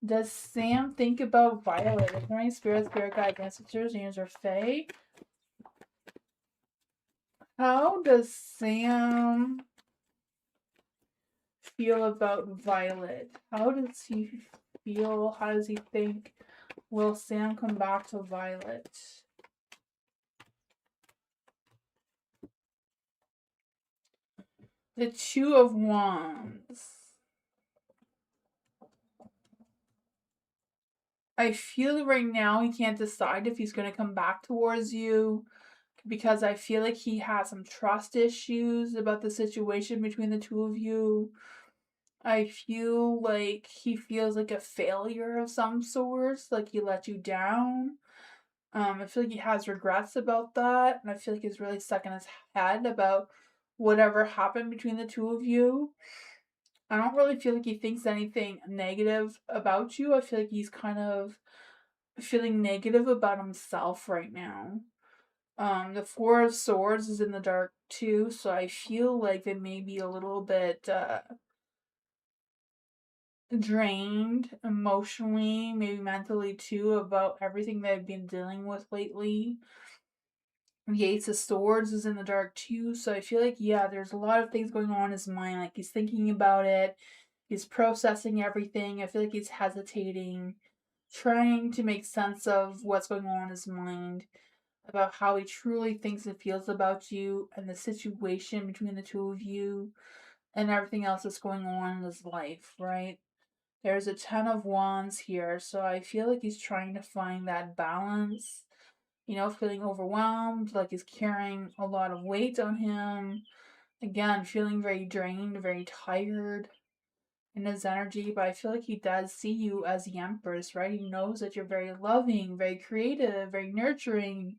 Does Sam think about Violet? Is there any spirit guide, ancestors, angels, or fae? How does Sam feel about Violet? How does he feel? How does he think? Will Sam come back to Violet? The Two of Wands. I feel right now he can't decide if he's going to come back towards you, because I feel like he has some trust issues about the situation between the two of you. I feel like he feels like a failure of some sorts, like he let you down. I feel like he has regrets about that, and I feel like he's really stuck in his head about whatever happened between the two of you. I don't really feel like he thinks anything negative about you. I feel like he's kind of feeling negative about himself right now. The Four of Swords is in the dark too, so I feel like they may be a little bit drained emotionally, maybe mentally too, about everything they've been dealing with lately. The Ace of Swords is in the dark too, so I feel like, yeah, there's a lot of things going on in his mind. Like, he's thinking about it, he's processing everything. I feel like he's hesitating, trying to make sense of what's going on in his mind, about how he truly thinks and feels about you and the situation between the two of you and everything else that's going on in his life, right? There's a Ten of Wands here, so I feel like he's trying to find that balance, feeling overwhelmed, like he's carrying a lot of weight on him. Again, feeling very drained, very tired in his energy, but I feel like he does see you as the Empress, right? He knows that you're very loving, very creative, very nurturing.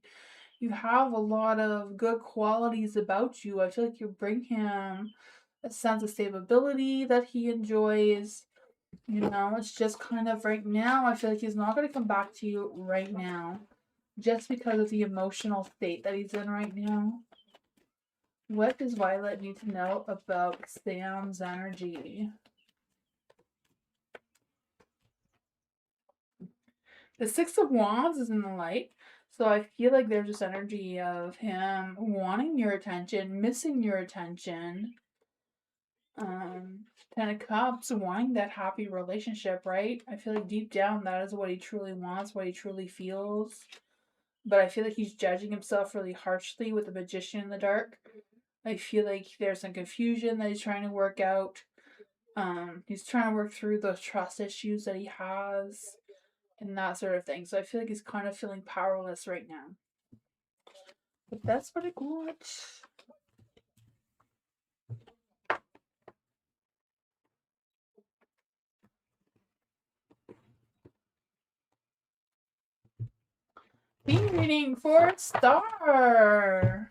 You have a lot of good qualities about you. I feel like you bring him a sense of stability that he enjoys. It's just kind of right now, I feel like he's not going to come back to you right now just because of the emotional state that he's in right now. What does Violet need to know about Sam's energy? The Six of Wands is in the light, so I feel like there's this energy of him wanting your attention, missing your attention. Ten of Cups, wanting that happy relationship, right? I feel like deep down that is what he truly wants, what he truly feels. But I feel like he's judging himself really harshly with the Magician in the dark. I feel like there's some confusion that he's trying to work out. He's trying to work through the trust issues that he has and that sort of thing. So I feel like he's kind of feeling powerless right now. But that's what I got. Theme reading for Star.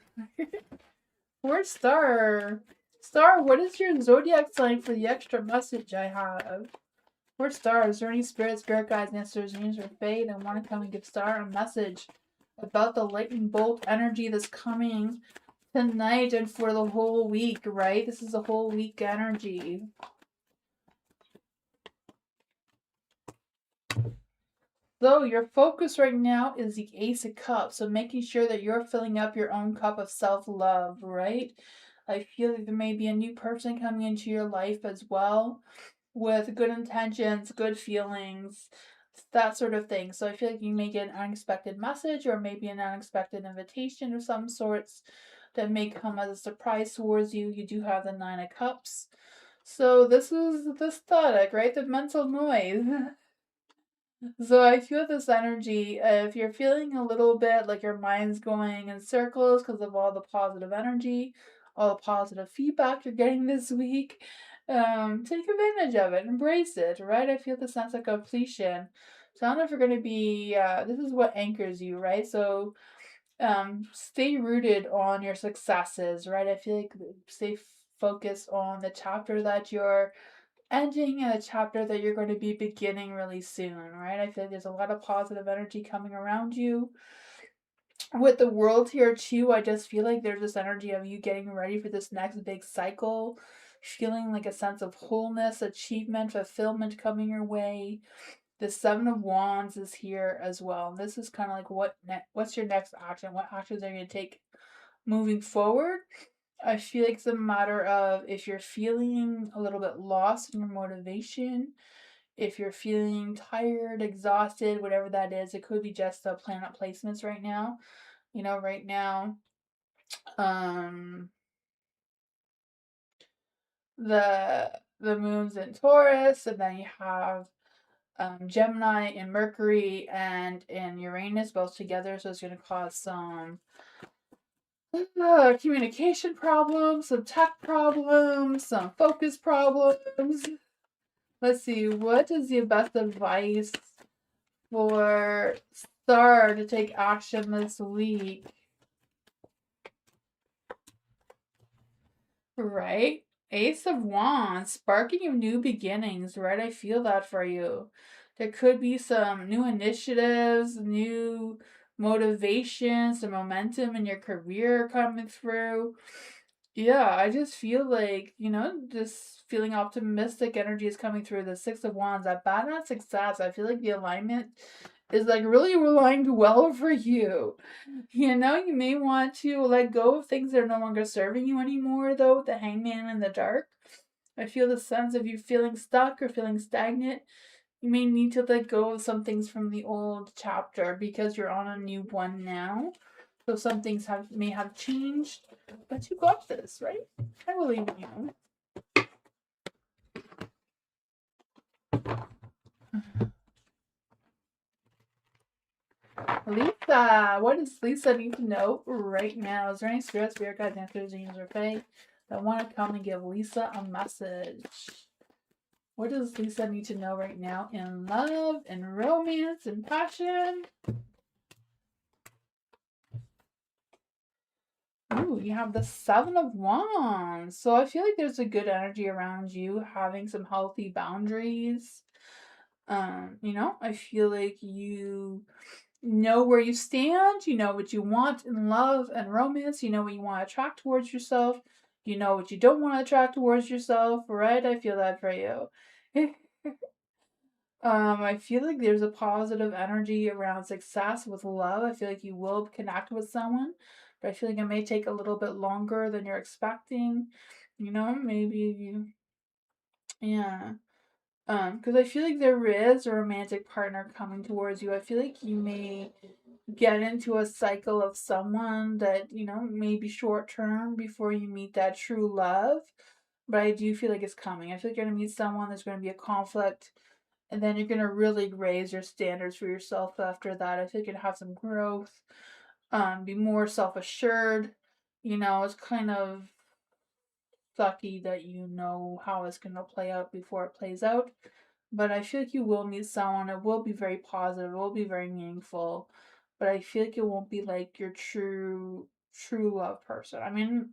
For Star. Star, what is your zodiac sign for the extra message I have? For Star, is there any spirit guides, ancestors, dreams, or fate that want to come and give Star a message about the lightning bolt energy that's coming tonight and for the whole week, right? This is a whole week energy. So your focus right now is the Ace of Cups. So making sure that you're filling up your own cup of self-love, right? I feel like there may be a new person coming into your life as well with good intentions, good feelings, that sort of thing. So I feel like you may get an unexpected message or maybe an unexpected invitation of some sorts that may come as a surprise towards you. You do have the Nine of Cups. So this is the static, right? The mental noise. So I feel this energy. If you're feeling a little bit like your mind's going in circles because of all the positive energy, all the positive feedback you're getting this week, take advantage of it, embrace it, right? I feel the sense of completion. So I don't know if you're going to be, this is what anchors you, right? So stay rooted on your successes, right? I feel like stay focused on the chapter that you're ending and a chapter that you're going to be beginning really soon, right? I feel like there's a lot of positive energy coming around you. With the world here too, I just feel like there's this energy of you getting ready for this next big cycle, feeling like a sense of wholeness, achievement, fulfillment coming your way. The Seven of Wands is here as well. This is kind of like what's your next action? What actions are you going to take moving forward? I feel like it's a matter of if you're feeling a little bit lost in your motivation, if you're feeling tired, exhausted, whatever that is, it could be just the planet placements right now. Right now, um, the moon's in Taurus, and then you have Gemini and Mercury and Uranus both together, so it's going to cause some communication problems, some tech problems, some focus problems. Let's see, what is the best advice for Star to take action this week? Right? Ace of Wands, sparking of new beginnings, right? I feel that for you. There could be some new initiatives, new motivation, some momentum in your career coming through. Yeah, I just feel like, just feeling optimistic energy is coming through. The Six of Wands, that badass success. I feel like the alignment is like really aligned well for you. You may want to let go of things that are no longer serving you anymore, though, with the Hangman in the dark. I feel the sense of you feeling stuck or feeling stagnant. You may need to let go of some things from the old chapter because you're on a new one now. So some things may have changed, but you got this, right? I believe in you. Lisa, what does Lisa need to know right now? Is there any spirit guides, answers, angels, or fae that want to come and give Lisa a message? What does Lisa need to know right now in love and romance and passion? Ooh, you have the Seven of Wands. So I feel like there's a good energy around you, having some healthy boundaries. I feel like you know where you stand, you know what you want in love and romance, you know what you want to attract towards yourself, you know what you don't want to attract towards yourself, right? I feel that for you. I feel like there's a positive energy around success with love. I feel like you will connect with someone, but I feel like it may take a little bit longer than you're expecting. Maybe yeah. Because I feel like there is a romantic partner coming towards you. I feel like you may get into a cycle of someone that, may be short term before you meet that true love. But I do feel like it's coming. I feel like you're going to meet someone, there's going to be a conflict, and then you're going to really raise your standards for yourself after that. I feel like you're going to have some growth, be more self assured. It's kind of sucky that you know how it's going to play out before it plays out. But I feel like you will meet someone. It will be very positive. It will be very meaningful. But I feel like it won't be like your true love person. I mean,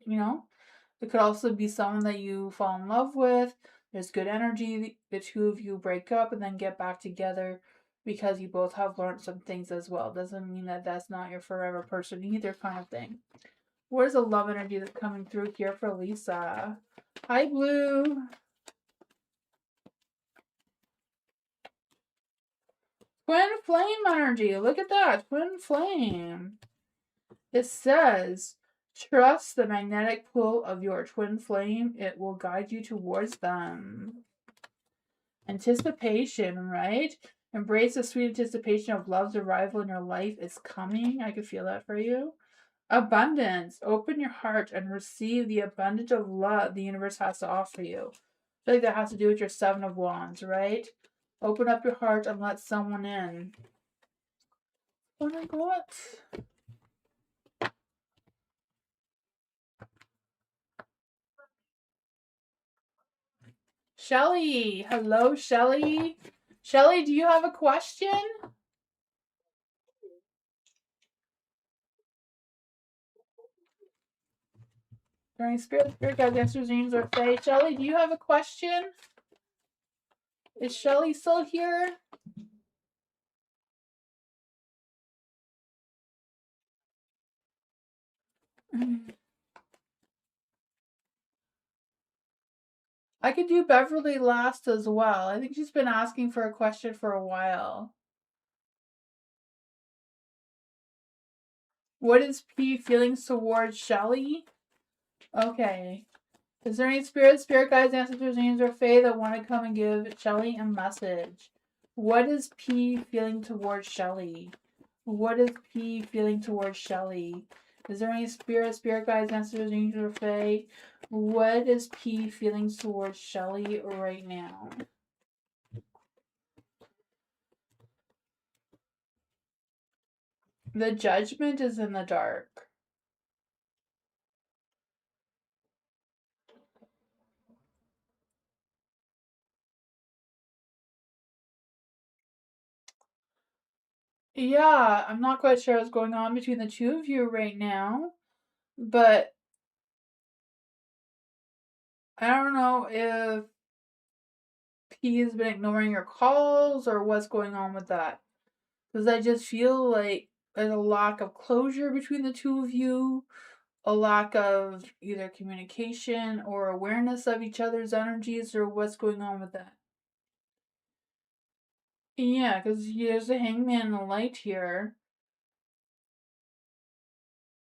it could also be someone that you fall in love with. There's good energy. The two of you break up and then get back together because you both have learned some things as well. Doesn't mean that that's not your forever person either, kind of thing. What is the love energy that's coming through here for Lisa? Hi, Blue. Twin flame energy. Look at that. Twin flame. It says, trust the magnetic pull of your twin flame. It will guide you towards them. Anticipation, right? Embrace the sweet anticipation of love's arrival in your life. It's coming. I can feel that for you. Abundance. Open your heart and receive the abundance of love the universe has to offer you. I feel like that has to do with your Seven of Wands, right? Open up your heart and let someone in. Oh my god. Shelly. Hello, Shelly. Shelly, do you have a question? During spirit guides, answers, dreams, or fae. Shelly, do you have a question? Is Shelly still here? I could do Beverly last as well. I think she's been asking for a question for a while. What is P feelings towards Shelly? Okay. Is there any spirit guides, ancestors, angels, or fae that want to come and give Shelly a message? What is P feeling towards Shelly? What is P feeling towards Shelly? Is there any spirit guides, ancestors, angels, or fae? What is P feeling towards Shelly right now? The judgment is in the dark. Yeah, I'm not quite sure what's going on between the two of you right now, but I don't know if P has been ignoring your calls or what's going on with that. Because I just feel like there's a lack of closure between the two of you, a lack of either communication or awareness of each other's energies, or what's going on with that. Yeah, because there's a hangman and a light here.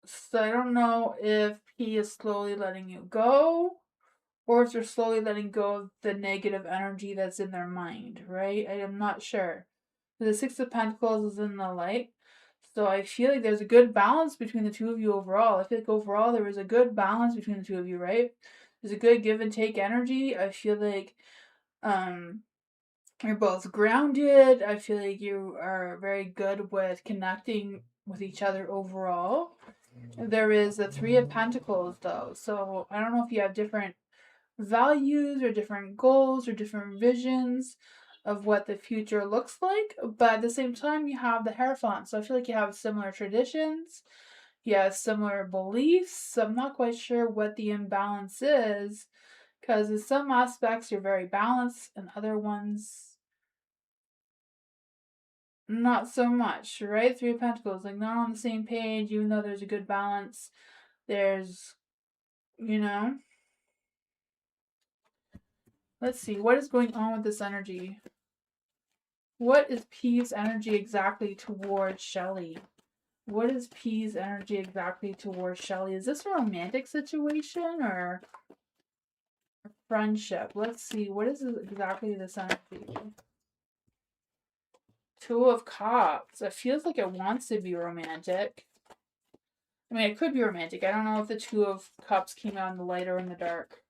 So I don't know if he is slowly letting you go, or if they're slowly letting go of the negative energy that's in their mind, right? I am not sure. The Six of Pentacles is in the light. So I feel like there's a good balance between the two of you overall. I feel like overall there is a good balance between the two of you, right? There's a good give and take energy. I feel like you're both grounded. I feel like you are very good with connecting with each other overall. There is the Three of Pentacles though. So I don't know if you have different values or different goals or different visions of what the future looks like, but at the same time you have the Hierophant, so I feel like you have similar traditions, you have similar beliefs. So I'm not quite sure what the imbalance is, because in some aspects you're very balanced and other ones not so much, right? Three of Pentacles, like not on the same page, even though there's a good balance. There's, you know, let's see, what is going on with this energy? What is P's energy exactly towards Shelley? What is P's energy exactly towards Shelley? Is this a romantic situation or a friendship? Let's see. What is exactly this energy? Two of Cups. It feels like it wants to be romantic. I mean, it could be romantic. I don't know if the Two of Cups came out in the light or in the dark.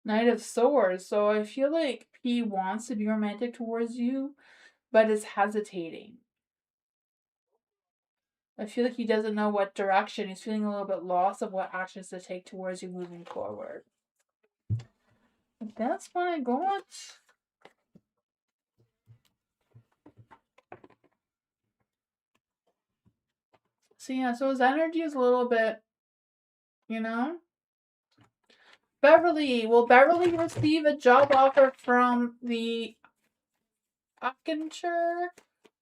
Knight of Swords. So I feel like P wants to be romantic towards you, but is hesitating. I feel like he doesn't know what direction. He's feeling a little bit lost of what actions to take towards you moving forward. But that's what I got. So yeah, so his energy is a little bit, you know. Beverly, will Beverly receive a job offer from the Akincher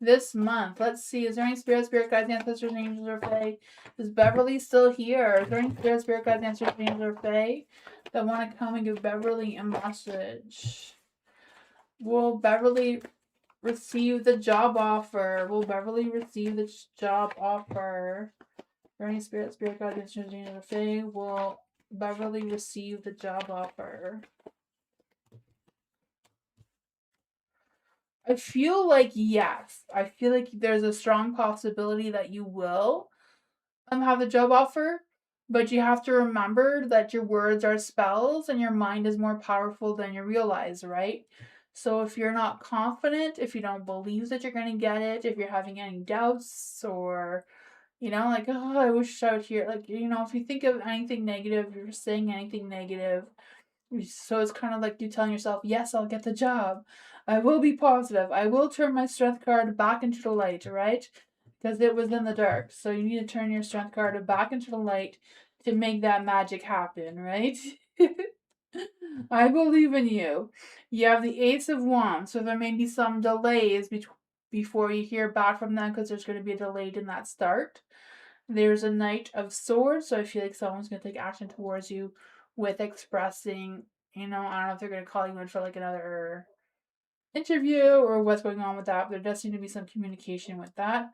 this month? Let's see. Is there any spirit guides, ancestors, angels, or fae? Is Beverly still here? Is there any spirit guides, ancestors, angels, or fae that want to come and give Beverly a message? Will Beverly receive the job offer? Will Beverly receive the job offer? For any spirit guides, ancestors, angels, or fae, will Beverly receive the job offer? I feel like yes. I feel like there's a strong possibility that you will have the job offer, but you have to remember that your words are spells and your mind is more powerful than you realize, right? So if you're not confident, if you don't believe that you're going to get it, if you're having any doubts or like, oh, I wish I would hear, like, if you think of anything negative, you're saying anything negative, so it's kind of like you telling yourself, yes, I'll get the job. I will be positive. I will turn my strength card back into the light, right? Because it was in the dark. So you need to turn your strength card back into the light to make that magic happen, right? I believe in you. You have the Ace of Wands, so there may be some delays before you hear back from them because there's going to be a delay in that start. There's a Knight of Swords, so I feel like someone's going to take action towards you with expressing, I don't know if they're going to call you in for like another interview or what's going on with that. But there does seem to be some communication with that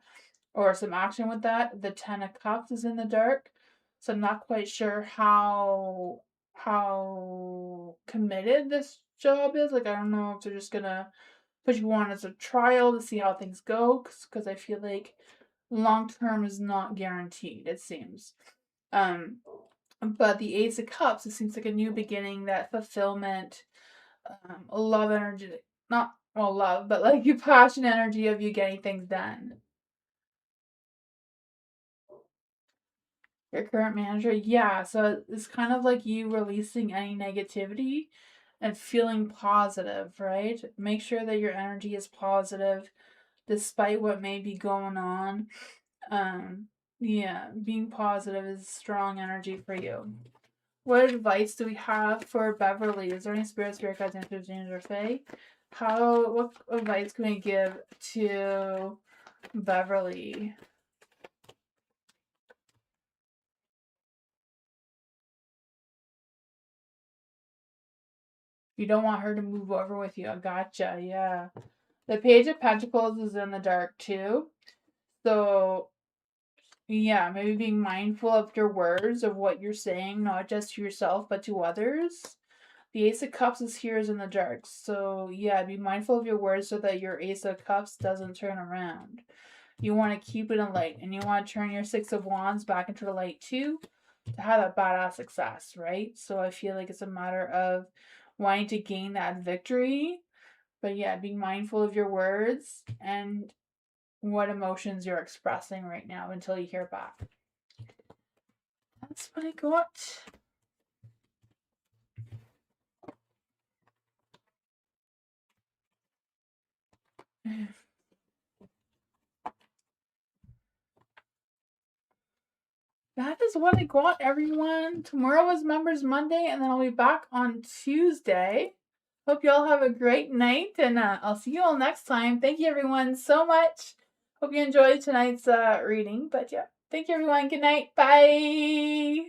or some action with that. The Ten of Cups is in the dark, so I'm not quite sure how committed this job is. Like, I don't know if they're just going to put you on as a trial to see how things go, because I feel like long term is not guaranteed, it seems. But the Ace of Cups, it seems like a new beginning, that fulfillment, a love energy, not well love, but like your passion energy of you getting things done. Your current manager, yeah. So it's kind of like you releasing any negativity and feeling positive, right? Make sure that your energy is positive despite what may be going on. Yeah, being positive is strong energy for you. What advice do we have for Beverly? Is there any spirit guides, ancestors, angels, or fae what advice can we give to Beverly? You don't want her to move over with you. I gotcha, yeah. The Page of Pentacles is in the dark too. So, yeah, maybe being mindful of your words, of what you're saying, not just to yourself, but to others. The Ace of Cups is here is in the dark. So, yeah, be mindful of your words so that your Ace of Cups doesn't turn around. You want to keep it in light, and you want to turn your Six of Wands back into the light too to have that badass success, right? So I feel like it's a matter of wanting to gain that victory. But yeah, being mindful of your words and what emotions you're expressing right now until you hear back. That's what I got. That is what I got, everyone. Tomorrow is Members Monday, and then I'll be back on Tuesday. Hope you all have a great night, and I'll see you all next time. Thank you, everyone, so much. Hope you enjoyed tonight's reading. But yeah, thank you, everyone. Good night. Bye.